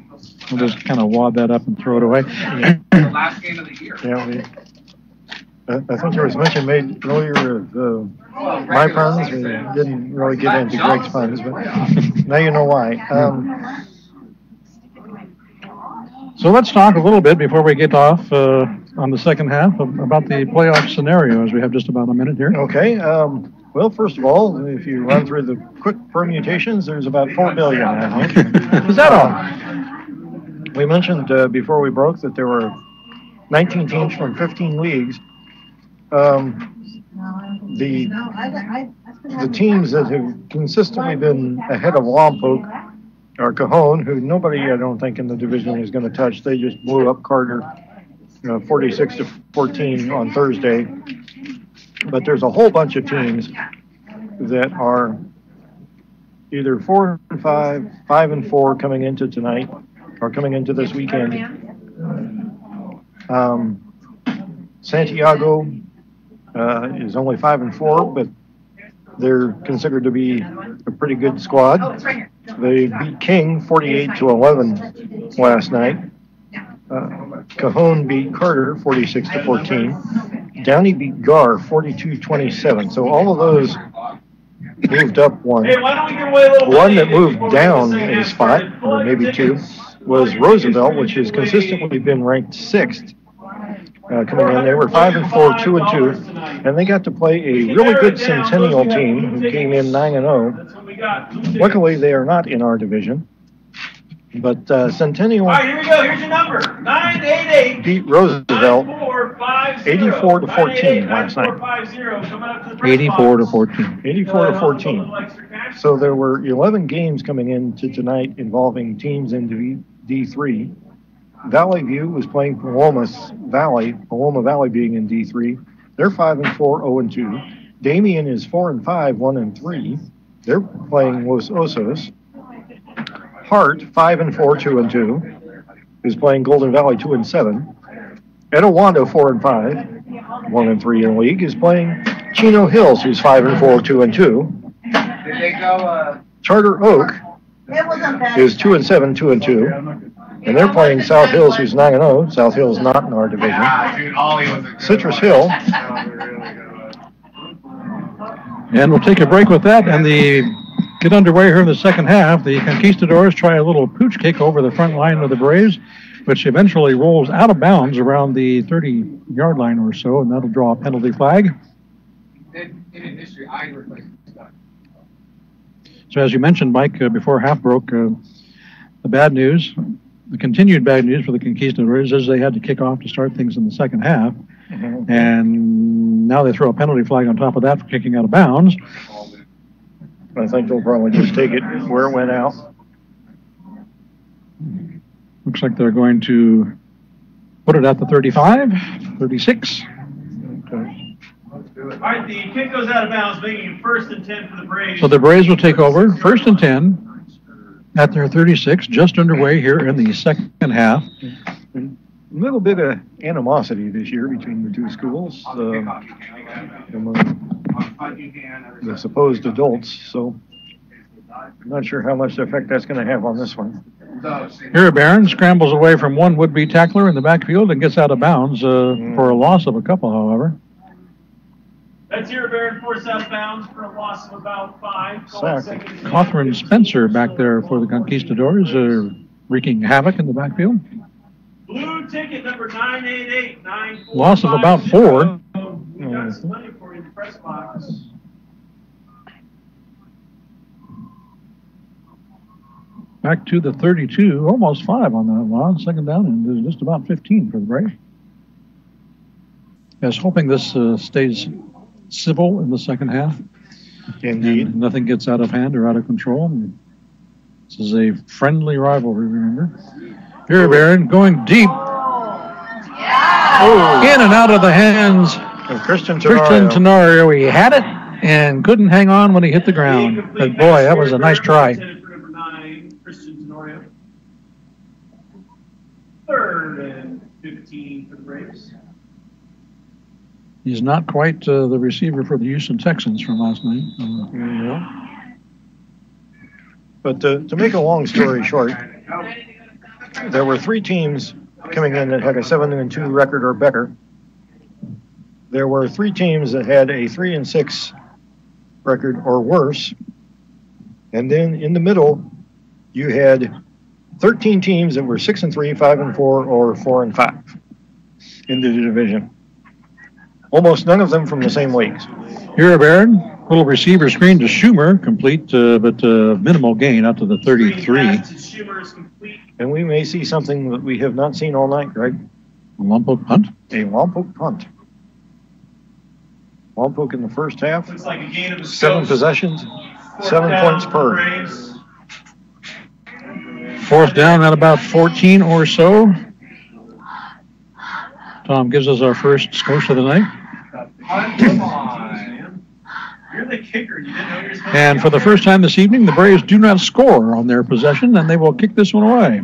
we'll just kind of wad that up and throw it away. Last game of the year. Yeah, I think there was mention made earlier of my puns. We didn't really get into Greg's puns, but now you know why. So let's talk a little bit before we get off on the second half about the playoff scenario, as we have just about a minute here. Okay. Well, first of all, if you run through the quick permutations, there's about 4 billion, I think. Is that all? We mentioned before we broke that there were 19 teams from 15 leagues. The teams that have consistently been ahead of Lompoc are Cajon, who nobody, I don't think, in the division is going to touch. They just blew up Carter 46-14 on Thursday. But there's a whole bunch of teams that are either 4-5, 5-4 coming into tonight, or coming into this weekend. Santiago is only 5-4, but they're considered to be a pretty good squad. They beat King 48-11 last night. Cajon beat Carter 46-14. Downey beat Gar 42-27. So all of those moved up one. One that moved down a spot, or maybe two, was Roosevelt, which has consistently been ranked 6th. Coming in, they were 5-4, 2-2, and they got to play a really good Centennial team who came in 9-0. Luckily, they are not in our division. But Centennial here we go. Here's your number. 988. beat Roosevelt 84-14 last night. 84-14. 84-14. So there were 11 games coming into tonight involving teams in D3. Valley View was playing Paloma Valley being in D3. They're 5-4, 0-2. Damien is 4-5, 1-3. They're playing Los Osos. Hart, 5-4, 2-2, is playing Golden Valley 2-7. Etowando, 4-5, 1-3 in league, is playing Chino Hills, who's 5-4, 2-2. Did they go? Charter Oak is 2-7, 2-2. And they're playing South Hills, who's 9-0. South Hills not in our division. Citrus Hill. And we'll take a break with that and get underway here in the second half. The Conquistadors try a little pooch kick over the front line of the Braves. which eventually rolls out of bounds around the 30-yard line or so, and that'll draw a penalty flag. So as you mentioned, Mike, before half broke, the bad news, the continued bad news for the Conquistadors is they had to kick off to start things in the second half. And now they throw a penalty flag on top of that for kicking out of bounds. I think they'll probably just take it where it went out. Looks like they're going to put it at the 35, 36. Okay. All right, the kick goes out of bounds, making it 1st and 10 for the Braves. So the Braves will take over, 1st and 10 at their 36, just underway here in the second half. A little bit of animosity this year between the two schools, among the supposed adults, so I'm not sure how much effect that's going to have on this one. Here, Barron scrambles away from one would-be tackler in the backfield and gets out of bounds for a loss of a couple, however. That's here, Barron, forced out of bounds for a loss of about 5. Catherine Spencer back there for the Conquistadors, wreaking havoc in the backfield. Blue ticket number 988-9450. Loss of about 4. We got some money for you in the press box. Back to the 32, almost 5 on that one. Second down, and just about 15 for the Braves. I was hoping this stays civil in the second half. Indeed. And nothing gets out of hand or out of control. This is a friendly rivalry, remember? Here, Barron, going deep. In and out of the hands of Christian Tenorio. He had it and couldn't hang on when he hit the ground. But boy, that was a nice try. Christian Tenorio. 3rd and 15 for the Braves. He's not quite the receiver for the Houston Texans from last night. But to make a long story short, there were 3 teams coming in that had a 7-2 record or better. There were 3 teams that had a 3-6 record or worse. And then in the middle, you had 13 teams that were 6-3, 5-4, or 4-5 in the division. Almost none of them from the same leagues. Here, Barron, little receiver screen to Schumer, complete, but minimal gain out to the 33. And we may see something that we have not seen all night, Greg. A Lompoc punt? A Lompoc punt. Lompoc in the first half. Looks like a gain of 7 possessions, 7 points per. Braves. 4th down at about 14 or so. Tom gives us our first scourge of the night. Come on. You're the kicker. You didn't know you were supposed And to for the first time this evening, the Braves do not score on their possession, and they will kick this one away.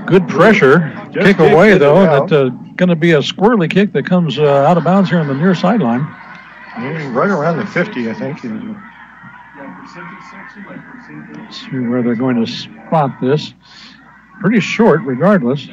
Good pressure. Kick away, though. That's going to be a squirrely kick that comes out of bounds here on the near sideline. Right around the 50, I think. See where they're going to spot this. Pretty short, regardless.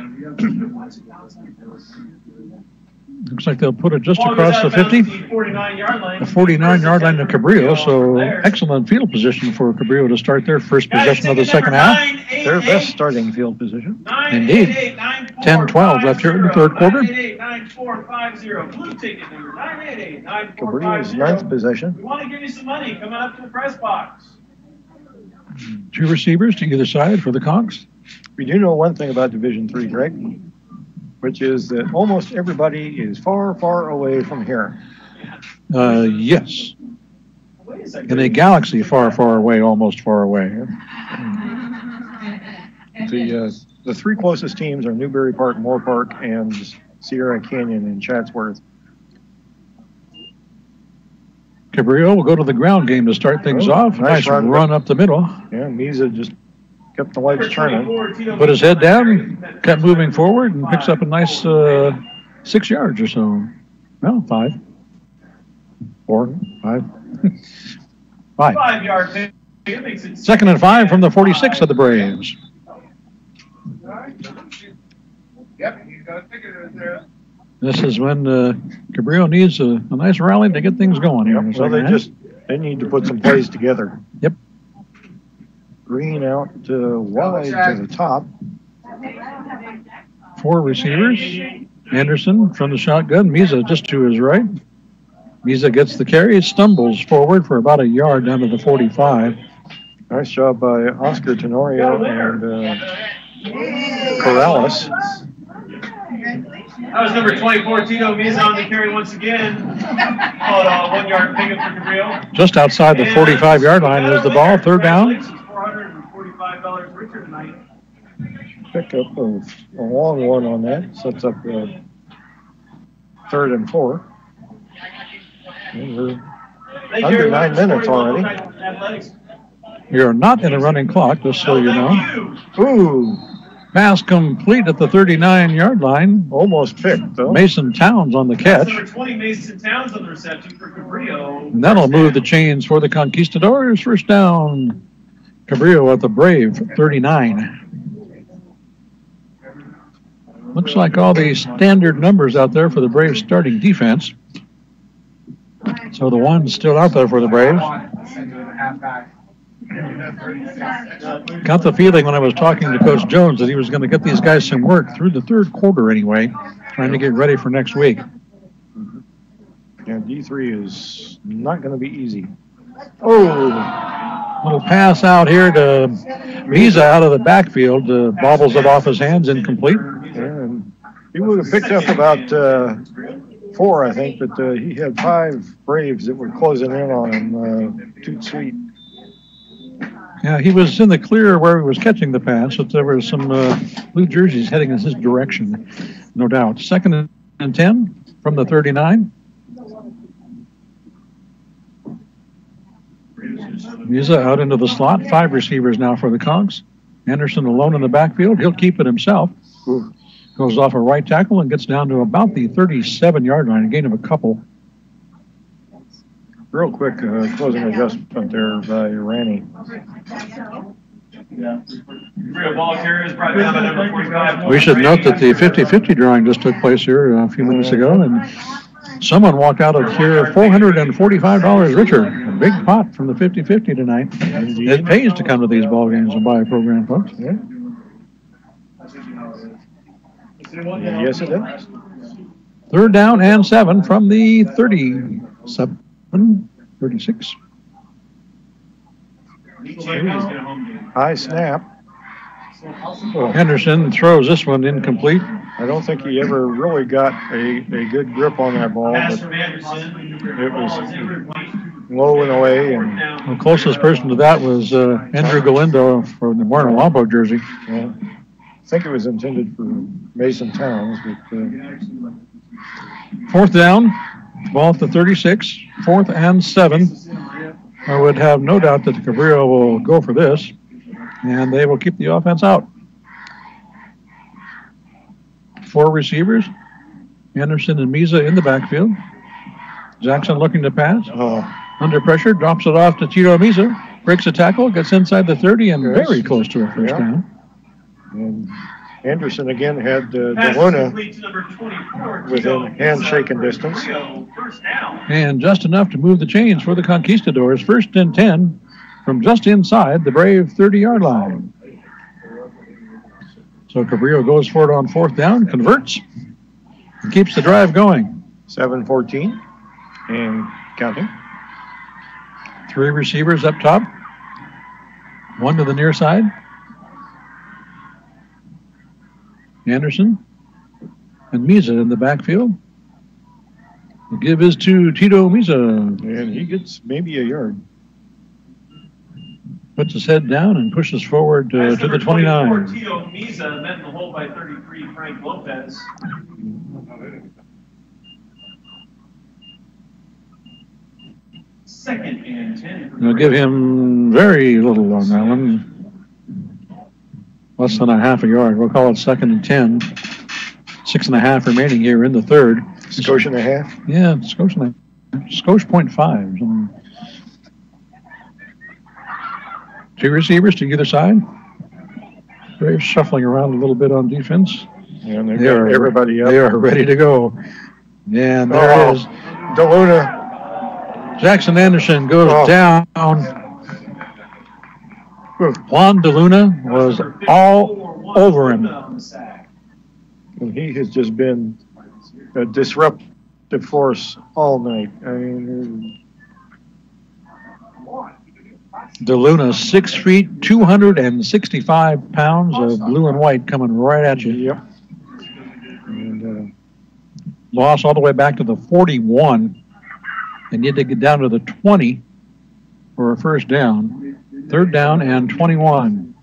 Looks like they'll put it just across the 50. The 49-yard line to Cabrillo, so excellent field position for Cabrillo to start their first possession of the second half. Their best starting field position. Indeed. 10-12 left here in the third quarter. Cabrillo's 9th possession. We want to give you some money coming up to the press box. 2 receivers to either side for the Conqs. We do know one thing about Division III, Greg, which is that almost everybody is far, far away from here. Yes. In a galaxy far, far away, almost far away. The 3 closest teams are Newberry Park, Moore Park, and Sierra Canyon in Chatsworth. Cabrillo will go to the ground game to start things off. Nice run up the middle. Yeah, Misa just kept the lights turning. Put his head down, kept moving forward, and picks up a nice 6 yards or so. Well, 5. 4, 5. 5. 5-yard pick. Second and 5 from the 46 of the Braves. Yep, he's got a ticket right there. This is when Cabrillo needs a nice rally to get things going here. Yep. So they need to put some plays together. Yep. Green out wide to the top. 4 receivers. Anderson from the shotgun. Misa just to his right. Misa gets the carry, stumbles forward for about a yard down to the 45. Nice job by Oscar Tenorio and Corrales. That was number 24, Tito Misa on the carry once again. Called a 1 yard pickup for Cabrillo. Just outside the 45-yard line is the ball. Third down. $445 richer tonight. Pickup of a long one on that. Sets up 3rd and 4. And we're under 9 minutes already. You're not in a running clock, just so you know. Ooh. Pass complete at the 39-yard line. Almost picked, though. Mason Towns on the catch. Number 20, Mason Towns on the reception for Cabrillo. And that'll move the chains for the Conquistadors. First down. Cabrillo at the Brave, 39. Looks like all the standard numbers out there for the Braves starting defense. So the one's still out there for the Braves. Got the feeling when I was talking to Coach Jones that he was going to get these guys some work through the 3rd quarter anyway, trying to get ready for next week. Yeah, D3 is not going to be easy. Oh! Little pass out here to Misa out of the backfield. Bobbles it off his hands, incomplete. And he would have picked up about 4, I think, but he had 5 Braves that were closing in on him. Too sweet. Yeah, he was in the clear where he was catching the pass, but there were some blue jerseys heading in his direction, no doubt. 2nd and 10 from the 39. Misa out into the slot. 5 receivers now for the Conqs. Anderson alone in the backfield. He'll keep it himself. Ooh. Goes off a right tackle and gets down to about the 37-yard line, a gain of a couple. Real quick closing adjustment there by Ranny. We should note that the 50-50 drawing just took place here a few minutes ago, and someone walked out of here $445 richer. A big pot from the 50-50 tonight. It pays to come to these ball games and buy a program, folks. Yeah. Yes, it is. 3rd down and 7 from the 36. High snap. Henderson throws this one incomplete. I don't think he ever really got a good grip on that ball, but it was low and away. And the closest person to that was Andrew Galindo from the wearing a Lompoc jersey. Yeah. I think it was intended for Mason Towns, but 4th down, ball at the 36, 4th and 7. I would have no doubt that the Cabrillo will go for this, and they will keep the offense out. 4 receivers, Anderson and Misa in the backfield. Jackson looking to pass. Under pressure, drops it off to Tito Misa, breaks a tackle, gets inside the 30, and very close to a first down. And Anderson again had DeLuna within handshaking distance. And just enough to move the chains for the Conquistadors. 1st and 10 from just inside the Brave 30-yard line. So Cabrillo goes for it on 4th down, converts, and keeps the drive going. 7-14 and counting. 3 receivers up top. 1 to the near side. Anderson and Misa in the backfield. The give is to Tito Misa. And he gets maybe a yard. Puts his head down and pushes forward to the 29. Tito Misa met in the hole by 33, Frank Lopez. Second and 10. They'll give him very little on that one. Less than a half a yard. We'll call it 2nd and 10. 6.5 remaining here in the 3rd. Scotia and a half? Yeah, Scotia and a half. Scotia 0.5. 2 receivers to either side. Braves shuffling around a little bit on defense. And they've got everybody up. They are ready to go. And there it is. DeLuna. Jackson Anderson goes down. Juan DeLuna was all over him. And he has just been a disruptive force all night. I mean, DeLuna, 6 feet, 265 pounds of blue and white coming right at you. Yep. And loss all the way back to the 41. And you had to get down to the 20 for a first down. Third down and 21.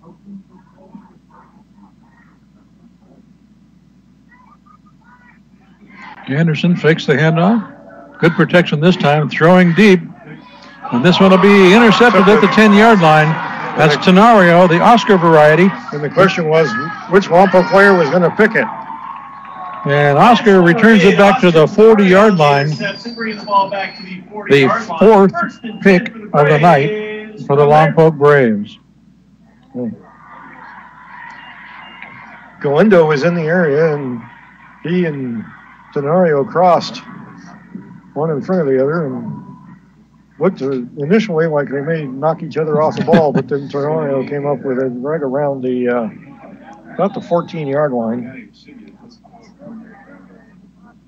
Anderson fakes the handoff. Good protection this time, throwing deep. And this one will be intercepted at the 10-yard line. That's Tenario, the Oscar variety. And the question was, which Lompoc player was going to pick it? And Oscar returns it back to the 40-yard line. The fourth pick of the night for the Lompoc Braves. Galindo was in the area, and he and Tenario crossed, one in front of the other, and looked initially like they may knock each other off the ball, but then Tenario came up with it right around the about the 14-yard line.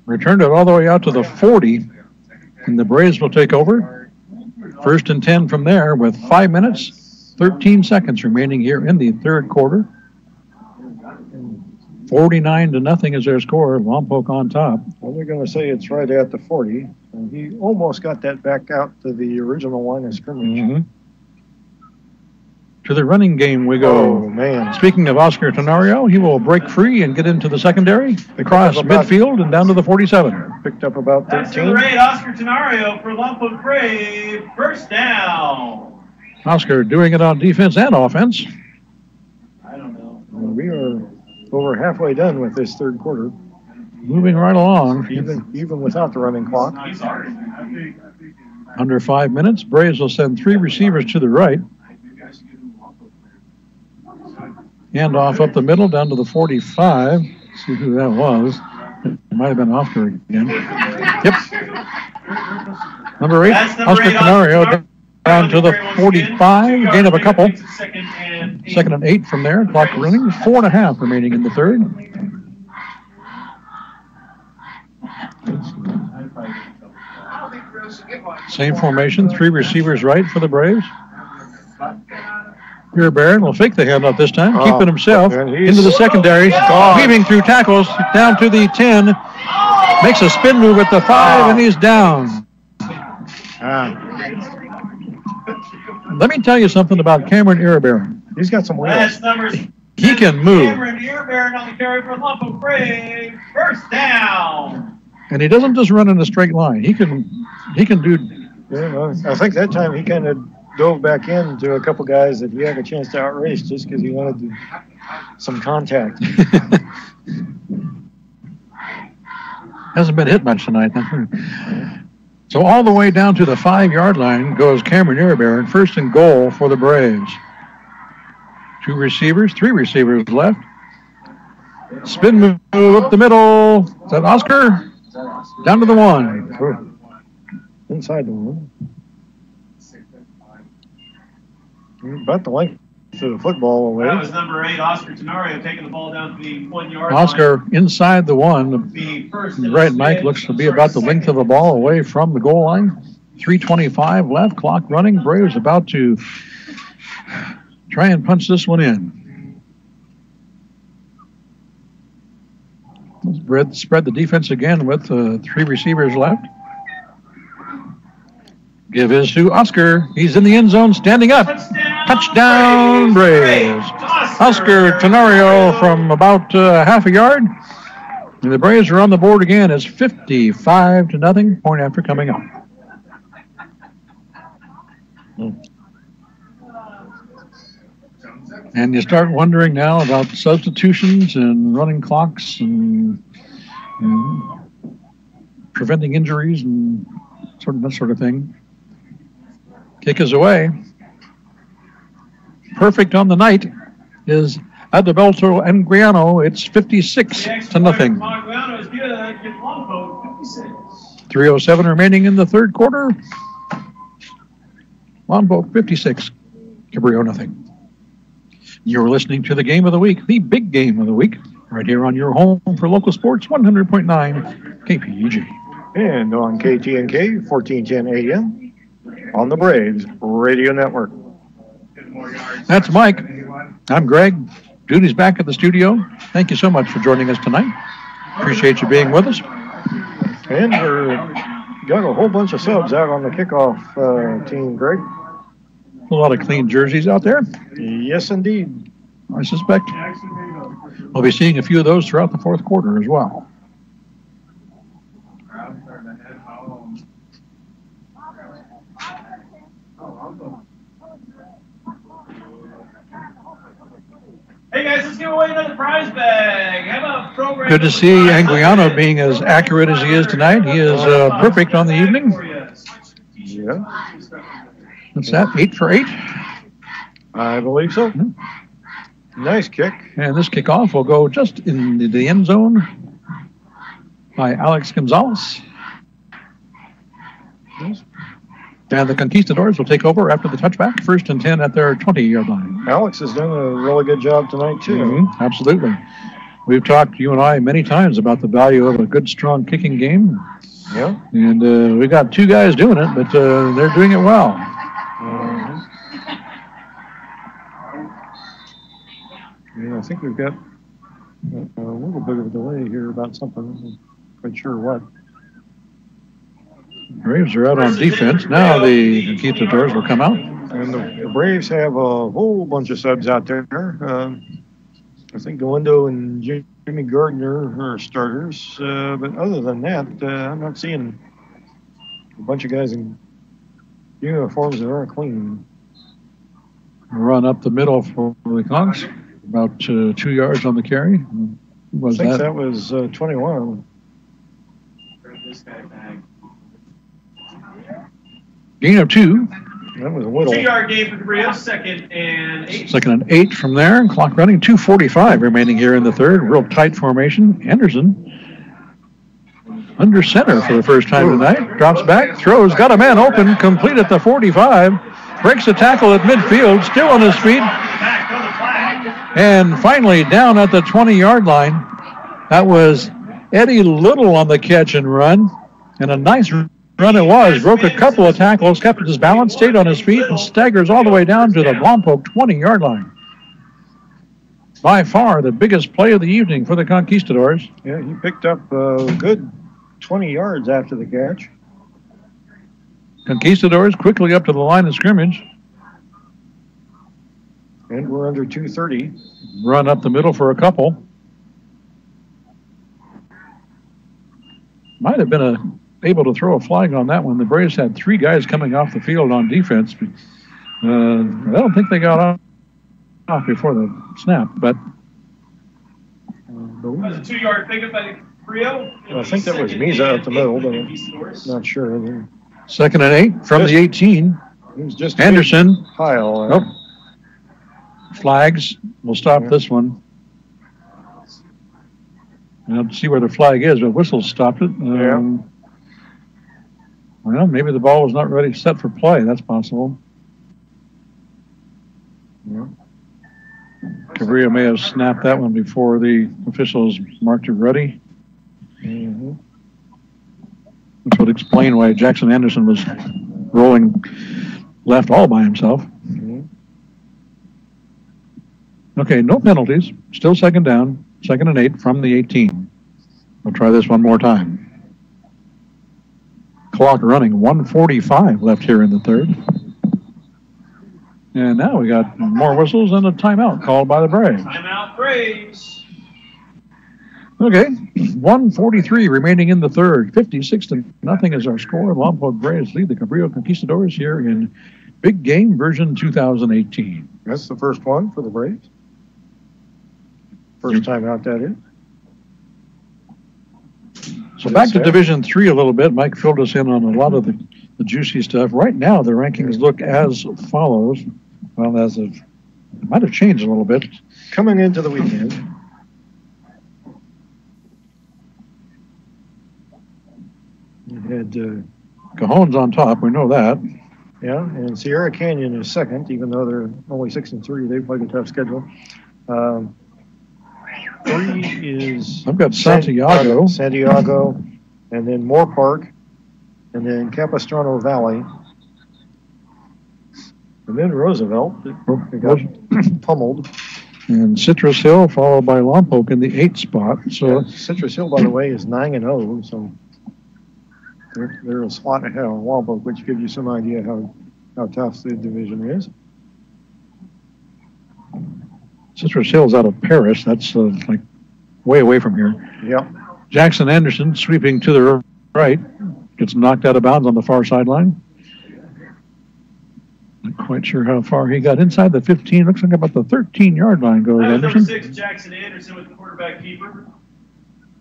Returned it all the way out to the 40, and the Braves will take over. First and 10 from there with 5 minutes, 13 seconds remaining here in the third quarter. 49-0 is their score. Lompoc on top. Well, they're going to say it's right at the 40. And he almost got that back out to the original line of scrimmage. Mm-hmm. To the running game we go. Oh, man. Speaking of Oscar Tenario, he will break free and get into the secondary, across midfield and down to the 47. Picked up about 13. That's number 8, Oscar Tenario for Lompoc Brave. First down. Oscar doing it on defense and offense. I don't know. We are over halfway done with this third quarter. Moving right along. Even without the running clock. Under 5 minutes, Braves will send 3 receivers to the right. Hand off up the middle down to the 45. See who that was. It might have been Oscar again. Yep. Number 8, Oscar Tenario down to the 45. Gain of a couple. Second and 8 from there. Clock running. 4.5 remaining in the third. Same formation. 3 receivers right for the Braves. Here, Barron will fake the handoff this time, keeping himself into the secondary, weaving through tackles down to the 10, makes a spin move at the 5, and he's down. Let me tell you something about Cameron Iribarren. He's got some wheels. He can move. Cameron Iribarren on the carry for Lompoc Brave. First down. And he doesn't just run in a straight line. He can do. Yeah, I think that time he kind of dove back into a couple guys that he had a chance to outrace just because he wanted some contact. Hasn't been hit much tonight. So all the way down to the 5-yard line goes Cameron Iribarren, first and goal for the Braves. 3 receivers left. Spin move up the middle. Is that Oscar? Down to the 1. Inside the 1. About the length of the football away. That was number 8, Oscar Tenario, taking the ball down to the 1-yard Oscar line. inside the 1. The right Mike looks to be about the length of the ball away from the goal line. 3:25 left, clock running. Braves about to try and punch this one in. Spread the defense again with 3 receivers left. Give his to Oscar. He's in the end zone, standing up. Touchdown, Braves. Oscar Tenario from about half a yard. And the Braves are on the board again. It's 55-0. Point after coming up. And you start wondering now about substitutions and running clocks and preventing injuries and that sort of thing. Kick is away. Perfect on the night is Adalberto Anguiano. It's 56-0. 3:07 remaining in the third quarter. Lompoc 56, Cabrillo 0. You're listening to the Game of the Week, the big game of the week, right here on your home for local sports, 100.9 KPEG. And on KTNK, 1410 AM, on the Braves Radio Network. That's Mike. I'm Greg. Judy's back at the studio. Thank you so much for joining us tonight. Appreciate you being with us. And we've got a whole bunch of subs out on the kickoff team, Greg. A lot of clean jerseys out there. Yes, indeed. I suspect we'll be seeing a few of those throughout the fourth quarter as well. Hey guys, let's give away another prize bag. Have a program. Good to see Anguiano being as accurate as he is tonight. He is perfect on the evening. Yeah. What's that, 8 for 8? I believe so. Nice kick. And this kickoff will go just in the end zone by Alex Gonzalez. Yes. And the Conquistadors will take over after the touchback, 1st and 10 at their 20-yard line. Alex has done a really good job tonight, too. Absolutely. We've talked, you and I, many times about the value of a good, strong kicking game. Yeah. And we got two guys doing it, but they're doing it well. Yeah, I think we've got a little bit of a delay here about something. I'm not quite sure what. Braves are out on defense. Now the Conquistadors will come out. And the Braves have a whole bunch of subs out there. I think Galindo and Jimmy Gardner are starters. But other than that, I'm not seeing a bunch of guys in uniforms that aren't clean. Run up the middle for the Conqs. About 2 yards on the carry. I think that was 21. Gain of 2. That was a little. 2-yard gain for Cabrillo, 2nd and 8. 2nd and 8 from there. Clock running, 2:45 remaining here in the third. Real tight formation. Anderson under center for the first time tonight. Drops back, throws, got a man open, complete at the 45. Breaks the tackle at midfield, still on his feet. And finally down at the 20-yard line. That was Eddie Little on the catch and run. And a nice run it was. Broke a couple of tackles, kept his balance, stayed on his feet, and staggers all the way down to the Lompoc 20-yard line. By far the biggest play of the evening for the Conquistadors. Yeah, he picked up a good 20 yards after the catch. Conquistadors quickly up to the line of scrimmage. And we're under 2:30. Run up the middle for a couple. Might have been able to throw a flag on that one. The Braves had 3 guys coming off the field on defense. I don't think they got off before the snap, but That was a 2-yard pickup by Cabrillo. I think that was Misa up the middle, but I'm not sure. 2nd and 8 from the 18. It was just Anderson. Pile. Flags. We'll stop this one. I'll see where the flag is, but whistle stopped it. Well, maybe the ball was not ready, set for play. That's possible. Yeah. Cabrillo may have snapped that one before the officials marked it ready. Mm-hmm. Which would explain why Jackson Anderson was rolling left all by himself. Mm-hmm. Okay, no penalties. Still 2nd down. 2nd and 8 from the 18. We'll try this one more time. Clock running, 1:45 left here in the third. And now we got more whistles and a timeout called by the Braves. Timeout Braves. Okay, 1:43 remaining in the third. 56-0 is our score. Lompoc Braves lead the Cabrillo Conquistadors here in Big Game version 2018. That's the first one for the Braves. First time out, that is. So back to Division III a little bit. Mike filled us in on a lot of the juicy stuff. Right now, the rankings look as follows. Well, it might have changed a little bit. Coming into the weekend. You had Cajon's on top. We know that. Yeah, and Sierra Canyon is second, even though they're only 6-3. They've played a tough schedule. 3 is... I've got Santiago. Santiago, and then Moore Park, and then Capistrano Valley. And then Roosevelt. They got pummeled. And Citrus Hill, followed by Lompoc in the 8th spot. So Citrus Hill, by the way, is 9-0. So they're a spot ahead on Lompoc, which gives you some idea how tough the division is. Citrus Hill's out of Paris. That's like way away from here. Yep. Jackson Anderson sweeping to the right. Gets knocked out of bounds on the far sideline. Not quite sure how far he got inside the 15. Looks like about the 13-yard line goes Anderson. Number 6, Jackson Anderson with the quarterback keeper.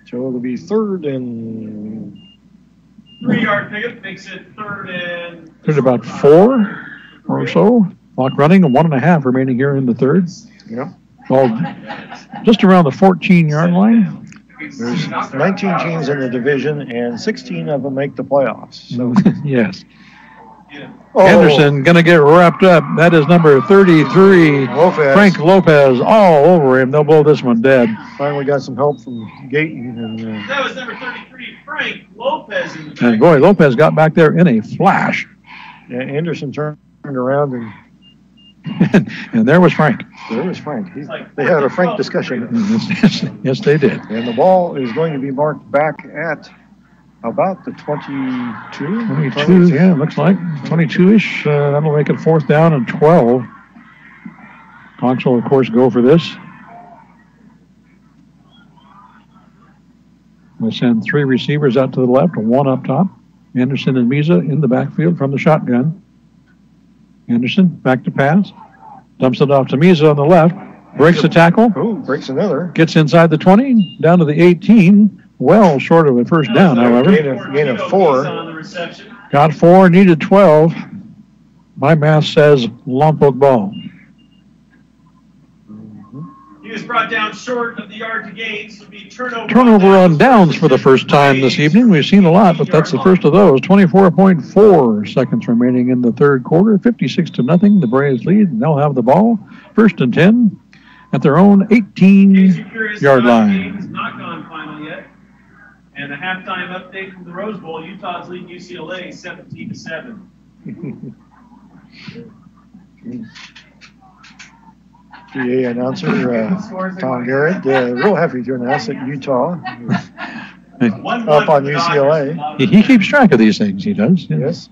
So it'll be 3rd and... 3-yard pickup makes it 3rd and... There's about 4 or so. Clock running, 1.5 remaining here in the 3rd. Yeah. Well, just around the 14-yard line. There's 19 teams in the division, and 16 of them make the playoffs. So yes. Anderson going to get wrapped up. That is number 33, Lopez. Frank Lopez, all over him. They'll blow this one dead. Finally got some help from Gayton. And, that was number 33, Frank Lopez. And boy, Lopez got back there in a flash. Yeah, Anderson turned around and and there was Frank. There was Frank. They had a frank discussion. Yes, they did. And the ball is going to be marked back at about the 22? 22, yeah, looks like. 22-ish. That'll make it 4th down and 12. Conqs will, of course, go for this. We'll send 3 receivers out to the left, 1 up top. Anderson and Misa in the backfield from the shotgun. Anderson back to pass. Dumps it off to Misa on the left. Breaks the tackle. Oh, breaks another. Gets inside the 20, down to the 18. Well short of a first down, however. Gain of 4. Got 4, needed 12. My math says Lompoc ball. He was brought down short of the yard to gain, so it'll be Turnover on downs for the first time this evening. We've seen a lot, but that's the first of those. 24.4 seconds remaining in the 3rd quarter. 56-0. The Braves lead, and they'll have the ball. 1st and 10 at their own 18-yard line. It's not gone final yet. And a halftime update from the Rose Bowl. Utah's leading UCLA 17-7. PA announcer Tom Garrett, real happy to announce that Utah is up on UCLA. He keeps track of these things, he does. Yes.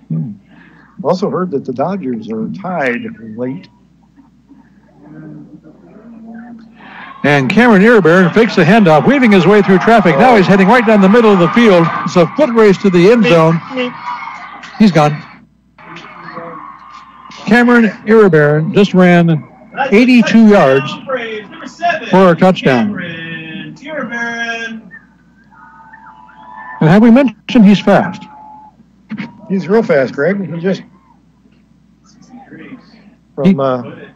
Also heard that the Dodgers are tied late. And Cameron Iribarren fakes the handoff, weaving his way through traffic. Now he's heading right down the middle of the field. It's a foot race to the end zone. He's gone. Cameron Iribarren just ran 82 yards for a touchdown. And have we mentioned he's fast? He's real fast, Greg. He just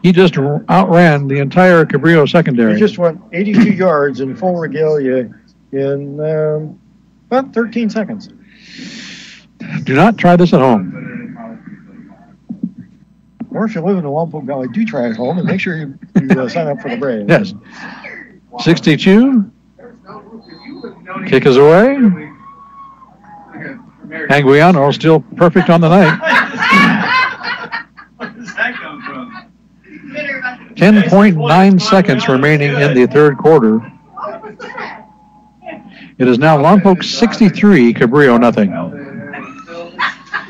he just outran the entire Cabrillo secondary. He just went 82 yards in full regalia in about 13 seconds. Do not try this at home. Or if you live in the Lompoc Valley, do try it at home and make sure you sign up for the Braves. Yes. 62. Kick is away. Anguiano still perfect on the night. Where does that come from? 10.9 seconds remaining in the 3rd quarter. It is now Lompoc 63, Cabrillo nothing.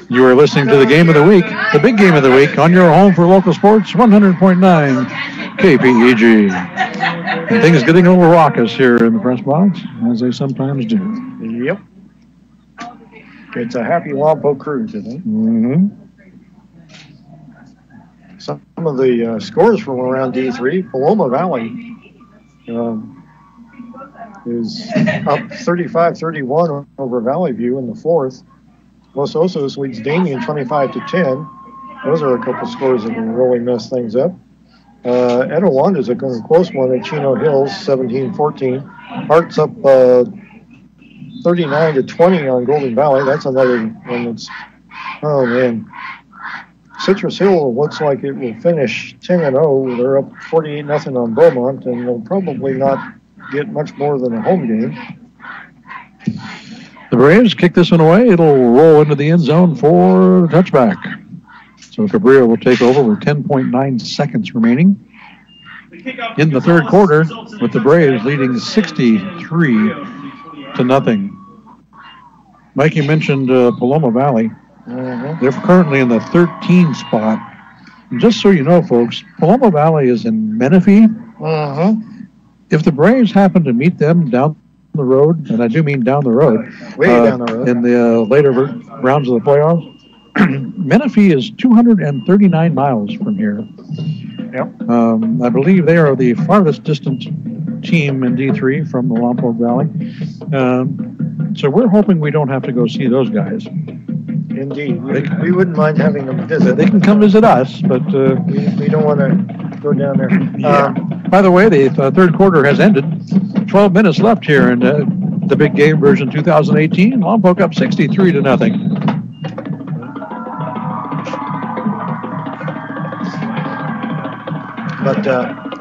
You are listening to the game of the week, the big game of the week, on your home for local sports, 100.9 KPEG. And things getting a little raucous here in the press box, as they sometimes do. Yep. It's a happy Lompoc crew today. Mm-hmm. Some of the scores from around D3, Paloma Valley is up 35-31 over Valley View in the 4th. Los Osos leads Damien 25-10. Those are a couple scores that can really mess things up. Etowanda is a close one at Chino Hills, 17-14. Hart's up 39-20 on Golden Valley. That's another one that's, oh man. Citrus Hill looks like it will finish 10-0. They're up 48-0 on Beaumont, and they'll probably not get much more than a home game. The Braves kick this one away. It'll roll into the end zone for touchback. So Cabrillo will take over with 10.9 seconds remaining in the third quarter, with the Braves leading 63-0. Mikey mentioned Paloma Valley. They're currently in the 13 spot. And just so you know, folks, Paloma Valley is in Menifee. If the Braves happen to meet them down the road, and I do mean down the road, way down the road, in the later rounds of the playoffs, Menifee is 239 miles from here. Yep. I believe they are the farthest distant team in D3 from the Lompoc Valley. So we're hoping we don't have to go see those guys. Indeed. We wouldn't mind having them visit. They can come visit us, but we don't want to go down there. By the way, the third quarter has ended. 12 minutes left here in the big game version 2018. Lompoc up 63-0. But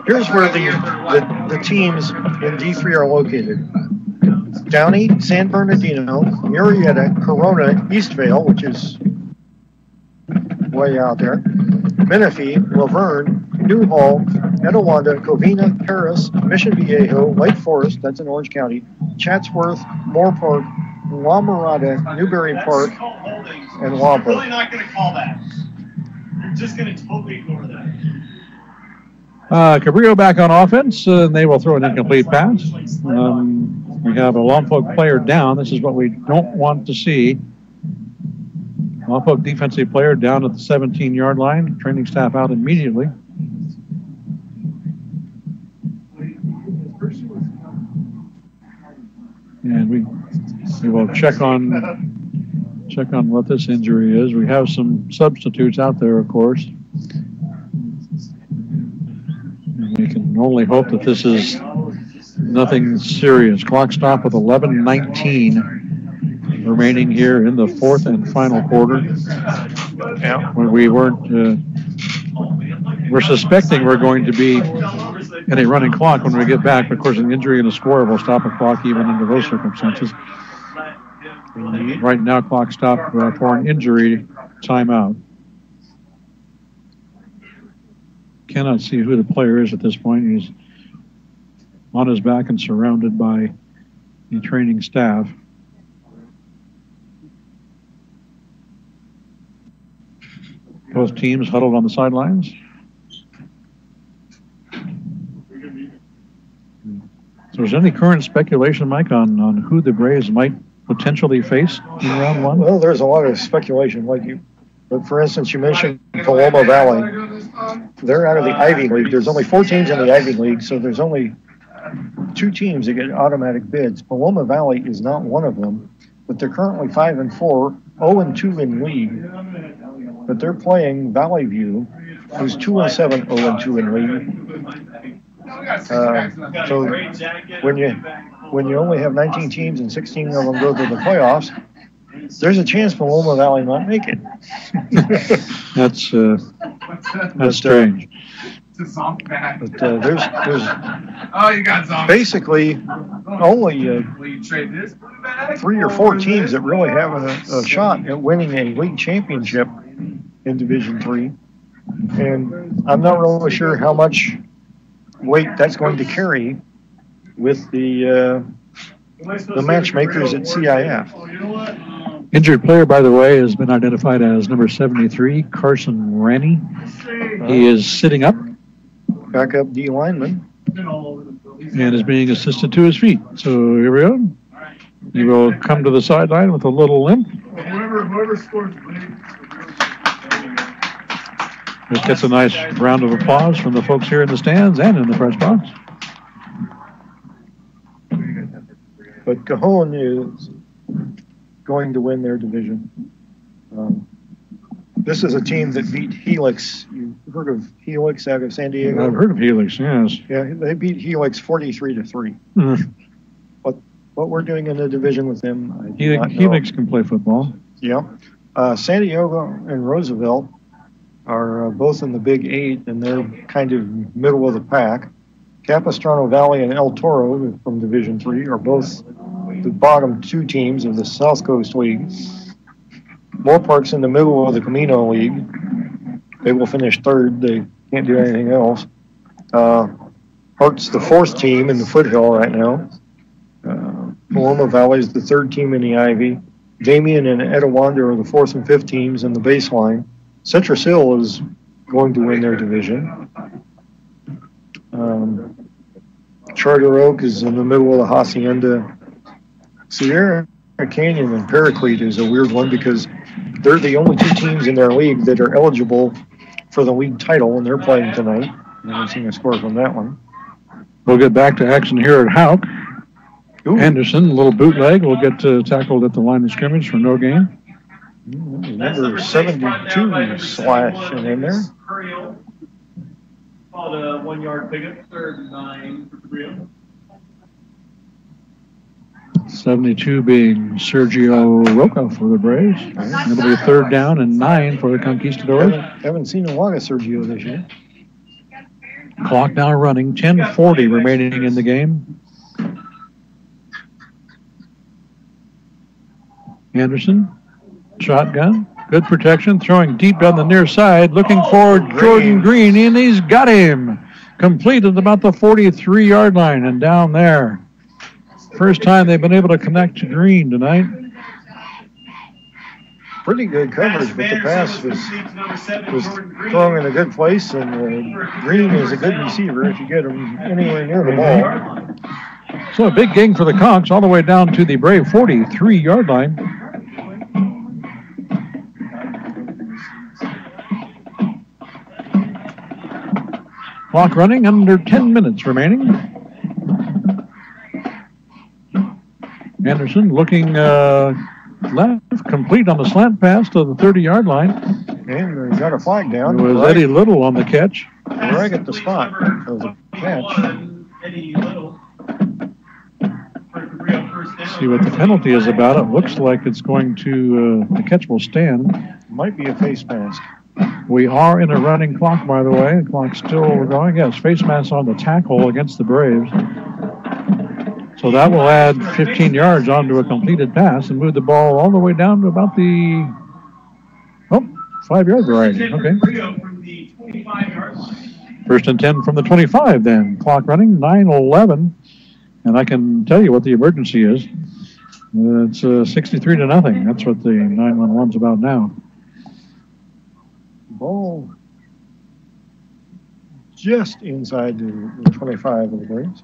here's where the teams in D3 are located. Downey, San Bernardino, Murrieta, Corona, Eastvale, which is way out there, Menifee, Laverne, Newhall, Etowanda, Covina, Paris, Mission Viejo, Lake Forest, that's in Orange County, Chatsworth, Moore Park, La Mirada, Newberry Park, and Lompoc. We're really not going to call that. We're just going to totally ignore that. Cabrillo back on offense, and they will throw an incomplete pass. We have a Lompoc player down. This is what we don't want to see. Lompoc defensive player down at the 17-yard line. Training staff out immediately. And we will check on what this injury is. We have some substitutes out there, of course. And we can only hope that this is nothing serious. Clock stop with 11:19 remaining here in the fourth and final quarter. When we we're suspecting we're going to be in a running clock when we get back. But of course, an injury and a score will stop a clock even under those circumstances. Right now, clock stop for an injury timeout. Cannot see who the player is at this point. He's on his back and surrounded by the training staff. Both teams huddled on the sidelines. So is there any current speculation, Mike, on who the Braves might potentially face in round one? Well, there's a lot of speculation. But for instance, you mentioned Paloma Valley. They're out of the Ivy League. There's only 4 teams in the Ivy League, so there's only 2 teams that get automatic bids. Paloma Valley is not one of them, but they're currently 5-4, 0-2 in league. But they're playing Valley View, who's 2-7, 0-2 in league. So when you only have 19 teams and 16 of them go to the playoffs, there's a chance Paloma Valley might make it. That's strange. But there's basically only 3 or 4 teams that really have a shot at winning a league championship in Division III. And I'm not really sure how much weight that's going to carry with the matchmakers at CIF. Injured player, by the way, has been identified as number 73, Carson Rennie. He is sitting up. Backup D lineman. And is being assisted to his feet. So here we go. He will come to the sideline with a little limp. Whoever scores, Just gets a nice round of applause from the folks here in the stands and in the press box. But Cajon is going to win their division. This is a team that beat Helix. You've heard of Helix out of San Diego? I've heard of Helix, yes. Yeah, they beat Helix 43-3. What we're doing in the division with them, I do not know. Helix can play football. Yeah. San Diego and Roosevelt are both in the Big 8, and they're kind of middle of the pack. Capistrano Valley and El Toro from Division 3 are both the bottom 2 teams of the South Coast League. Moorpark's in the middle of the Camino League. They will finish 3rd. They can't do anything else. Hart's the 4th team in the Foothill right now. Paloma Valley is the 3rd team in the Ivy. Damien and Etiwanda are the 4th and 5th teams in the baseline. Citrus Hill is going to win their division. Charter Oak is in the middle of the Hacienda. Sierra Canyon and Paraclete is a weird one because they're the only 2 teams in their league that are eligible for the league title, and they're playing tonight. I haven't seen a score from that one. We'll get back to action here at Houck. Anderson, a little bootleg, will get tackled at the line of scrimmage for no gain. Number 72 slashing in there. Called a 1-yard pickup, 3rd and 9 for Cabrillo. 72 being Sergio Roca for the Braves. It'll be 3rd down and 9 for the Conquistadors. Haven't seen a lot of Sergio this year. Clock now running, 10:40 remaining in the game. Anderson, shotgun, good protection, throwing deep down the near side, looking for Jordan Green, and he's got him. Complete at about the 43-yard line and down there. First time they've been able to connect to Green tonight. Pretty good coverage, but the pass was thrown in a good place, and Green is a good receiver if you get him anywhere near the ball. So a big gain for the Conqs all the way down to the Brave 43-yard line. Clock running, under 10 minutes remaining. Anderson looking left, complete on the slant pass to the 30-yard line. And got a flag down. It was Eddie Little on the catch. Right at the spot of the catch. See what the penalty is about. It looks like it's going to, the catch will stand. Might be a face mask. We are in a running clock, by the way. The clock's still going. Yes, face mask on the tackle against the Braves. So that will add 15 yards onto a completed pass and move the ball all the way down to about the 5-yard variety. Okay. 1st and 10 from the 25 then. Clock running, 9:11. And I can tell you what the emergency is. It's 63-0. That's what the 911's about now. Ball just inside the 25 of the Braves.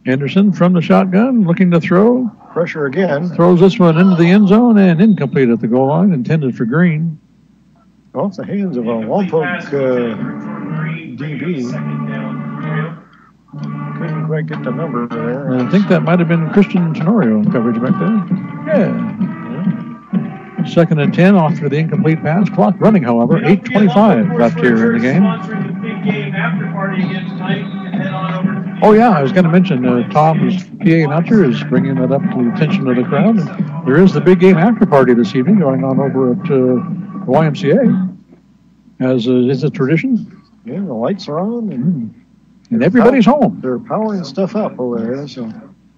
Anderson from the shotgun, looking to throw. Pressure again. Throws this one into the end zone and incomplete at the goal line, intended for Green. Off the hands of a Lompoc DB. Couldn't quite get the number there. I think that might have been Christian Tenorio in coverage back there. Yeah. 2nd and 10 off to the incomplete pass. Clock running, however. 8:25 left here in the game. Oh, yeah, I was going to mention Tom's PA announcer is bringing that up to the attention of the crowd. There is the big game after party this evening going on over at the YMCA, as is a tradition. Yeah, the lights are on. And everybody's home. They're powering stuff up over there.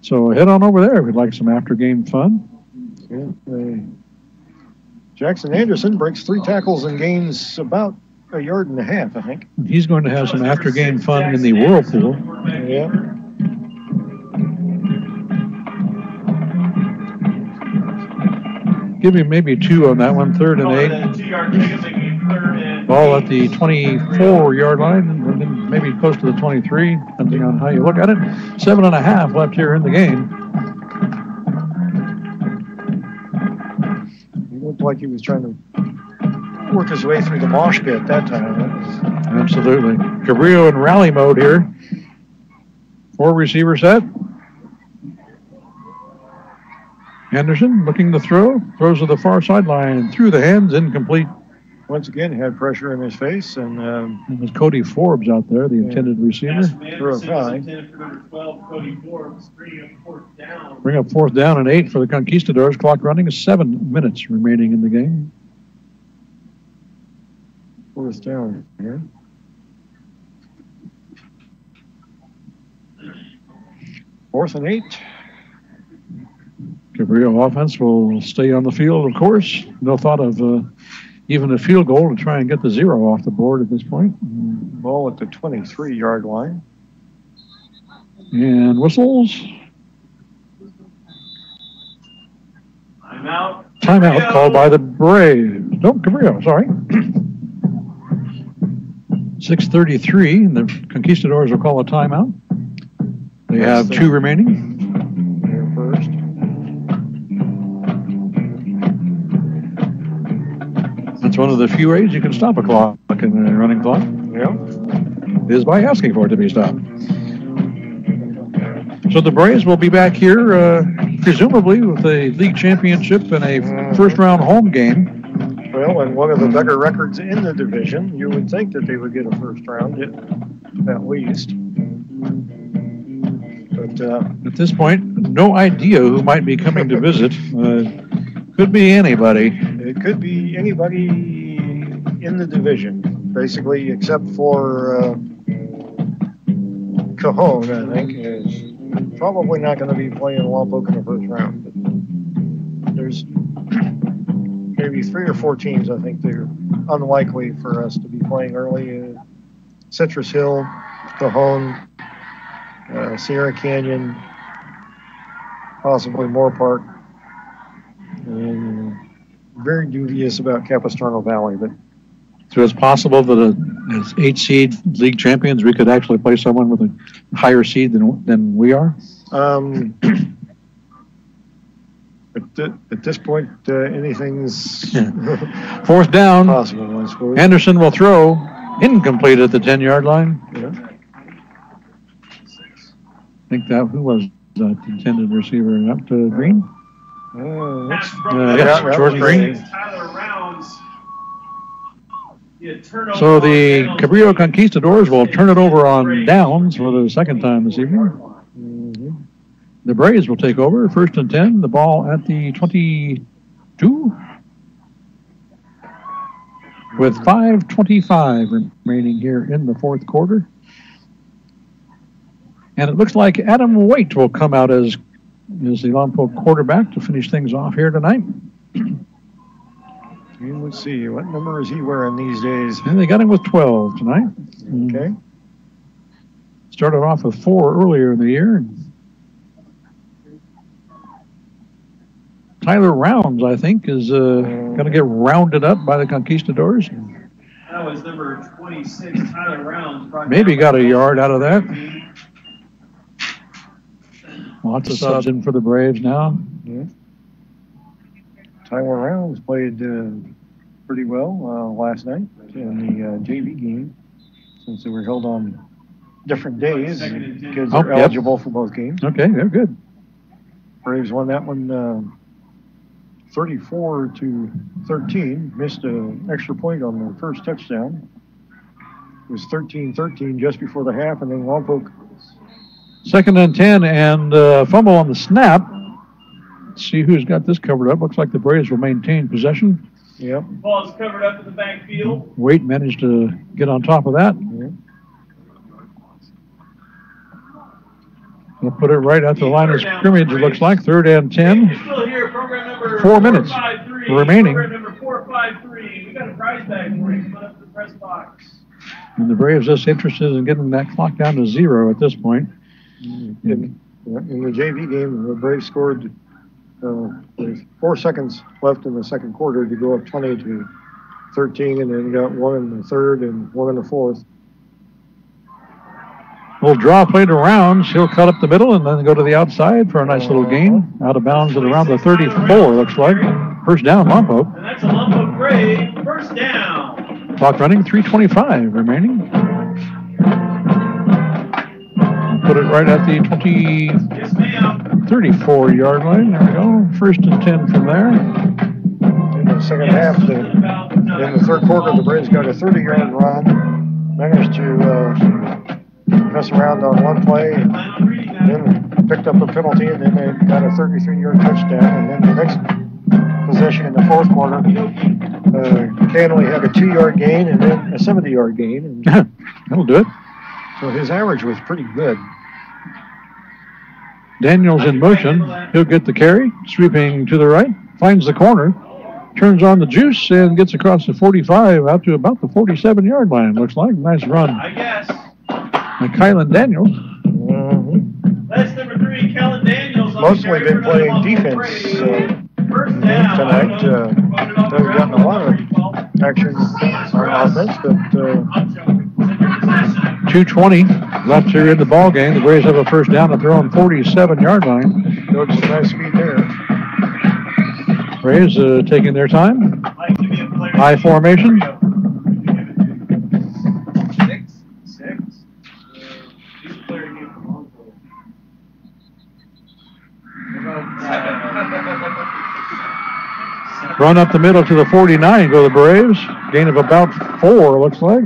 So head on over there if you'd like some after-game fun. Yeah, Jackson Anderson breaks 3 tackles and gains about 1.5 yards, I think. He's going to have some after-game fun in the whirlpool. Yeah. Give him maybe 2 on that one. 3rd and 8. Ball at the 24-yard line, and then maybe close to the 23, depending on how you look at it. 7.5 left here in the game. He looked like he was trying to work his way through the mosh pit that time. Absolutely. Cabrillo in rally mode here. 4 receiver set. Anderson looking to throw. Throws to the far sideline. Through the hands. Incomplete. once again had pressure in his face, and it was Cody Forbes out there, the intended receiver. Threw a fly. Bring up 4th down and 8 for the Conquistadors. Clock running, 7 minutes remaining in the game. 4th down here. Fourth and 8. Cabrillo offense will stay on the field, of course. No thought of even a field goal to try and get the 0 off the board at this point. Ball at the 23-yard line. And whistles. Timeout. Timeout called by the Braves. No, Cabrillo, sorry. 6:33, and the Conquistadors will call a timeout. They have 2 remaining. Here first. That's one of the few ways you can stop a clock in a running clock. Yeah. Is by asking for it to be stopped. So the Braves will be back here, presumably with a league championship and a first-round home game. Well, and one of the better records in the division, you would think that they would get a first round at least. But at this point, no idea who might be coming to visit. Could be anybody. It could be anybody in the division, basically, except for Cajon, I think, is probably not going to be playing Lompoc in the first round. But there's maybe 3 or 4 teams I think they're unlikely for us to be playing early. Citrus Hill, Cajon, Sierra Canyon, possibly Moore Park, and very dubious about Capistrano Valley. But so it's possible that as 8 seed league champions, we could actually play someone with a higher seed than we are? At this point, anything's 4th down. Possible, I suppose. Anderson will throw. Incomplete at the 10-yard line. Yeah. I think that, who was that intended receiver? Up to Green? Yes, Jordan Green. Tyler Rounds. So the Cabrillo Conquistadors will turn it over on downs for the second time this evening. The Braves will take over, 1st and 10. The ball at the 22. With 5:25 remaining here in the 4th quarter. And it looks like Adam Waite will come out as the Lompoc quarterback to finish things off here tonight. Let's see, what number is he wearing these days? And they got him with 12 tonight. Okay. Started off with 4 earlier in the year. Tyler Rounds, I think, is going to get rounded up by the Conquistadors. That was number 26, Tyler Rounds. Maybe got a yard out of that. Lots of subs in for the Braves now. Yeah. Tyler Rounds played pretty well last night in the JV game, since they were held on different days. Kids are eligible for both games. Okay, they're good. Braves won that one 34-13. Missed an extra point on their first touchdown. It was 13-13 just before the half, and then Lompoc. 2nd and 10, and fumble on the snap. Let's see who's got this covered up. Looks like the Braves will maintain possession. Yep. Ball is covered up in the backfield. Waite managed to get on top of that. Yeah. We'll put it right at the line of scrimmage, it looks like. 3rd and 10. 4 minutes remaining. Number 453. We got a prize bag for you. Put up the press box. And the Braves just interested in getting that clock down to 0 at this point. In the JV game, the Braves scored with 4 seconds left in the second quarter to go up 20-13, and then got 1 in the 3rd and 1 in the 4th. Little draw play to Rounds. He'll cut up the middle and then go to the outside for a nice little gain. Out of bounds at around the 34, looks like. First down, Lompoc. And that's a Lompoc Brave. First down. Clock running, 3:25 remaining. Put it right at the 34-yard line. There we go. 1st and 10 from there. in the second half. In the third quarter, the Braves got a 30-yard run, managed to mess around on one play, then picked up a penalty, and then they got a 33-yard touchdown. And then the next possession in the fourth quarter, Canley had a 2-yard gain and then a 70-yard gain. And that'll do it. So his average was pretty good. Daniels in motion. He'll get the carry, sweeping to the right, finds the corner, turns on the juice, and gets across the 45 out to about the 47-yard line, looks like. Nice run. I guess. And Kylan Daniels. That's number 3, Kylan Daniels. Mostly been playing defense tonight. They've gotten a lot of action on offense, but 2:20 left here in the ball game. The Braves have a first down at their own 47-yard line. Showed some nice speed there. Braves taking their time. High formation. 6. Run up the middle to the 49, go the Braves. Gain of about 4, looks like.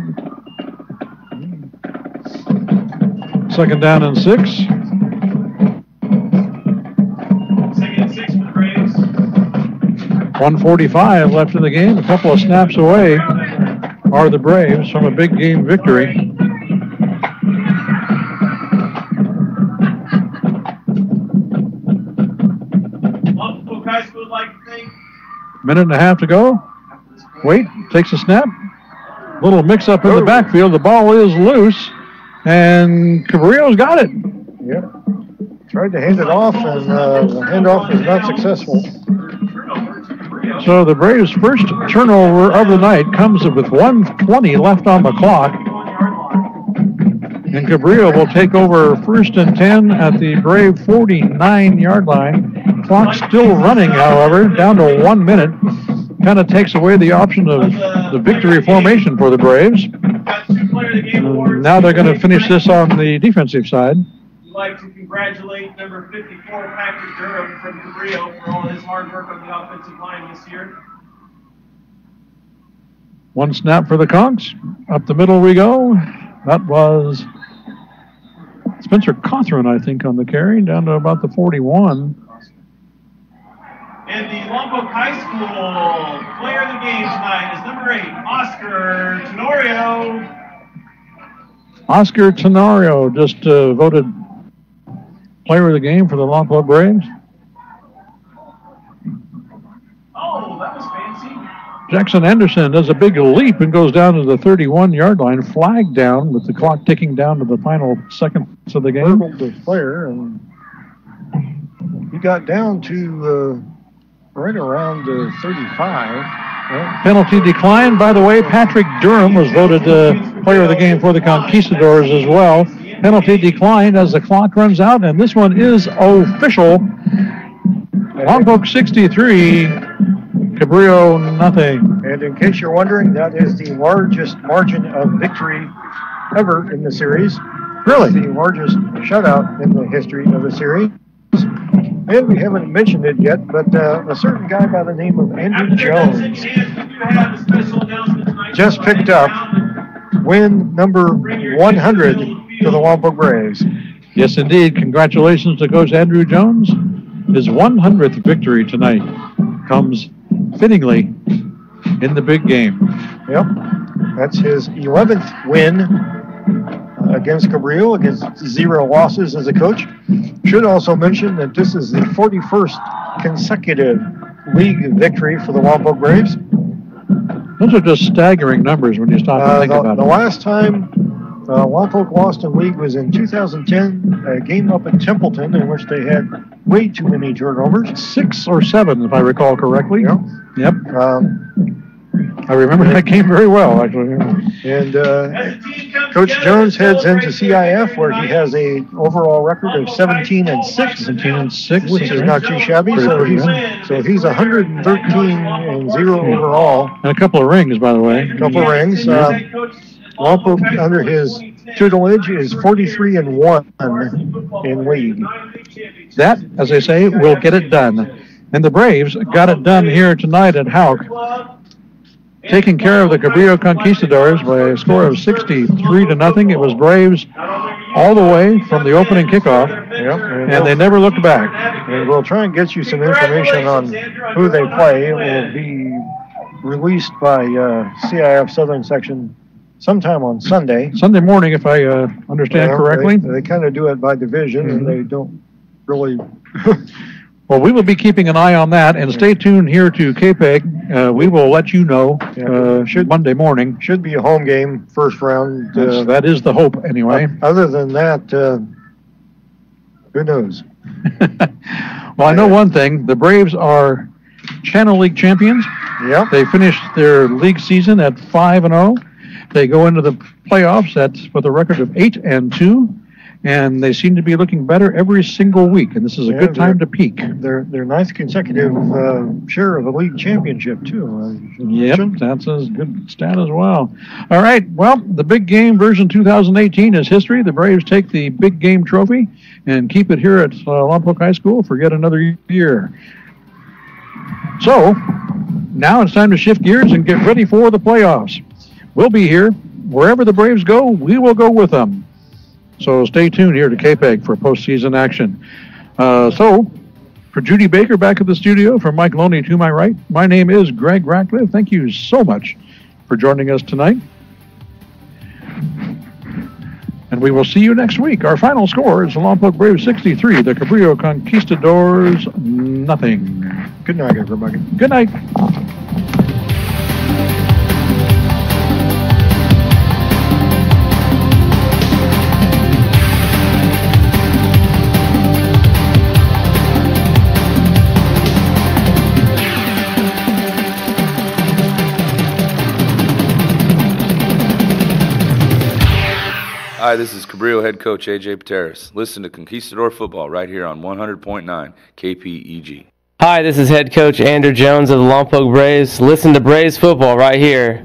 Second down and 6. Second and 6 for the Braves. 1:45 left in the game. A couple of snaps away are the Braves from a big game victory. Lompoc High School would like to think. Minute and a half to go. Wait, takes a snap. Little mix-up in the backfield. The ball is loose, and Cabrillo's got it. Yep. Tried to hand it off, and the handoff was not successful. So the Braves' first turnover of the night comes with 1:20 left on the clock. And Cabrillo will take over first and 10 at the Brave 49-yard line. Clock still running, however, down to 1 minute. Kind of takes away the option of the victory formation for the Braves. Now they're going to finish this on the defensive side. We'd like to congratulate number 54, Patrick Durham from Cabrillo, for all his hard work on the offensive line this year. One snap for the Conqs. Up the middle we go. That was Spencer Cawthron, I think, on the carry, down to about the 41. And the Lompoc High School player of the game tonight is number 8, Oscar Tenorio. Oscar Tenorio just voted player of the game for the Lompoc Braves. Oh, that was fancy. Jackson Anderson does a big leap and goes down to the 31-yard line, flag down with the clock ticking down to the final seconds of the game. The player, and he got down to right around 35. Right? Penalty declined. By the way, Patrick Durham was voted player of the game for the Conquistadors as well. Penalty declined as the clock runs out, and this one is official. Lompoc 63, Cabrillo nothing. And in case you're wondering, that is the largest margin of victory ever in the series. Really? It's the largest shutout in the history of the series. And we haven't mentioned it yet, but a certain guy by the name of Andrew Jones just picked up win number 100 for the Lompoc Braves. Yes, indeed. Congratulations to Coach Andrew Jones. His 100th victory tonight comes fittingly in the big game. Yep. That's his 11th win against Cabrillo, against 0 losses as a coach. Should also mention that this is the 41st consecutive league victory for the Lompoc Braves. Those are just staggering numbers when you stop and think about it. The last time Lompoc lost in league was in 2010, a game up in Templeton in which they had way too many turnovers. 6 or 7, if I recall correctly. Yep. I remember that game very well, actually. And Coach Jones heads into CIF, where he has a overall record of 17-6. 17-6, which is not too shabby. So he's 113-0 overall. And a couple of rings, by the way. A couple of rings. Lompoc, under his tutelage, is 43-1 in league. That, as they say, will get it done. And the Braves got it done here tonight at Houck, taking care of the Cabrillo Conquistadors by a score of 63-0. It was Braves all the way from the opening kickoff, and they never looked back. And we'll try and get you some information on who they play. It will be released by CIF Southern Section sometime on Sunday. Sunday morning, if I understand correctly. They kind of do it by division, and they don't really... Well, we will be keeping an eye on that, and stay tuned here to KPEG. We will let you know Monday morning. Should be a home game, first round. That is the hope, anyway. Other than that, who knows? Well, I know one thing. The Braves are Channel League champions. Yep. They finished their league season at 5-0. They go into the playoffs with a record of 8-2. And they seem to be looking better every single week, and this is a good time to peak. Their ninth consecutive share of a league championship, too. Yep, that's a good stat as well. All right, well, the Big Game version 2018 is history. The Braves take the Big Game trophy and keep it here at Lompoc High School for yet another year. So, now it's time to shift gears and get ready for the playoffs. We'll be here. Wherever the Braves go, we will go with them. So stay tuned here to KPEG for postseason action. So, for Judy Baker back at the studio, from Mike Loney to my right, my name is Greg Ratcliffe. Thank you so much for joining us tonight. And we will see you next week. Our final score is the Lompoc Braves 63, the Cabrillo Conquistadors nothing. Good night, everybody. Good night. Hi, this is Cabrillo head coach AJ Pateras. Listen to Conquistador football right here on 100.9 KPEG. Hi, this is head coach Andrew Jones of the Lompoc Braves. Listen to Braves football right here